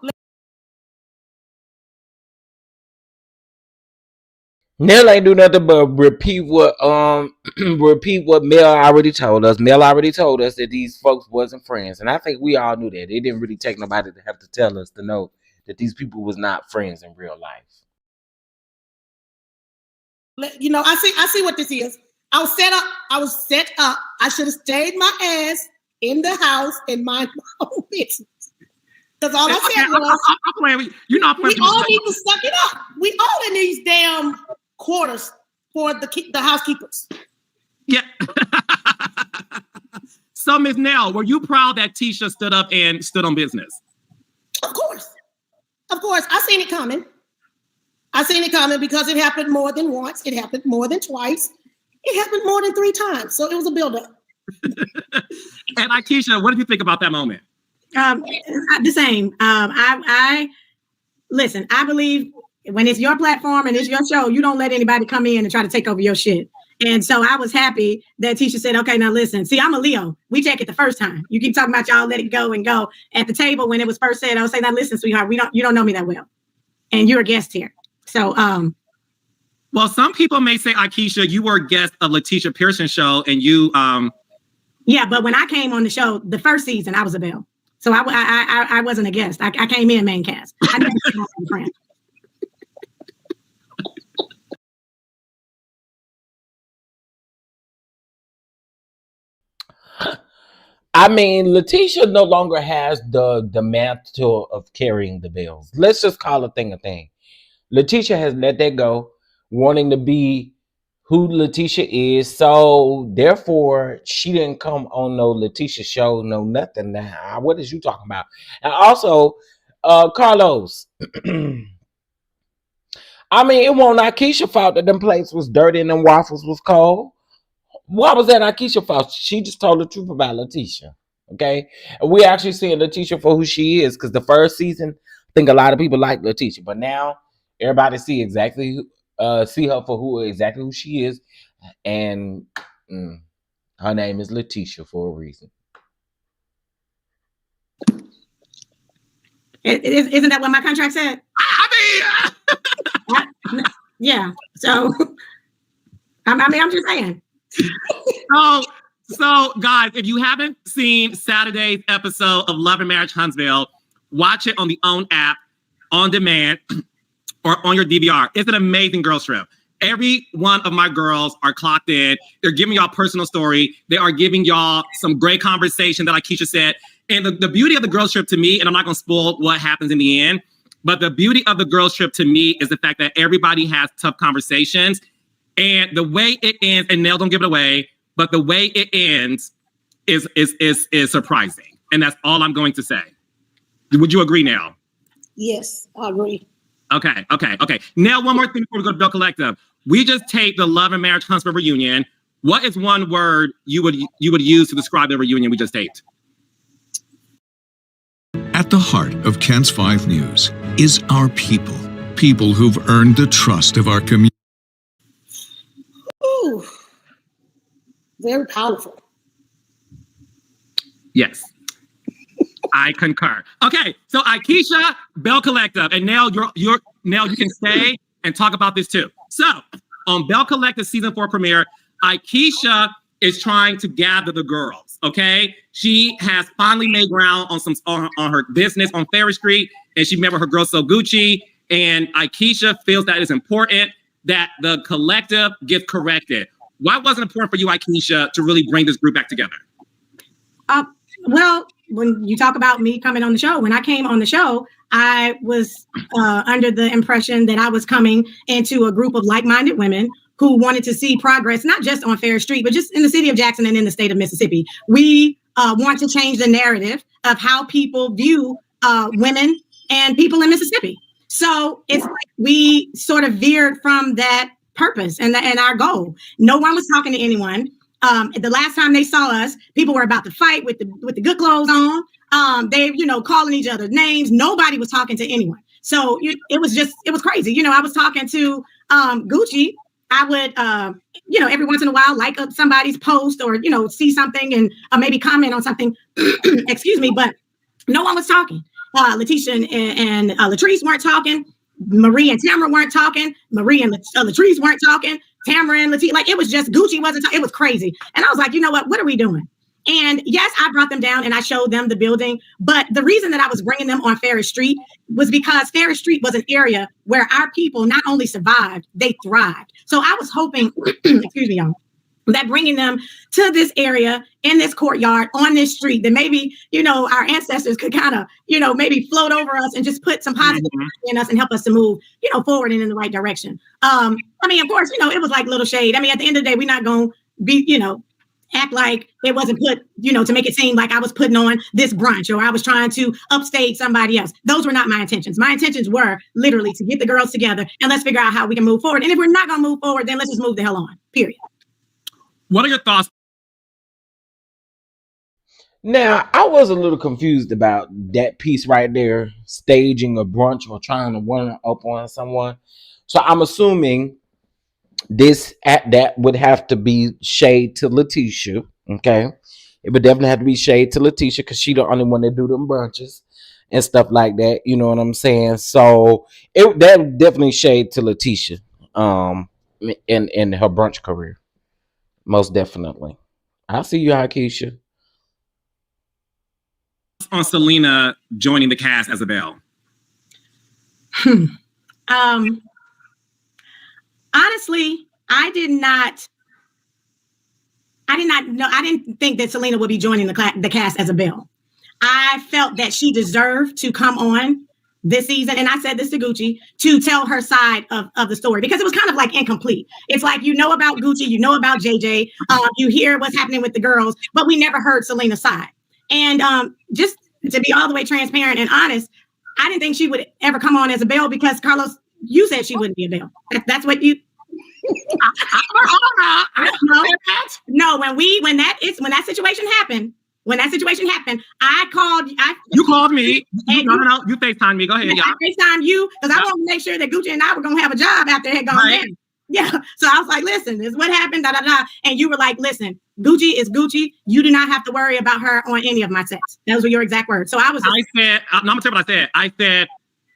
Nell ain't do nothing but repeat what Mel already told us. Mel already told us that these folks wasn't friends, and I think we all knew that. It didn't really take nobody to have to tell us to know that these people was not friends in real life. You know, I see what this is. I was set up. I should have stayed my ass in the house and mind my own business. Because all I said was, I'm playing with you. You're not playing. We all need to suck it up. We all in these damn quarters for the housekeepers. Yeah. So, Ms. Nell, were you proud that Tisha stood up and stood on business? Of course. I seen it coming. Because it happened more than once. It happened more than twice. It happened more than 3 times. So it was a buildup. And Aikisha, what did you think about that moment? The same. I listen. I believe when it's your platform and it's your show, you don't let anybody come in and try to take over your shit. And so I was happy that Tisha said, okay, now listen, see, I'm a Leo. We check it the first time. You keep talking about y'all let it go and go. At the table when it was first said, I was saying, now listen, sweetheart, you don't know me that well. And you're a guest here. So well, some people may say, Aikisha, you were a guest of Letitia Pearson's show and you yeah, but when I came on the show, the first season, I was a Belle. So I wasn't a guest. I came in main cast. I never came on as a friend. I mean, Letitia no longer has the mantle of carrying the bells. Let's just call a thing a thing. Letitia has let that go, wanting to be who Letitia is. So therefore, she didn't come on no Letitia show, no nothing. Now, what is you talking about? And also, Carlos. I mean, it wasn't Aikisha's fault that them plates was dirty and them waffles was cold. Why was that Aikisha's fault? She just told the truth about Letitia. Okay, and we actually seeing Letitia for who she is, because the first season, I think a lot of people like Letitia, but now everybody see her for exactly who she is, and her name is Letitia for a reason. Isn't that what my contract said? I mean, yeah. So, I'm just saying. So, guys, if you haven't seen Saturday's episode of Love and Marriage Huntsville, watch it on the OWN app, on demand, or on your DVR. It's an amazing girls trip. Every one of my girls are clocked in. They're giving y'all personal story. They are giving y'all some great conversation that Aikisha said. And the beauty of the girls trip to me, and I'm not going to spoil what happens in the end, but the beauty of the girls trip to me is the fact that everybody has tough conversations. And the way it ends, and Nell, don't give it away, but the way it ends is surprising. And that's all I'm going to say. Would you agree, Nell? Yes, I agree. Okay. Nell, one more thing before we go to Belle Collective. We just taped the Love and Marriage Huntsville reunion. What is one word you would use to describe the reunion we just taped? At the heart of Kent's 5 News is our people. People who've earned the trust of our community. Ooh, very powerful. Yes, I concur. Okay, so Aikisha, Belle Collective, and Nell, you can stay and talk about this too. So on Belle Collective season 4 premiere, Aikisha is trying to gather the girls. Okay, she has finally made ground on her business on Ferry Street, and she met with her girl So Gucci. And Aikisha feels that it's important that the collective gets corrected. Why wasn't it important for you, Aikisha, to really bring this group back together? Well, when you talk about me coming on the show, when I came on the show, I was under the impression that I was coming into a group of like-minded women who wanted to see progress, not just on Fair Street, but just in the city of Jackson and in the state of Mississippi. We want to change the narrative of how people view women and people in Mississippi. So it's like we sort of veered from that purpose and our goal. No one was talking to anyone. The last time they saw us, people were about to fight with the good clothes on. They, calling each other names. Nobody was talking to anyone. So it was crazy. I was talking to Gucci. I would, every once in a while, like somebody's post or, see something and maybe comment on something. Excuse me, but no one was talking. Letitia and Latrice weren't talking. Marie and Tamara weren't talking. Marie and Latrice weren't talking. Tamara and Letitia, like it was just Gucci wasn't talking. It was crazy. And I was like, you know what are we doing? And yes, I brought them down and I showed them the building. But the reason that I was bringing them on Ferry Street was because Ferry Street was an area where our people not only survived, they thrived. So I was hoping, excuse me, y'all, that bringing them to this area in this courtyard on this street, that maybe, our ancestors could kind of, maybe float over us and just put some positive in us and help us to move, forward and in the right direction. Of course, it was like little shade. At the end of the day, we're not going to be, act like it wasn't put, to make it seem like I was putting on this brunch or I was trying to upstage somebody else. Those were not my intentions. My intentions were literally to get the girls together and let's figure out how we can move forward. And if we're not going to move forward, then let's just move the hell on, period. What are your thoughts? Now, I was a little confused about that piece right there, staging a brunch or trying to run up on someone. So I'm assuming that would have to be shade to Letitia. Okay, it would definitely have to be shade to Letitia because she the only one that do them brunches and stuff like that. You know what I'm saying? So that definitely shade to Letitia. In her brunch career, most definitely. I see you, Aikisha. On Selena joining the cast as a Belle. Honestly, I didn't know. I didn't think that Selena would be joining the cast as a Belle. I felt that she deserved to come on this season, and I said this to Gucci, to tell her side of the story, because it was kind of like incomplete. It's like, you know about Gucci, you know about JJ, you hear what's happening with the girls, but we never heard Selena's side. And just to be all the way transparent and honest, I didn't think she would ever come on as a Belle because, Carlos, you said she wouldn't be a Belle. That's what you. No, when that situation happened, I called. You called me. No. You FaceTime me. Go ahead, y'all. I FaceTime you because I wanted to make sure that Gucci and I were gonna have a job after it had gone down. Yeah. So I was like, listen, this is what happened, da da da. And you were like, listen, Gucci is Gucci. You do not have to worry about her on any of my sets. Those were your exact words. So I'm gonna tell you what I said. I said,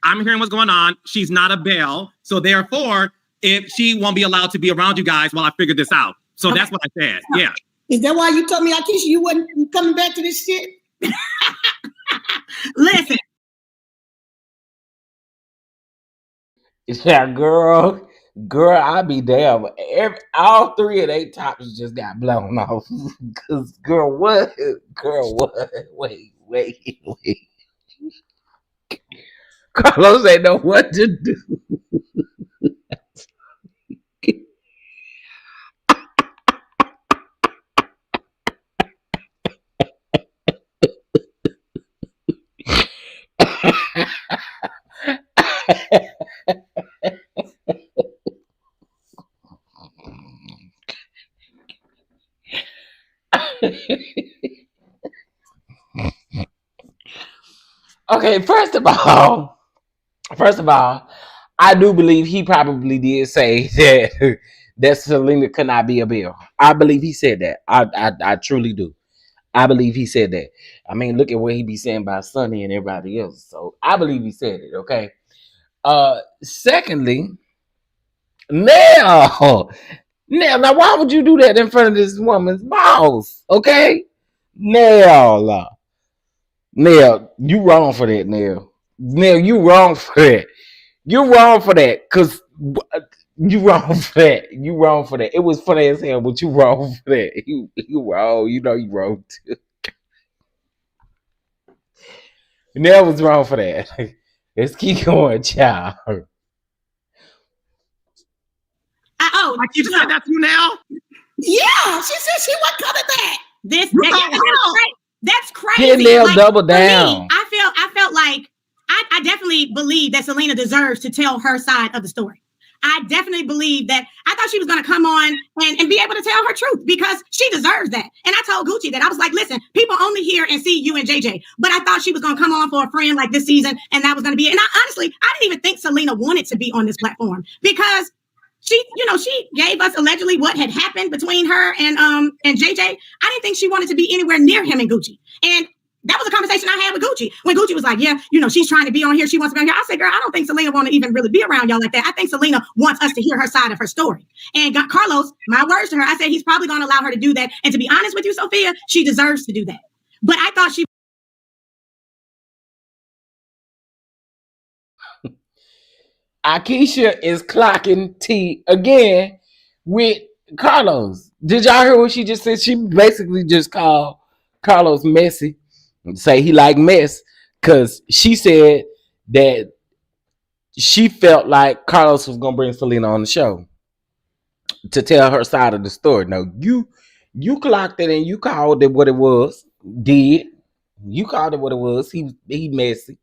I'm hearing what's going on. She's not a Belle. So therefore, if she won't be allowed to be around you guys while I figure this out. So okay. That's what I said. Yeah. Is that why you told me, Aikisha, you wasn't coming back to this shit? Listen. Yeah, girl, I be damn. All three of they tops just got blown off. Cause girl, what? Wait. Carlos ain't know what to do. Okay, first of all, I do believe he probably did say that Selena could not be a Belle. I believe he said that. I truly do. I believe he said that. I mean, look at what he be saying about Sonny and everybody else. So I believe he said it. Okay. Secondly, Nell, now why would you do that in front of this woman's boss? Okay, Nell, you wrong for that, Nell, you wrong for that. You're wrong for that, cause you wrong for that. You wrong for that. It was funny as hell, but you wrong for that. You wrong. You know you wrong too. Nell was wrong for that. Let's keep going, child. Like you just said that to you now? Yeah, she said she wasn't coming back. That's crazy. Nell like, double down. Me, I felt like I definitely believe that Selena deserves to tell her side of the story. I definitely believe that. I thought she was going to come on and be able to tell her truth because she deserves that. And I told Gucci that. I was like, listen, people only hear and see you and JJ. But I thought she was going to come on for a friend like this season, and that was going to be it. And I didn't even think Selena wanted to be on this platform because she gave us allegedly what had happened between her and JJ. I didn't think she wanted to be anywhere near him and Gucci. And that was a conversation I had with Gucci when Gucci was like, yeah, she's trying to be on here. She wants to be on here. I said, girl, I don't think Selena want to even really be around y'all like that. I think Selena wants us to hear her side of her story. And Carlos, my words to her, I said, he's probably going to allow her to do that. And to be honest with you, Sophia, she deserves to do that. But I thought she... Aikisha is clocking T again with Carlos. Did y'all hear what she just said? She basically just called Carlos messy and say he like mess because she said that she felt like Carlos was gonna bring Selena on the show to tell her side of the story. No, you clocked it and you called it what it was. You called it what it was. He messy.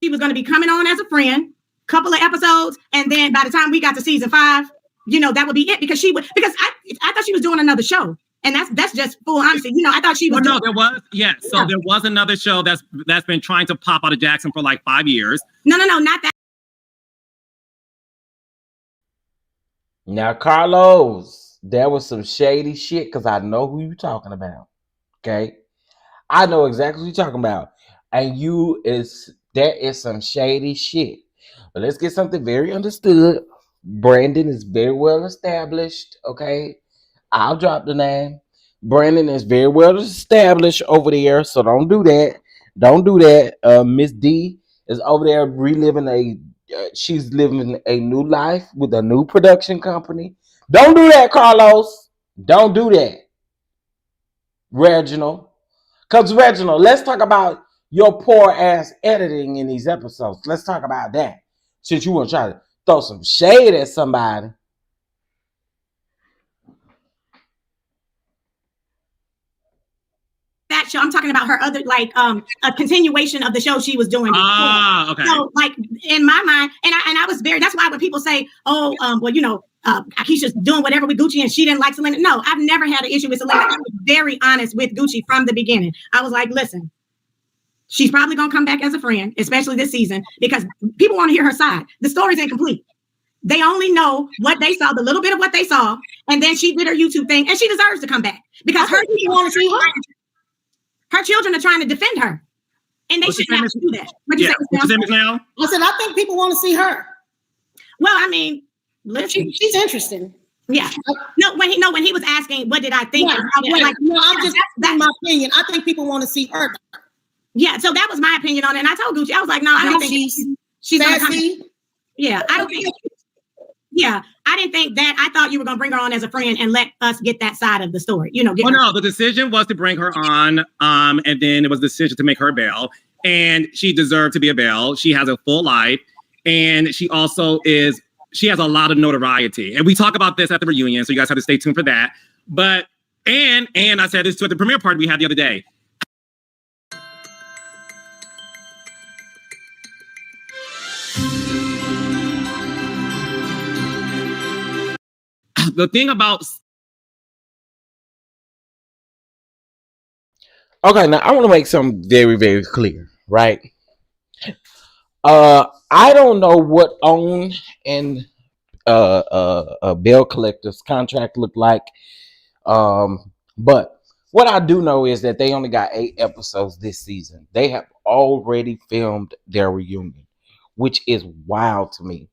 She was going to be coming on as a friend, couple of episodes, and then by the time we got to season 5, that would be it because I thought she was doing another show. And that's just full honesty. I thought she was. Well, no, there was. Yeah. So there was another show that's been trying to pop out of Jackson for like 5 years. No, not that. Now, Carlos, there was some shady shit because I know who you talking about. Okay, I know exactly what you're talking about, and there is some shady shit. But let's get something very understood. Brandon is very well established. Okay, I'll drop the name. Brandon is very well established over there, so don't do that. Don't do that. Miss D is over there reliving she's living a new life with a new production company. Don't do that, Carlos. Don't do that, Reginald. Because Reginald, let's talk about your poor ass editing in these episodes. Let's talk about that. Since you want to try to throw some shade at somebody. That show, I'm talking about her other, like, a continuation of the show she was doing before. Okay. So, like, in my mind, and I was very, that's why when people say, oh, well, you know, Aikisha's doing whatever with Gucci and she didn't like Selena. No, I've never had an issue with Selena. I was very honest with Gucci from the beginning. I was like, listen, she's probably going to come back as a friend, especially this season, because people want to hear her side. The story's incomplete. They only know what they saw, the little bit of what they saw, and then she did her YouTube thing, and she deserves to come back because her people want to see her. Her children are trying to defend her, and they shouldn't have to do that. What'd you say, Now? I said, I think people want to see her. Well, I mean, listen, she's interesting. Yeah. When he was asking, what did I think? Yeah, like, no, I'm just that's my opinion. I think people want to see her. Yeah, so that was my opinion on it. And I told Gucci, I was like, no, I don't think she's sassy. Yeah, I don't think. Yeah, I didn't think that. I thought you were going to bring her on as a friend and let us get that side of the story. You know. Well, no, the decision was to bring her on, and then it was the decision to make her Belle, and she deserved to be a Belle. She has a full life, and she also is. She has a lot of notoriety, and we talk about this at the reunion, so you guys have to stay tuned for that. But and I said this to at the premiere party we had the other day. The thing about okay, now I want to make something very, very clear, right? I don't know what OWN and Belle Collective's contract looked like, but what I do know is that they only got 8 episodes this season. They have already filmed their reunion, which is wild to me.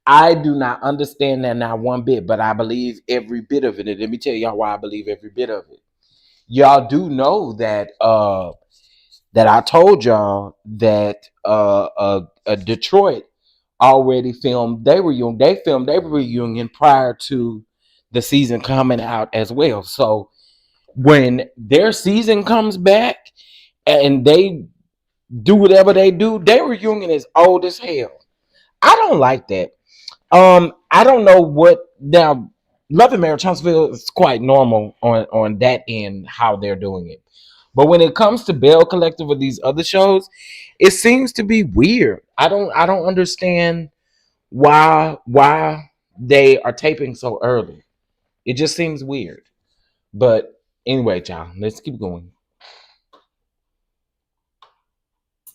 I do not understand that not one bit, but I believe every bit of it. And let me tell y'all why I believe every bit of it. Y'all do know that that I told y'all that Detroit already filmed their reunion. They filmed their reunion prior to the season coming out as well. So when their season comes back and they do whatever they do, their reunion is old as hell. I don't like that. I don't know what now. Love and Marriage Huntsville is quite normal on that end how they're doing it, but when it comes to Belle Collective or these other shows, it seems to be weird. I don't understand why they are taping so early. It just seems weird. But anyway, child, let's keep going.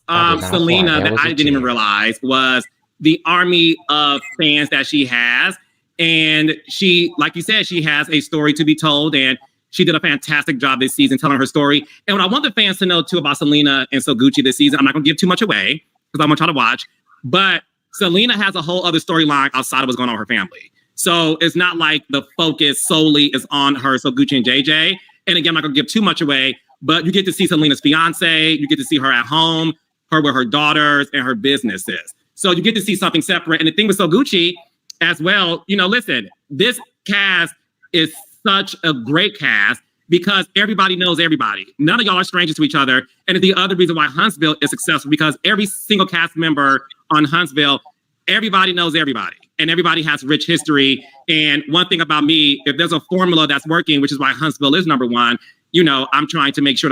Selena that I didn't even realize was the army of fans that she has. And she, like you said, she has a story to be told. And she did a fantastic job this season telling her story. And what I want the fans to know too about Selena and So Gucci this season, I'm not going to give too much away because I'm going to try to watch. But Selena has a whole other storyline outside of what's going on with her family. So it's not like the focus solely is on her, So Gucci and JJ. And again, I'm not going to give too much away, but you get to see Selena's fiance. You get to see her at home, her with her daughters and her businesses. So you get to see something separate. And the thing with So Gucci as well, you know, listen, this cast is such a great cast because everybody knows everybody. None of y'all are strangers to each other. And it's the other reason why Huntsville is successful because every single cast member on Huntsville, everybody knows everybody and everybody has rich history. And one thing about me, if there's a formula that's working, which is why Huntsville is number one, you know, I'm trying to make sure.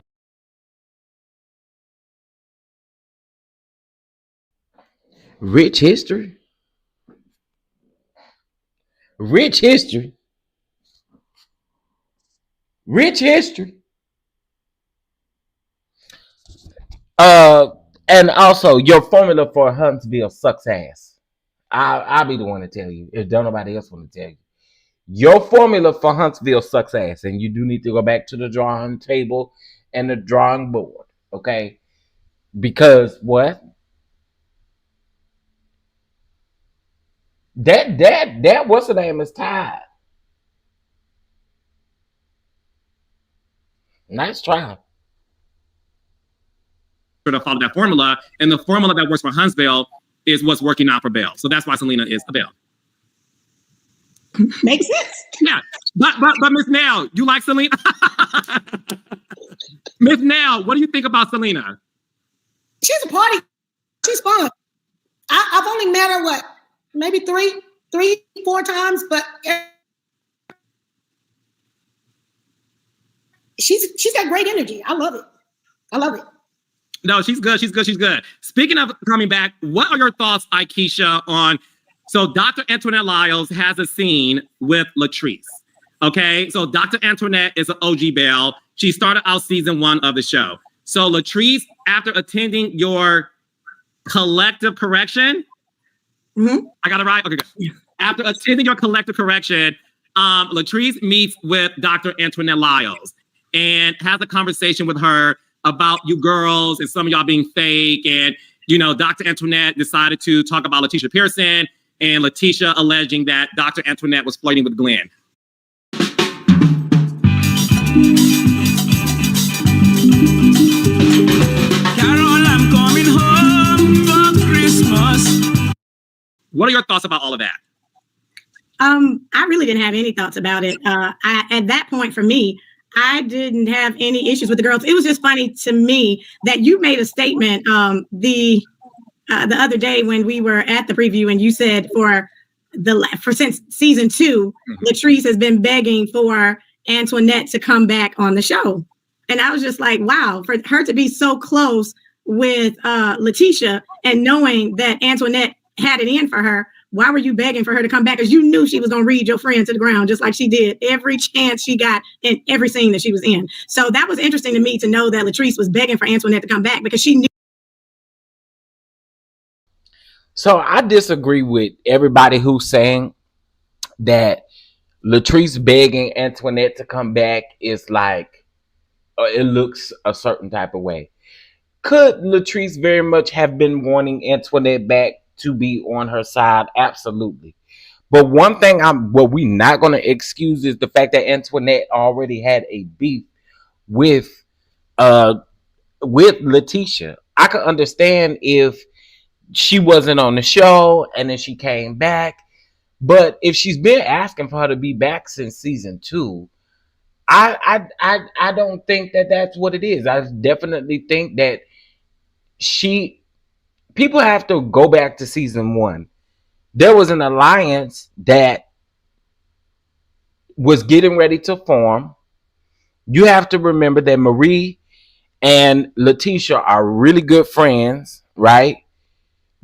Rich history. Rich history. Rich history. And also your formula for Huntsville sucks ass. I'll be the one to tell you if don't nobody else want to tell you. Your formula for Huntsville sucks ass, and you do need to go back to the drawing table and the drawing board, okay? Because what? That what's the name is tied. Nice try. To follow that formula, and the formula that works for Huntsville is what's working out for Belle. So that's why Selena is a Belle. Makes sense. Yeah, but Miss Nell, you like Selena? Miss Nell, what do you think about Selena? She's a party. She's fun. I've only met her maybe three, 4 times, but she's got great energy. I love it. No, she's good. She's good. Speaking of coming back, what are your thoughts, Aikisha, on... So Dr. Antoinette Lyles has a scene with Latrice. Okay, so Dr. Antoinette is an OG Belle. She started out season 1 of the show. So Latrice, after attending your collective correction, I got it right? Okay, good. After attending your collective correction, Latrice meets with Dr. Antoinette Lyles and has a conversation with her about you girls and some of y'all being fake. And, you know, Dr. Antoinette decided to talk about Letitia Pearson, and Letitia alleging that Dr. Antoinette was flirting with Glenn. Carol, I'm coming home for Christmas. What are your thoughts about all of that? I really didn't have any thoughts about it. At that point, for me, I didn't have any issues with the girls. It was just funny to me that you made a statement the other day when we were at the preview, and you said since season 2, Latrice has been begging for Antoinette to come back on the show, and I was just like, wow, for her to be so close with Letitia and knowing that Antoinette had it in for her. Why were you begging for her to come back? Because you knew she was going to read your friend to the ground, just like she did every chance she got in every scene that she was in. So that was interesting to me to know that Latrice was begging for Antoinette to come back because she knew. So I disagree with everybody who's saying that Latrice begging Antoinette to come back is like, it looks a certain type of way. Could Latrice very much have been wanting Antoinette back to be on her side? Absolutely. But one thing what we're not going to excuse is the fact that Antoinette already had a beef with Letitia. I could understand if she wasn't on the show and then she came back, but if she's been asking for her to be back since season 2, I don't think that that's what it is. I definitely think that people have to go back to season 1. There was an alliance that was getting ready to form. You have to remember that Marie and Letitia are really good friends, right?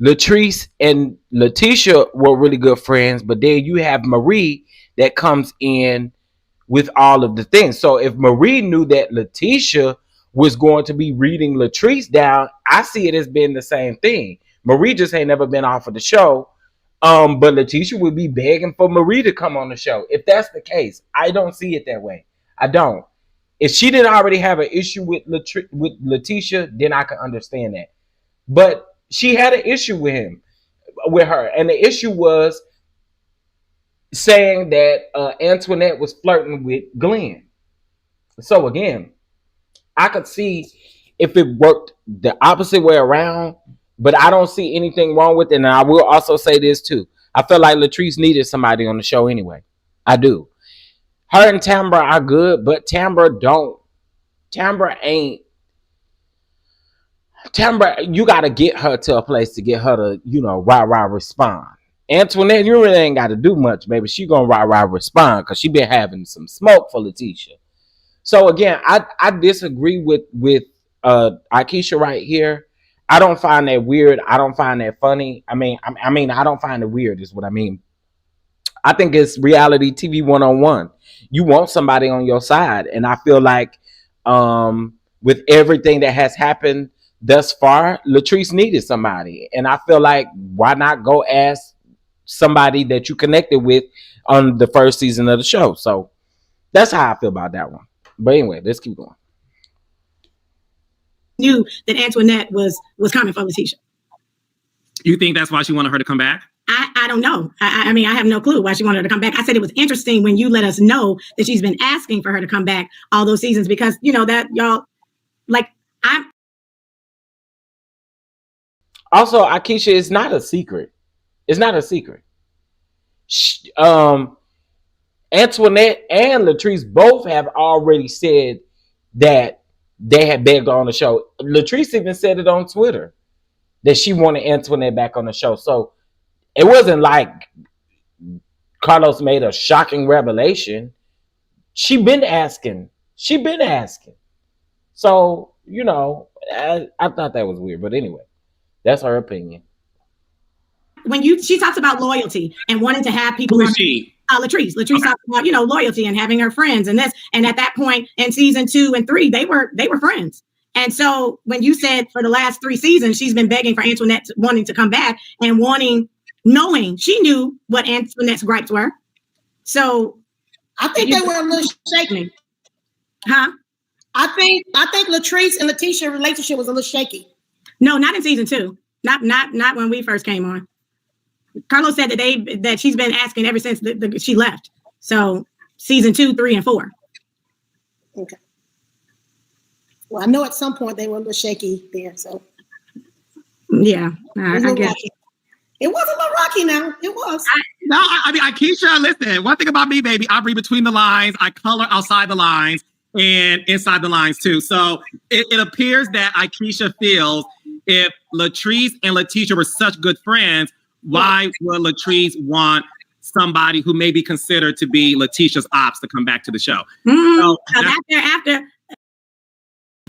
Latrice and Letitia were really good friends, but then you have Marie that comes in with all of the things. So if Marie knew that Letitia was going to be reading Latrice down, I see it as being the same thing. Marie just ain't never been off of the show, but Letitia would be begging for Marie to come on the show. If that's the case, I don't see it that way. I don't. If she didn't already have an issue with Letitia, then I can understand that. But she had an issue with her, and the issue was saying that Antoinette was flirting with Glenn. So again, I could see if it worked the opposite way around, but I don't see anything wrong with it. And I will also say this too. I feel like Latrice needed somebody on the show anyway. I do. Her and Tambra are good, but Tambra, you got to get her to a place to get her to, rah respond. Antoinette, you really ain't got to do much, baby. She gonna rah respond because she been having some smoke for Letitia. So again, I disagree with Aikisha right here. I don't find that weird. I don't find that funny. I mean, I don't find it weird is what I mean. I think it's reality TV 101. You want somebody on your side. And I feel like with everything that has happened thus far, Latrice needed somebody. And I feel like, why not go ask somebody that you connected with on the first season of the show. So that's how I feel about that one. But anyway, let's keep going. Knew that Antoinette was coming for Letitia. You think that's why she wanted her to come back? I don't know. I mean, I have no clue why she wanted her to come back. I said it was interesting when you let us know that she's been asking for her to come back all those seasons because, you know, that y'all, like, I'm. Also, Aikisha, it's not a secret. It's not a secret. Antoinette and Latrice both have already said that they had begged her on the show. Latrice even said it on Twitter that she wanted Antoinette back on the show. So it wasn't like Carlos made a shocking revelation. She been asking. So, you know, I thought that was weird. But anyway, that's her opinion. When she talks about loyalty and wanting to have people. Who is she? Latrice talks about, you know, loyalty and having her friends and this. And at that point in season 2 and 3, they were friends. And so when you said for the last 3 seasons, she's been begging for Antoinette wanting to come back and knowing she knew what Antoinette's gripes were. So I think they were a little shaky. Huh? I think Latrice and Letitia relationship was a little shaky. No, not in season 2. Not when we first came on. Carlos said that she's been asking ever since she left. So season 2, 3, and 4. Okay. Well, I know at some point they were a little shaky there. So yeah, I guess. Rocky. It was a little rocky now. It was. I mean, Aikisha, listen, one thing about me, baby, I read between the lines, I color outside the lines and inside the lines too. So it appears that Aikisha feels if Latrice and Letitia were such good friends, why would Latrice want somebody who may be considered to be Letitia's ops to come back to the show? So after.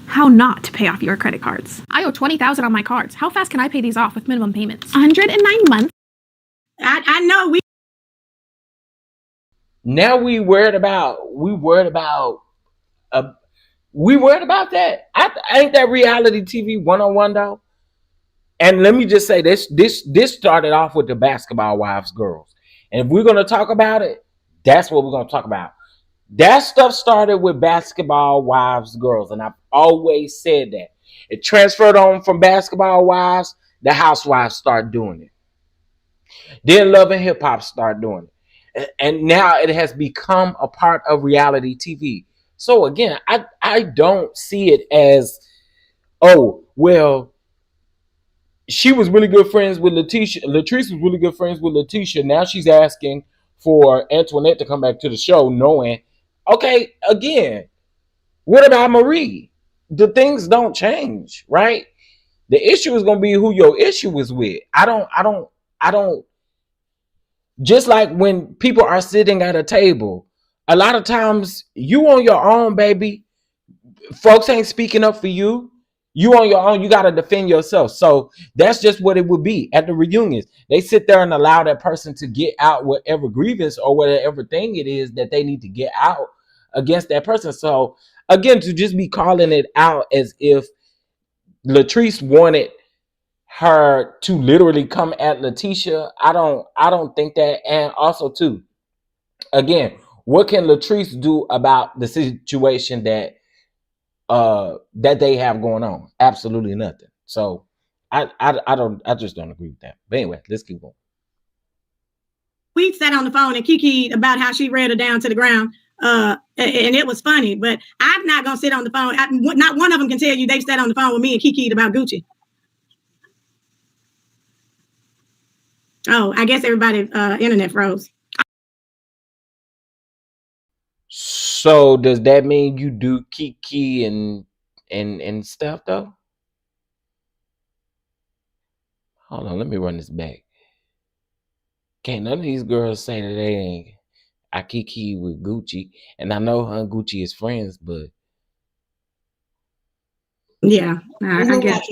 How not to pay off your credit cards. I owe $20,000 on my cards. How fast can I pay these off with minimum payments? 109 months. I know we. Now we worried about that. Ain't that reality TV 101 though? And let me just say this started off with the Basketball Wives girls. And if we're gonna talk about it, that's what we're gonna talk about. That stuff started with Basketball Wives girls, and I've always said that. It transferred on from Basketball Wives, the Housewives start doing it. Then Love and Hip Hop start doing it. And now it has become a part of reality TV. So again, I don't see it as, oh, well, she was really good friends with Letitia. Latrice was really good friends with Letitia. Now she's asking for Antoinette to come back to the show knowing, okay, again, what about Marie? The things don't change, right? The issue is going to be who your issue is with. I don't, just like when people are sitting at a table, a lot of times you on your own, baby. Folks ain't speaking up for you. You on your own, you got to defend yourself. So that's just what it would be at the reunions. They sit there and allow that person to get out whatever grievance or whatever thing it is that they need to get out against that person. So again, to just be calling it out as if Latrice wanted her to literally come at Letitia, I don't think that. And also too, again, what can Latrice do about the situation that they have going on? Absolutely nothing. So I just don't agree with that. But anyway, let's keep going. We sat on the phone and Kiki about how she read her down to the ground. And it was funny, but I'm not gonna sit on the phone. Not one of them can tell you they've sat on the phone with me and Kiki about Gucci. Oh, I guess everybody internet froze. So does that mean you do Kiki and stuff though? Hold on, let me run this back. Can't none of these girls say that they ain't I Kiki with Gucci, and I know her and Gucci is friends, but yeah, I guess.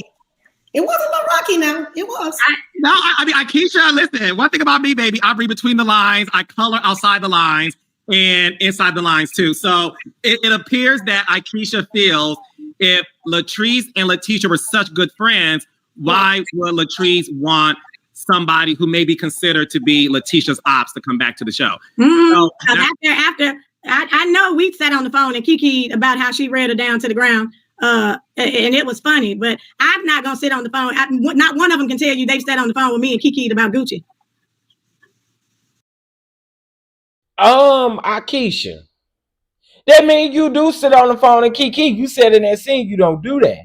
It was a little rocky now. It was. I mean, Aikisha, listen, one thing about me, baby, I read between the lines, I color outside the lines and inside the lines too. So it appears that Aikisha feels if Latrice and Letitia were such good friends, why would Latrice want somebody who may be considered to be Letitia's ops to come back to the show. So after I know we sat on the phone and kikied about how she read her down to the ground. And it was funny, but I'm not gonna sit on the phone. Not one of them can tell you they've sat on the phone with me and kikied about Gucci. Aikisha, that means you do sit on the phone and kiki. You said in that scene you don't do that.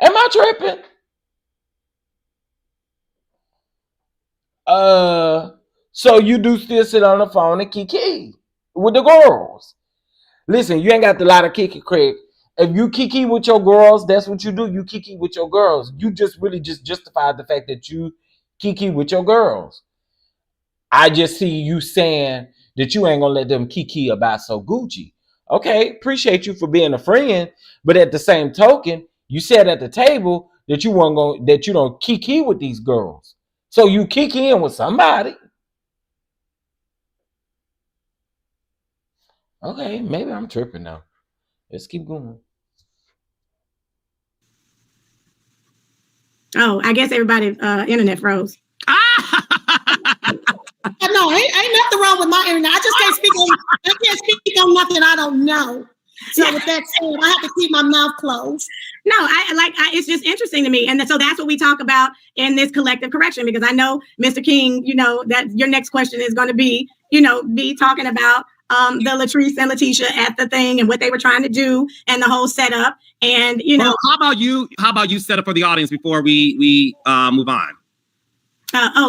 Am I tripping? So you do still sit on the phone and kiki with the girls. Listen, you ain't got the lot of kiki, Craig. If you kiki with your girls, that's what you do. You kiki with your girls. You just really just justified the fact that you kiki with your girls. I just see you saying that you ain't gonna let them kiki about so Gucci. Okay, appreciate you for being a friend, but at the same token, you said at the table that you weren't going, that you don't kiki with these girls. So you kiki in with somebody. Okay, maybe I'm tripping now. Let's keep going. Oh, I guess everybody internet froze. No, ain't nothing wrong with my internet. I just can't speak on nothing I don't know. So with that said, I have to keep my mouth closed. No, it's just interesting to me. And so that's what we talk about in this collective correction, because I know, Mr. King, you know, that your next question is going to be, you know, be talking about the Latrice and Letitia at the thing and what they were trying to do and the whole setup. And, you know, how about you set up for the audience before we move on?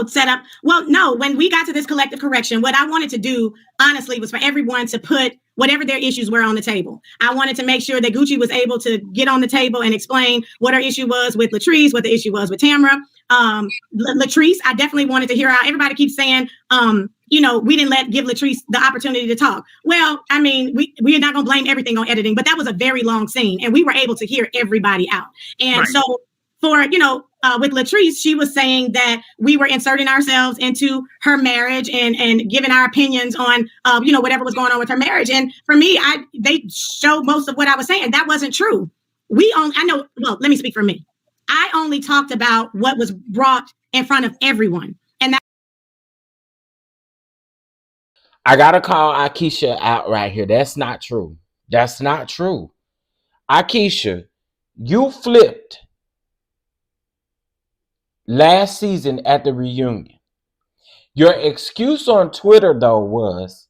Setup. Well, no, when we got to this collective correction, what I wanted to do, honestly, was for everyone to put whatever their issues were on the table. I wanted to make sure that Gucci was able to get on the table and explain what her issue was with Latrice, what the issue was with Tamara. Latrice, I definitely wanted to hear how everybody keeps saying, you know, we didn't give Latrice the opportunity to talk. Well, I mean, we are not going to blame everything on editing, but that was a very long scene and we were able to hear everybody out. And right. So for, you know, with Latrice, she was saying that we were inserting ourselves into her marriage and giving our opinions on, you know, whatever was going on with her marriage. And for me, they showed most of what I was saying. That wasn't true. Well, let me speak for me. I only talked about what was brought in front of everyone. And that. I got to call Aikisha out right here. That's not true. That's not true. Aikisha, you flipped last season at the reunion. Your excuse on Twitter, though, was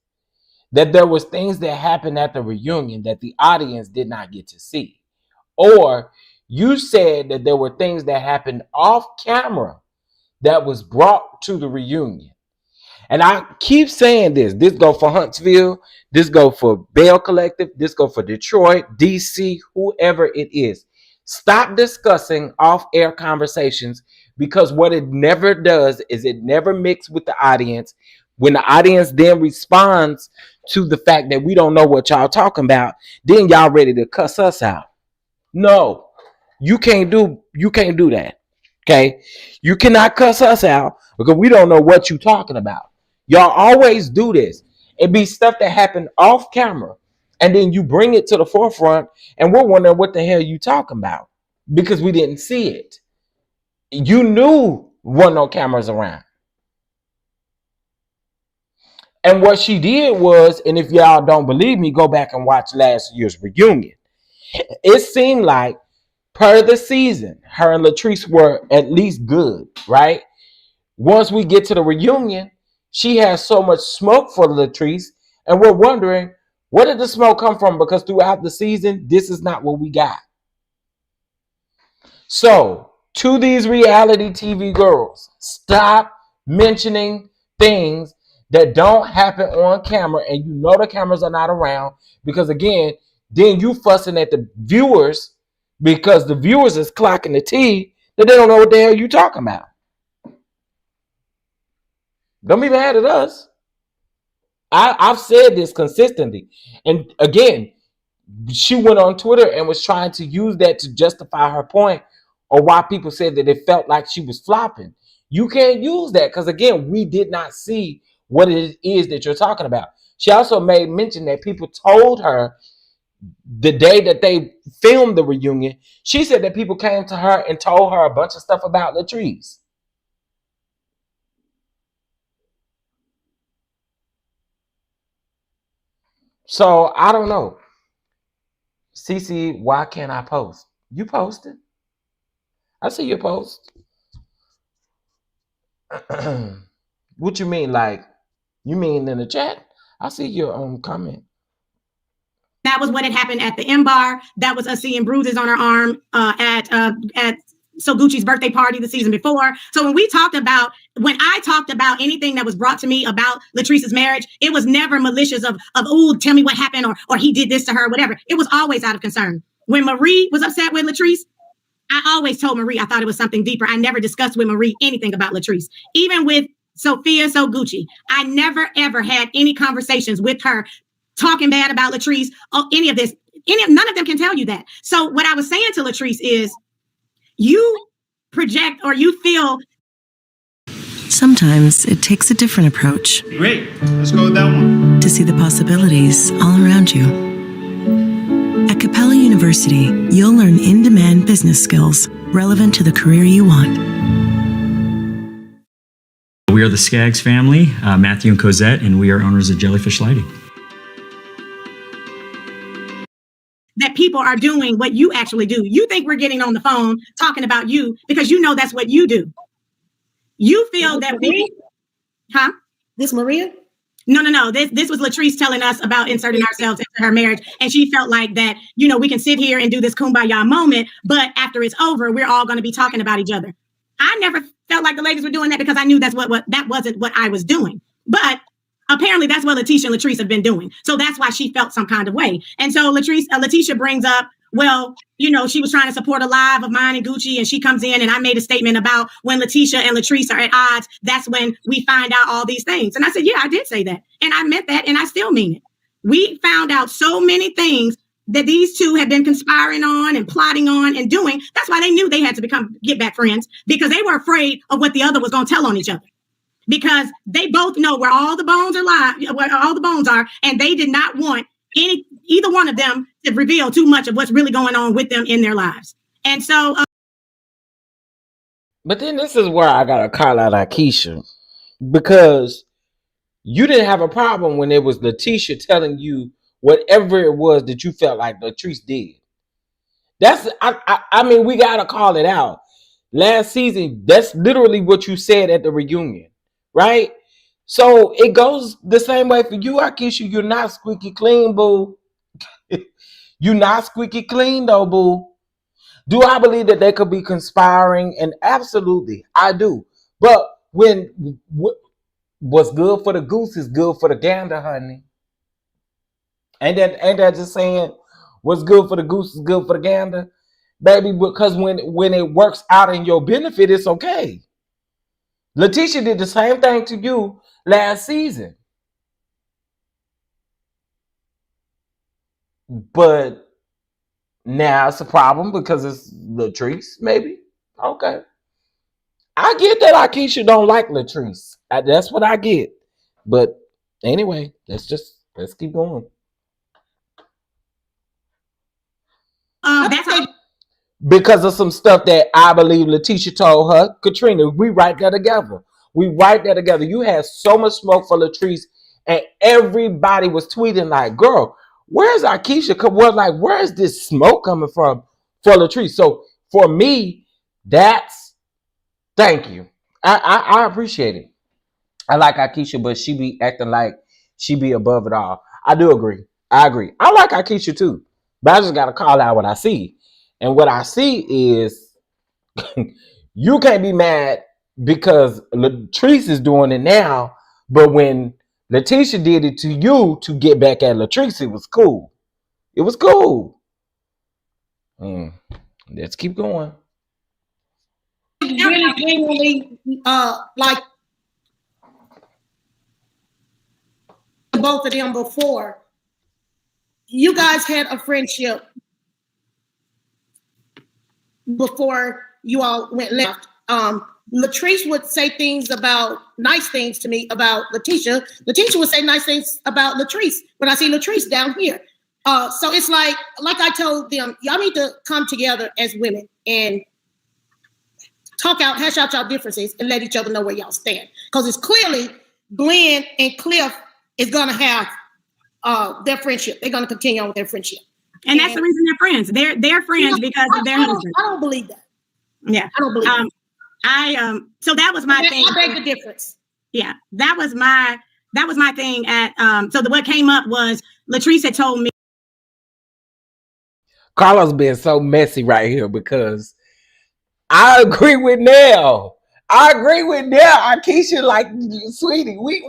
that there was things that happened at the reunion that the audience did not get to see. Or you said that there were things that happened off camera that was brought to the reunion. And I keep saying this. This go for Huntsville. This go for Belle Collective. This go for Detroit, DC, whoever it is. Stop discussing off-air conversations, because what it never does is it never mixes with the audience. When the audience then responds to the fact that we don't know what y'all talking about, then y'all ready to cuss us out. No, you can't do that. Okay? You cannot cuss us out because we don't know what you talking about. Y'all always do this. It be stuff that happened off camera, and then you bring it to the forefront, and we're wondering what the hell you talking about because we didn't see it. You knew wasn't no cameras around. And what she did was, and if y'all don't believe me, go back and watch last year's reunion. It seemed like per the season, her and Latrice were at least good, right? Once we get to the reunion, she has so much smoke for Latrice, and we're wondering, where did the smoke come from? Because throughout the season, this is not what we got. So, to these reality TV girls, stop mentioning things that don't happen on camera, and you know the cameras are not around, because again, then you fussing at the viewers because the viewers is clocking the T that they don't know what the hell you talking about. Don't be mad at us. I've said this consistently. And again, she went on Twitter and was trying to use that to justify her point, or why people said that it felt like she was flopping. You can't use that because, again, we did not see what it is that you're talking about. She also made mention that people told her the day that they filmed the reunion, she said that people came to her and told her a bunch of stuff about Latrice. So I don't know. Cece, why can't I post? You posted. I see your post. What you mean? Like, you mean in the chat? I see your comment. That was what had happened at the M Bar. That was us seeing bruises on her arm at So Gucci's birthday party the season before. So when I talked about anything that was brought to me about Latrice's marriage, it was never malicious of oh, tell me what happened or he did this to her, whatever. It was always out of concern. When Marie was upset with Latrice, I always told Marie I thought it was something deeper. I never discussed with Marie anything about Latrice. Even with Sophia So Gucci, I never ever had any conversations with her talking bad about Latrice or any of this. None of them can tell you that. So what I was saying to Latrice is, you project or you feel. Sometimes it takes a different approach. Great, let's go with that one. To see the possibilities all around you. At Capella University, you'll learn in-demand business skills relevant to the career you want. We are the Skaggs family, Matthew and Cosette, and we are owners of Jellyfish Lighting. That people are doing what you actually do. You think we're getting on the phone talking about you because you know that's what you do. You feel that we, huh? This Maria? No. This was Latrice telling us about inserting ourselves into her marriage. And she felt like that, we can sit here and do this kumbaya moment, but after it's over, we're all going to be talking about each other. I never felt like the ladies were doing that because I knew that wasn't what I was doing. But apparently that's what Letitia and Latrice have been doing. So that's why she felt some kind of way. And so Letitia brings up, well, she was trying to support a live of mine and Gucci, and she comes in and I made a statement about when Letitia and Latrice are at odds, that's when we find out all these things. And I said, yeah, I did say that. And I meant that, and I still mean it. We found out so many things that these two had been conspiring on and plotting on and doing. That's why they knew they had to get back friends, because they were afraid of what the other was going to tell on each other. Because they both know where all the bones are, and they did not want either one of them to reveal too much of what's really going on with them in their lives. And so, but then this is where I gotta call out Aikisha, because you didn't have a problem when it was Letitia telling you whatever it was that you felt like Latrice did. I mean, we gotta call it out. Last season, that's literally what you said at the reunion. Right? So it goes the same way for you, Aikisha. You're not squeaky clean, boo. You're not squeaky clean, though, boo. Do I believe that they could be conspiring? And absolutely, I do. But when what's good for the goose is good for the gander, honey. Ain't that just saying what's good for the goose is good for the gander? Baby, because when it works out in your benefit, it's okay. Letitia did the same thing to you last season. But now it's a problem because it's Latrice, maybe? Okay. I get that Aikisha don't like Latrice. That's what I get. But anyway, let's keep going. Because of some stuff that I believe Letitia told her, Katrina, we right there together. You had so much smoke for Latrice, and everybody was tweeting like, girl, where's Aikisha? Where is this smoke coming from for Latrice? So for me, thank you. I appreciate it. I like Aikisha, but she be acting like she be above it all. I do agree. I agree. I like Aikisha too, but I just got to call out what I see. And what I see is you can't be mad because Latrice is doing it now, but when Letitia did it to you to get back at Latrice, it was cool. It was cool. Let's keep going. Really, like both of them before. You guys had a friendship before you all went left. Latrice would say nice things to me about Letitia. Letitia would say nice things about Latrice when I see Latrice down here. So it's like I told them, y'all need to come together as women and hash out y'all differences and let each other know where y'all stand. Because it's clearly Glenn and Cliff is going to have their friendship. They're going to continue on with their friendship. And that's the reason they're friends. They're friends because of their husband. I don't believe that. Yeah. I don't believe that. So that was my thing. I beg the difference. Yeah. That was my thing at so what came up was Latrice had told me. Carlos being so messy right here because I agree with Nell. Aikisha, like, sweetie, we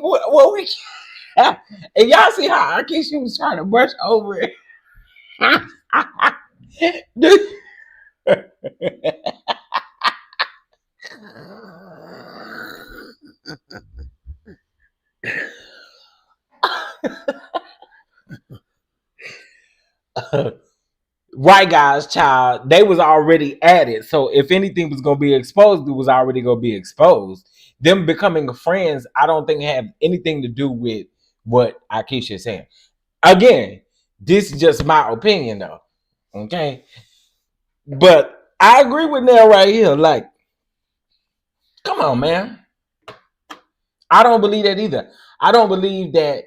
and y'all see how Aikisha was trying to brush over it. Right, guys, child, they was already at it. So if anything was gonna be exposed, it was already gonna be exposed. Them becoming friends, I don't think have anything to do with what Aikisha is saying. Again, this is just my opinion, though. Okay, but I agree with Nell right here. Like, come on, man. I don't believe that either. I don't believe that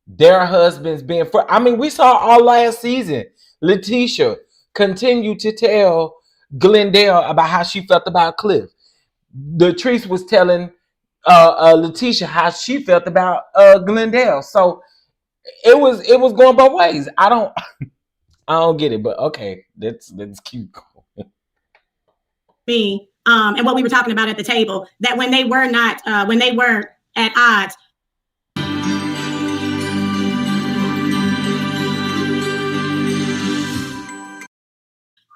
their husbands being for. I mean, we saw all last season. Letitia continued to tell Glendale about how she felt about Cliff. Latrice was telling Letitia how she felt about Glendale. So it was going both ways. I don't get it, but okay, that's cute. Me and what we were talking about at the table, that when they were at odds,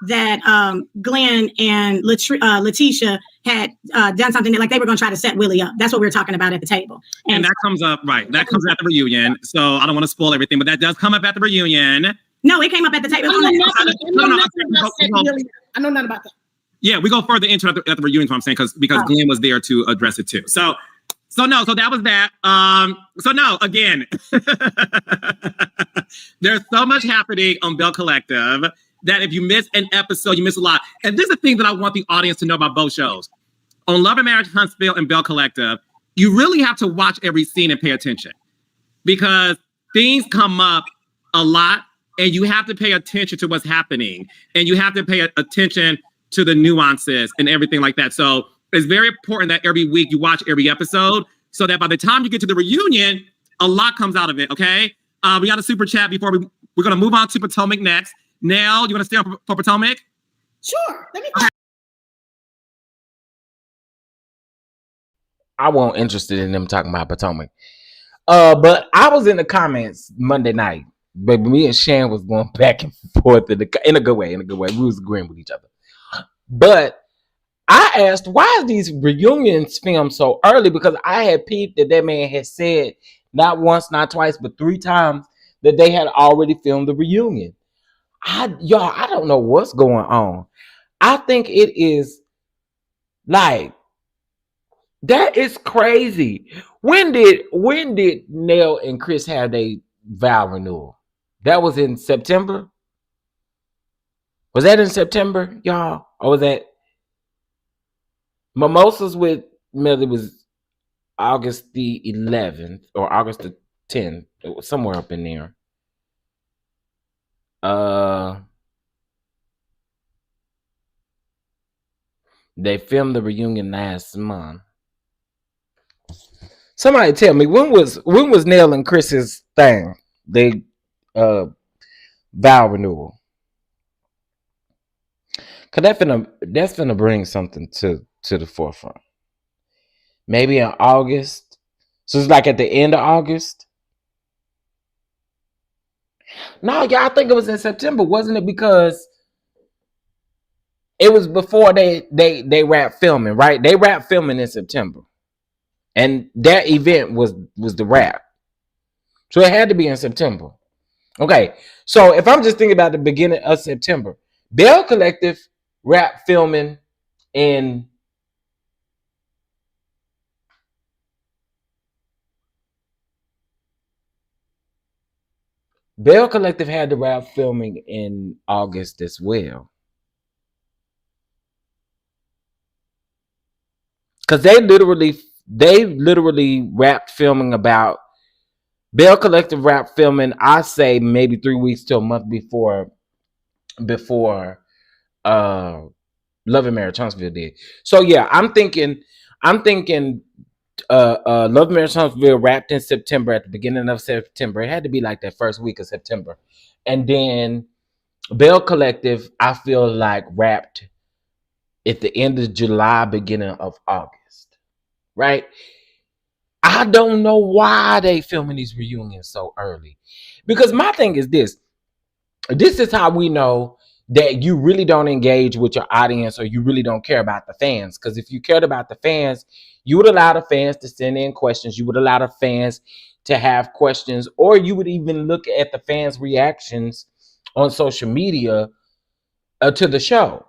that Glenn and Letitia had done something that, like, they were going to try to set Willie up. That's what we were talking about at the table. And that comes up, right? That comes at the reunion. So I don't want to spoil everything, but that does come up at the reunion. No, it came up at the table. I know nothing about that. Yeah, we go further into it at the reunion. What I'm saying, because Glenn was there to address it too. So that was that. So no, again, there's so much happening on Belle Collective that if you miss an episode, you miss a lot. And this is the thing that I want the audience to know about both shows. On Love and Marriage, Huntsville, and Belle Collective, you really have to watch every scene and pay attention because things come up a lot and you have to pay attention to what's happening and you have to pay attention to the nuances and everything like that. So it's very important that every week you watch every episode so that by the time you get to the reunion, a lot comes out of it, okay? We got a super chat before we're going to move on to Potomac next. Nell, you want to stay on for Potomac? Sure. Let me. I wasn't interested in them talking about Potomac. But I was in the comments Monday night. But me and Shan was going back and forth in a good way. We was agreeing with each other. But I asked, why is these reunions filmed so early? Because I had peeped that man had said not once, not twice, but 3 times that they had already filmed the reunion. I don't know what's going on. I think it is like, that is crazy. When did Nell and Chris have their vow renewal? That was in September? Was that in September, y'all? Or was that Mimosas with Millie was August the 11th or August the 10th? It was somewhere up in there. They filmed the reunion last month. Somebody tell me, when was Nell and Chris's thing? They vow renewal. Cause that's finna bring something to the forefront. Maybe in August. So it's like at the end of August. No, y'all, I think it was in September, wasn't it? Because it was before they wrapped filming, right? They wrapped filming in September. And that event was the wrap. So it had to be in September. Okay. So if I'm just thinking about the beginning of September, Belle Collective wrapped filming in Belle Collective had to wrap filming in August as well. Because they literally wrapped filming about Belle Collective wrap filming, I say maybe 3 weeks to a month before Love and Marriage Huntsville did. So yeah, I'm thinking Love and Marriage Huntsville wrapped in September, at the beginning of September. It had to be like that first week of September. And then Belle Collective, I feel like wrapped at the end of July, beginning of August. Right? I don't know why they filming these reunions so early. Because my thing is this. This is how we know that you really don't engage with your audience, or you really don't care about the fans. Because if you cared about the fans, you would allow the fans to send in questions. You would allow the fans to have questions, or you would even look at the fans' reactions on social media to the show.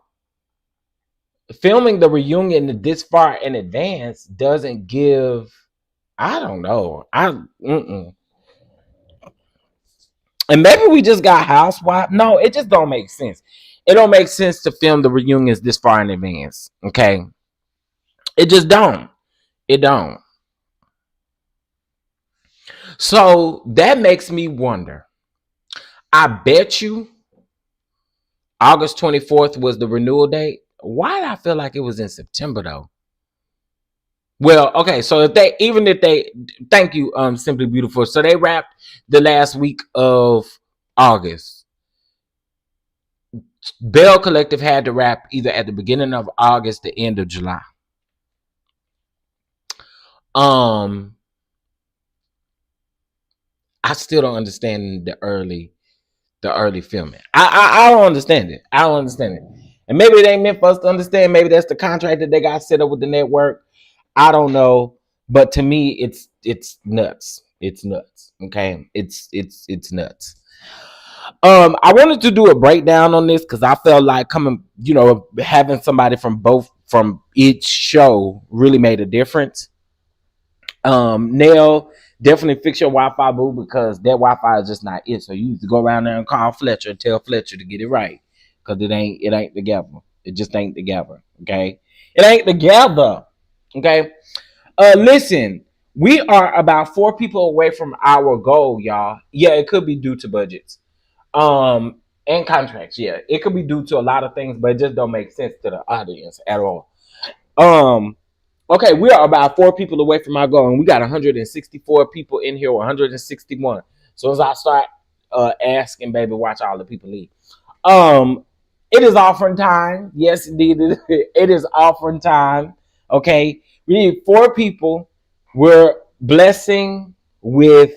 Filming the reunion this far in advance doesn't give, I don't know. And maybe we just got housewives. No, it just don't make sense. It don't make sense to film the reunions this far in advance. Okay. It just don't. It don't. So that makes me wonder. I bet you August 24th was the renewal date. Why did I feel like it was in September though? Well, okay, so if they thank you, Simply Beautiful. So they wrapped the last week of August. Belle Collective had to wrap either at the beginning of August, the end of July. I still don't understand the early filming. I don't understand it. I don't understand it. And maybe it ain't meant for us to understand. Maybe that's the contract that they got set up with the network. I don't know. But to me, it's nuts. It's nuts. Okay. It's nuts. I wanted to do a breakdown on this because I felt like having somebody from each show really made a difference. Nell, definitely fix your Wi-Fi, boo, because that Wi-Fi is just not it. So you need to go around there and call Fletcher and tell Fletcher to get it right, because it ain't together. It just ain't together. Okay, it ain't together. Okay. Listen, we are about 4 people away from our goal, y'all. Yeah, it could be due to budgets, and contracts. Yeah, it could be due to a lot of things, but it just don't make sense to the audience at all. Okay, we are about 4 people away from our goal, and we got 164 people in here, or 161. So as I start asking, baby, watch all the people leave. It is offering time. Yes, indeed, it is offering time. Okay, we need 4 people. We're blessing with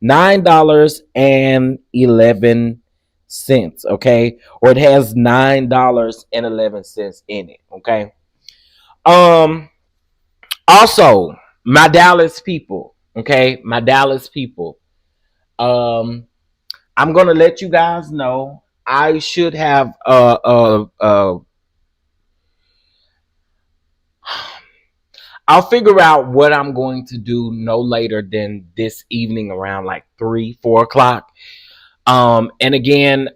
$9.11. Okay, or it has $9.11 in it. Okay. Also, my Dallas people, okay? My Dallas people. I'm gonna let you guys know. I should have I'll figure out what I'm going to do no later than this evening around like 3-4 o'clock. And again,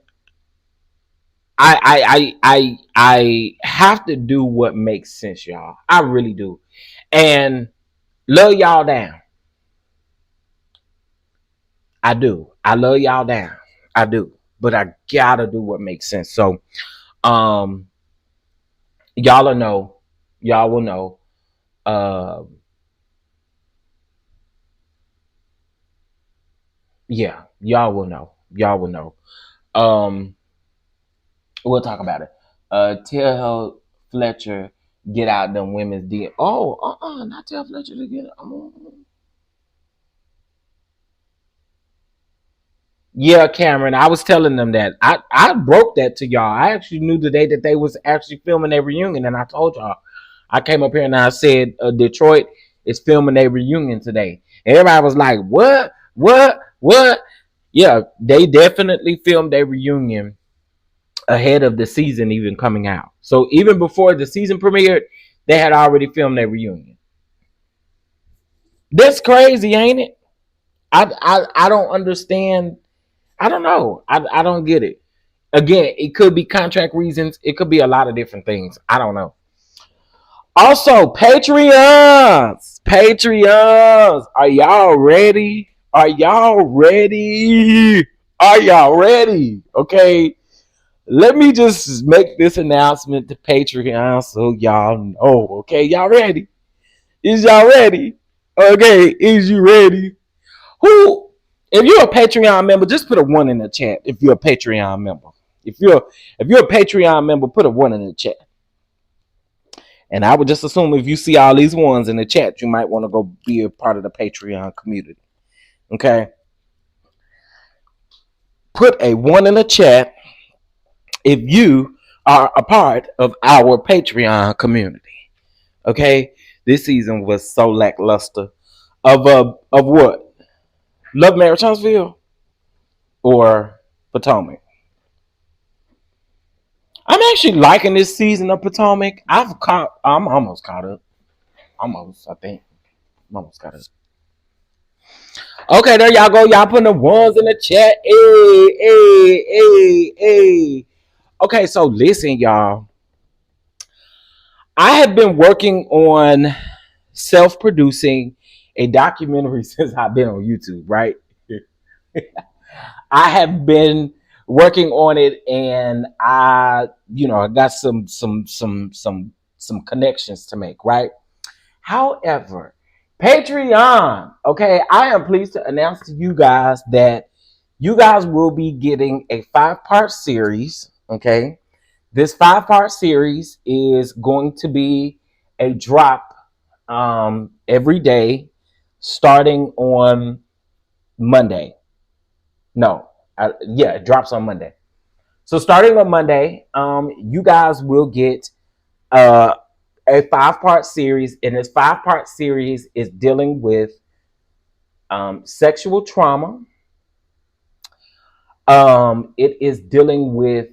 I have to do what makes sense, y'all. I really do. And love y'all down. I do. I love y'all down. I do. But I gotta do what makes sense. So y'all will know. Y'all will know. Yeah, y'all will know. Y'all will know. We'll talk about it. Tell Fletcher get out them women's DM. Not tell Fletcher to get it. Yeah, Cameron, I was telling them that. I broke that to y'all. I actually knew the day that they was actually filming a reunion, and I told y'all. I came up here and I said Detroit is filming a reunion today. And everybody was like, what? Yeah, they definitely filmed a reunion ahead of the season even coming out. So even before the season premiered, they had already filmed a reunion. That's crazy, ain't it? I don't understand. I don't know. I don't get it. Again, it could be contract reasons. It could be a lot of different things. I don't know. Also, Patreons. Are y'all ready? Are y'all ready? Are y'all ready? Okay. Let me just make this announcement to Patreon so y'all know. Okay, y'all ready? Is y'all ready? Okay, is you ready? Who? If you're a Patreon member, just put a 1 in the chat. If you're a Patreon member, if you're a Patreon member, put a 1 in the chat. And I would just assume if you see all these 1s in the chat, you might want to go be a part of the Patreon community. Okay. Put a 1 in the chat if you are a part of our Patreon community. Okay. This season was so lackluster. Of what? Love Marriage Huntsville or Potomac? I'm actually liking this season of Potomac. I'm almost caught up. Almost, I think. I'm almost caught up. Okay, there y'all go. Y'all putting the 1s in the chat. Hey. Okay, so listen, y'all. I have been working on self-producing a documentary since I've been on YouTube, right? I have been working on it, and I got some connections to make, right? However, Patreon, okay, I am pleased to announce to you guys that you guys will be getting a 5-part series, okay? This 5-part series is going to be a drop every day starting on Monday. It drops on Monday. So starting on Monday, you guys will get a 5-part series, and this 5-part series is dealing with sexual trauma. It is dealing with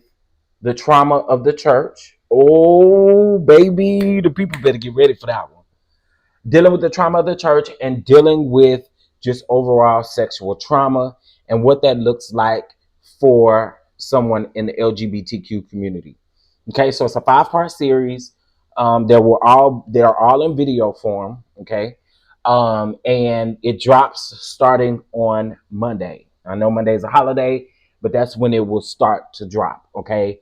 the trauma of the church. Oh, baby, the people better get ready for that one. Dealing with the trauma of the church and dealing with just overall sexual trauma and what that looks like for someone in the LGBTQ community. Okay, so it's a 5-part series. They're all in video form. Okay, and it drops starting on Monday. I know Monday's a holiday, but that's when it will start to drop. Okay,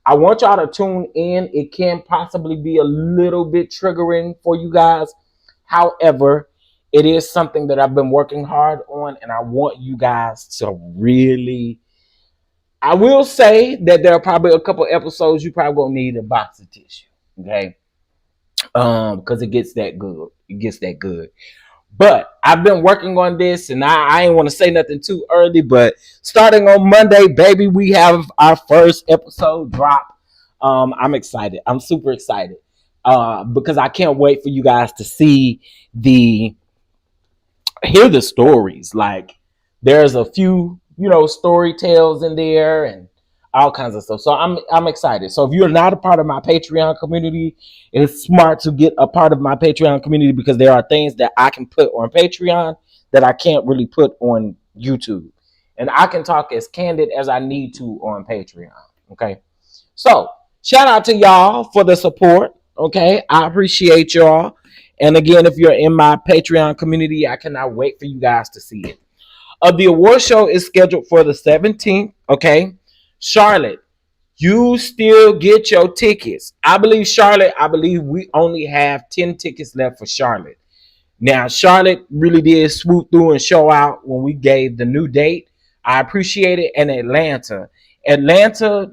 I want y'all to tune in. It can possibly be a little bit triggering for you guys. However, it is something that I've been working hard on, and I want you guys to really. I will say that there are probably a couple episodes you probably gonna need a box of tissue, okay? Because it gets that good. It gets that good. But I've been working on this, and I ain't want to say nothing too early, but starting on Monday, baby, we have our first episode drop. I'm excited. I'm super excited because I can't wait for you guys to hear the stories. Like, there's a few, story tales in there and all kinds of stuff. So I'm excited. So if you're not a part of my Patreon community, it's smart to get a part of my Patreon community because there are things that I can put on Patreon that I can't really put on YouTube. And I can talk as candid as I need to on Patreon. Okay. So shout out to y'all for the support. Okay. I appreciate y'all. And again, if you're in my Patreon community, I cannot wait for you guys to see it. The award show is scheduled for the 17th. Okay. Charlotte, you still get your tickets. I believe we only have 10 tickets left for Charlotte. Now, Charlotte really did swoop through and show out when we gave the new date. I appreciate it. And Atlanta,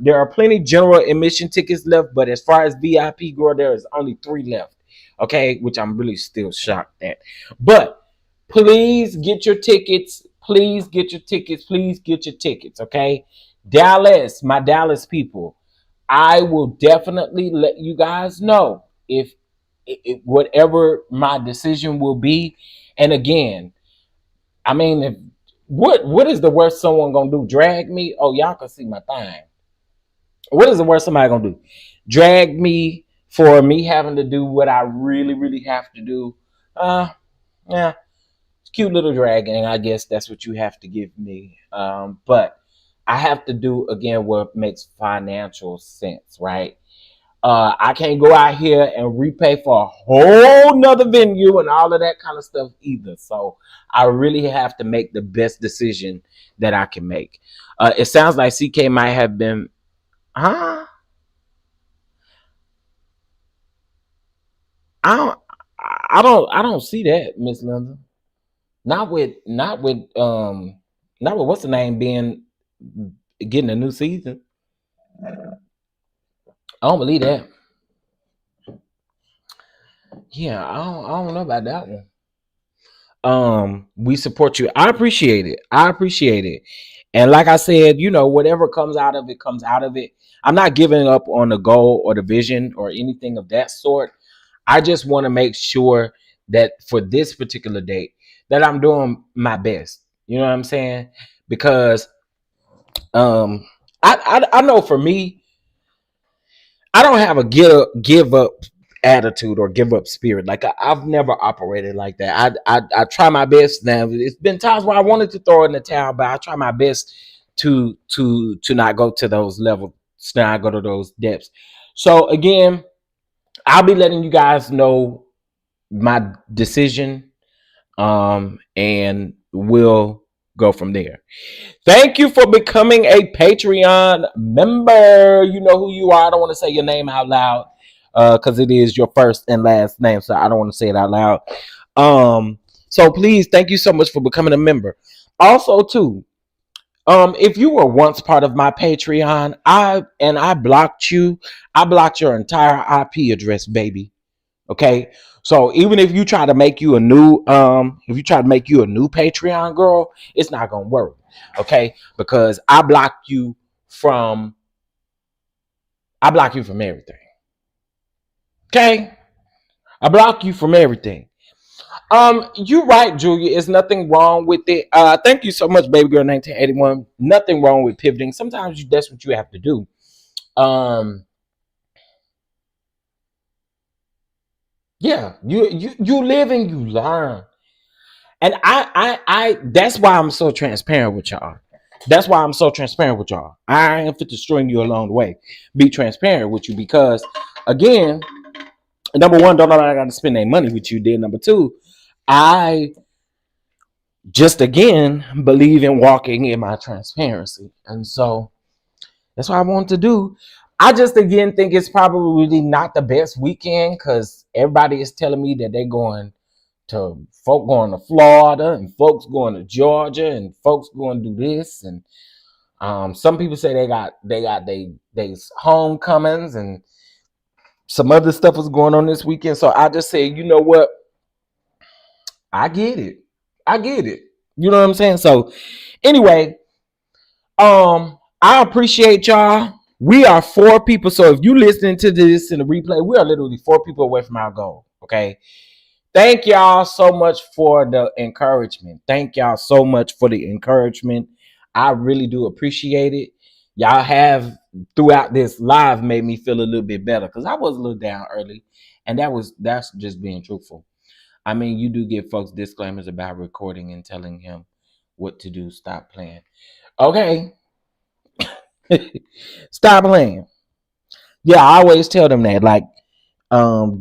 there are plenty general admission tickets left, but as far as VIP go, there is only 3 left. Okay, which I'm really still shocked at. But please get your tickets. Please get your tickets. Please get your tickets. Okay, Dallas, my Dallas people, I will definitely let you guys know if whatever my decision will be. And again, I mean, what is the worst someone gonna do? Drag me? Oh, y'all can see my thing. What is the worst somebody gonna do? Drag me for me having to do what I really, really have to do? Yeah, cute little dragging. I guess that's what you have to give me. But I have to do again what makes financial sense, right? I can't go out here and repay for a whole nother venue and all of that kind of stuff either. So I really have to make the best decision that I can make. It sounds like CK might have been, huh? I don't see that, Miss Linda. Not with what's the name being getting a new season. I don't believe that. Yeah, I don't know about that one. We support you. I appreciate it. And like I said, whatever comes out of it comes out of it. I'm not giving up on the goal or the vision or anything of that sort. I just want to make sure that for this particular date that I'm doing my best. You know what I'm saying? Because I know for me, I don't have a give up attitude or give up spirit. Like I've never operated like that. I try my best. Now it's been times where I wanted to throw in the towel, but I try my best to not go to those levels, to not go to those depths. So again, I'll be letting you guys know my decision, and we'll go from there. Thank you for becoming a Patreon member. You know who you are. I don't want to say your name out loud because it is your first and last name, so I don't want to say it out loud. So please, thank you so much for becoming a member. Also, too, if you were once part of my Patreon, I blocked you. I blocked your entire IP address, baby. Okay, so even if you try to make you a new Patreon girl, it's not gonna work. Okay, because I block you from everything. Okay, I block you from everything. You're right, Julia. It's nothing wrong with it. Thank you so much, baby girl 1981. Nothing wrong with pivoting. Sometimes that's what you have to do. Yeah, you live and you learn. And I that's why I'm so transparent with y'all. I ain't fit to string you along the way. Be transparent with you because, again, number one, don't know that I got to spend any money with you. Then number two, I just again believe in walking in my transparency, and so that's what I want to do. I just again think it's probably really not the best weekend because everybody is telling me that they're going to folk going to Florida and folks going to Georgia and folks going to do this, and some people say they got they homecomings and some other stuff is going on this weekend. So I just say, you know what? I get it. You know what I'm saying? So anyway, I appreciate y'all. We are 4 people. So if you listening to this in the replay, we are literally 4 people away from our goal. Okay. Thank y'all so much for the encouragement. I really do appreciate it. Y'all have throughout this live made me feel a little bit better because I was a little down early, and that's just being truthful. I mean, you do give folks disclaimers about recording and telling him what to do. Stop playing. Okay. Stop playing. Yeah, I always tell them that. Like, don't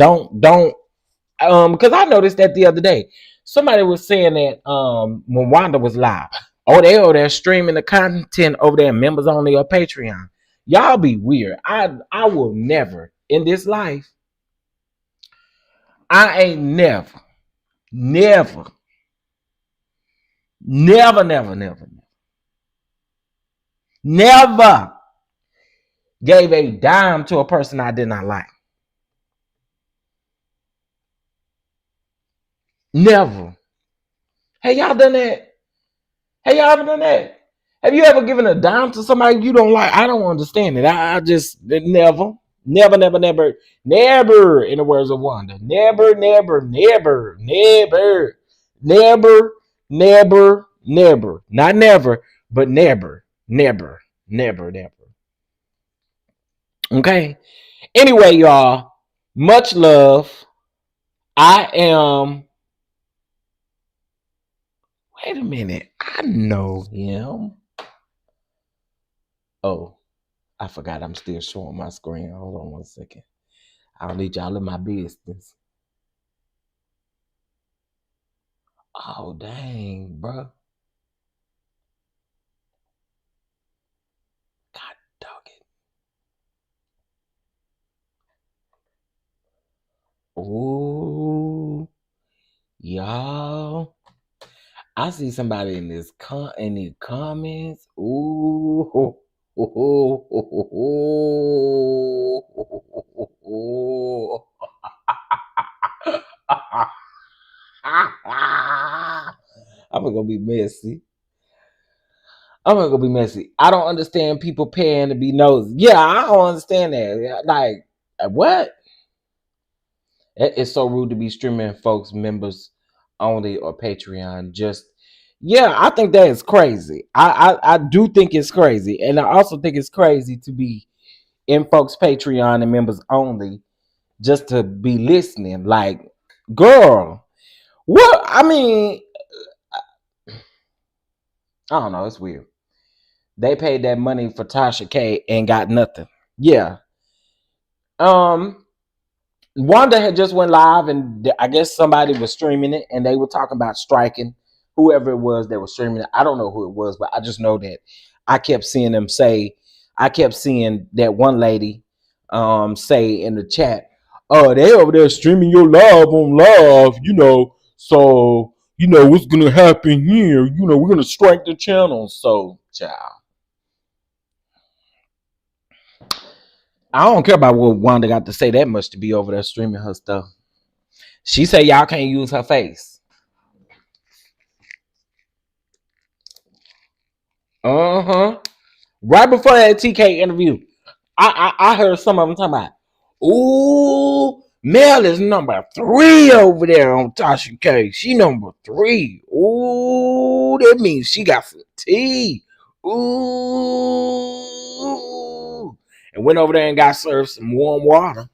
because I noticed that the other day. Somebody was saying that when Wanda was live. Oh, they over there streaming the content over there, members only or Patreon. Y'all be weird. I will never in this life. I ain't never gave a dime to a person I did not like. Never. Hey, y'all done that? Have you ever given a dime to somebody you don't like? I don't understand it. I just never. In the words of Wanda. Never. Not never, but never. Okay. Anyway, y'all, much love. I am. Wait a minute. I know him. Oh. I forgot I'm still showing my screen. Hold on one second. I don't need y'all in my business. Oh, dang, bro. God dog it. Ooh, y'all. I see somebody in this in the comments. Ooh. I'm gonna be messy. I'm gonna be messy. I don't understand people paying to be nosy. Yeah, I don't understand that. Like, what? It's so rude to be streaming folks members only or Patreon. Just yeah, I think that is crazy. I do think it's crazy, and I also think it's crazy to be in folks Patreon and members only just to be listening. Like, girl, what? I mean, I don't know. It's weird. They paid that money for Tasha K and got nothing. Yeah. Wanda had just went live, and I guess somebody was streaming it, and they were talking about striking whoever it was that was streaming it. I don't know who it was, but I just know that I kept seeing them say. I kept seeing that one lady say in the chat, "Oh, they over there streaming your live on live, So what's gonna happen here? We're gonna strike the channel." So, child. I don't care about what Wanda got to say that much to be over there streaming her stuff. She said y'all can't use her face. Right before that TK interview, I heard some of them talking about, ooh, Nell is number 3 over there on Tasha K. She number 3. Ooh, that means she got some tea. Ooh. And went over there and got served some warm water.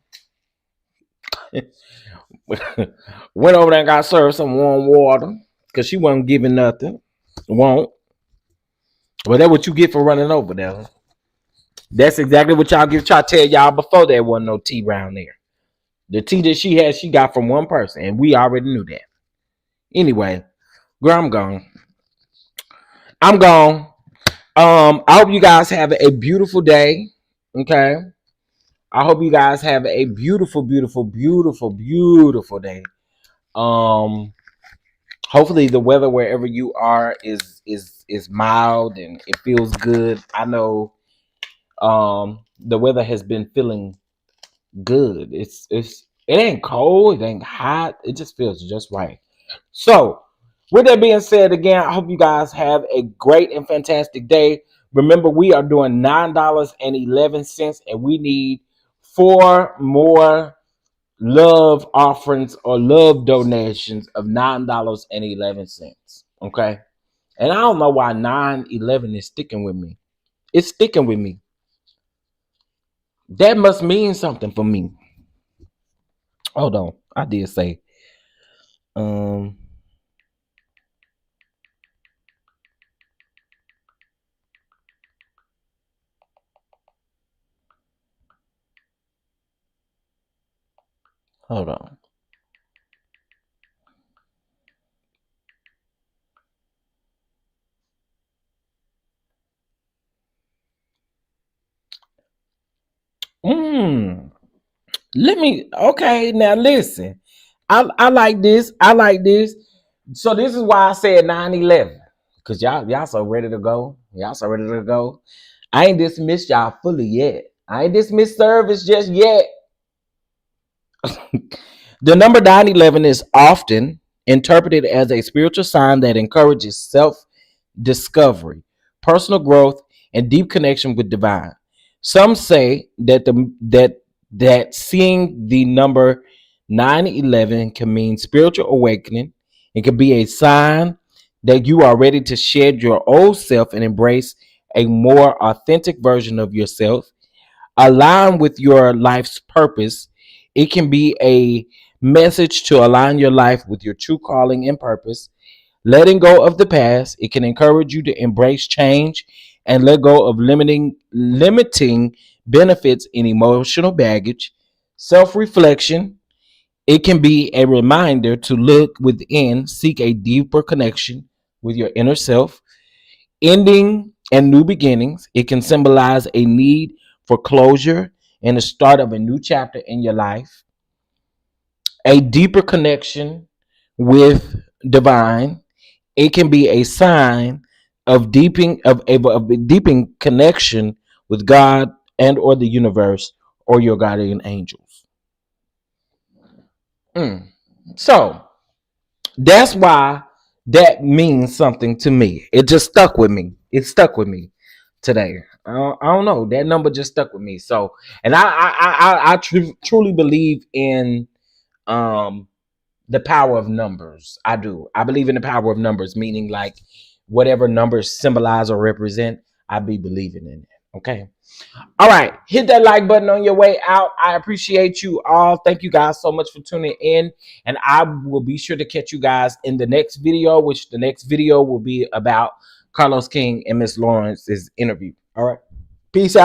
Went over there and got served some warm water because she wasn't giving nothing. Won't. But that's what you get for running over there. That's exactly what y'all give. Try to tell y'all before there wasn't no tea around there. The tea that she had, she got from one person, and we already knew that. Anyway, girl, I'm gone. I'm gone. I hope you guys have a beautiful day. Okay. I hope you guys have a beautiful, beautiful, beautiful, beautiful day. Hopefully the weather wherever you are is mild and it feels good. I know the weather has been feeling good. It ain't cold, it ain't hot, it just feels just right. So with that being said, again, I hope you guys have a great and fantastic day. Remember, we are doing $9.11 and we need 4 more love offerings or love donations of $9.11. Okay. And I don't know why 9/11 is sticking with me. It's sticking with me. That must mean something for me. Hold on. I did say hold on. Let me, okay, now listen. I like this. I like this. So this is why I said 9/11. Because y'all so ready to go. Y'all so ready to go. I ain't dismissed y'all fully yet. I ain't dismissed service just yet. The number 9/11 is often interpreted as a spiritual sign that encourages self-discovery, personal growth, and deep connection with divine. Some say that seeing the number 9/11 can mean spiritual awakening. It can be a sign that you are ready to shed your old self and embrace a more authentic version of yourself, align with your life's purpose. It can be a message to align your life with your true calling and purpose. Letting go of the past, it can encourage you to embrace change and let go of limiting benefits and emotional baggage. Self-reflection, it can be a reminder to look within, seek a deeper connection with your inner self. Ending and new beginnings, it can symbolize a need for closure and the start of a new chapter in your life. A deeper connection with divine, it can be a sign of a deepening connection with God and or the universe or your guardian angels. So that's why that means something to me. It just stuck with me. It stuck with me today. I don't know. That number just stuck with me. So, and I truly believe in the power of numbers. I do. I believe in the power of numbers, meaning like whatever numbers symbolize or represent, I be believing in it. Okay. All right. Hit that like button on your way out. I appreciate you all. Thank you guys so much for tuning in. And I will be sure to catch you guys in the next video, which the next video will be about Carlos King and Miss Lawrence's interview. All right. Peace out.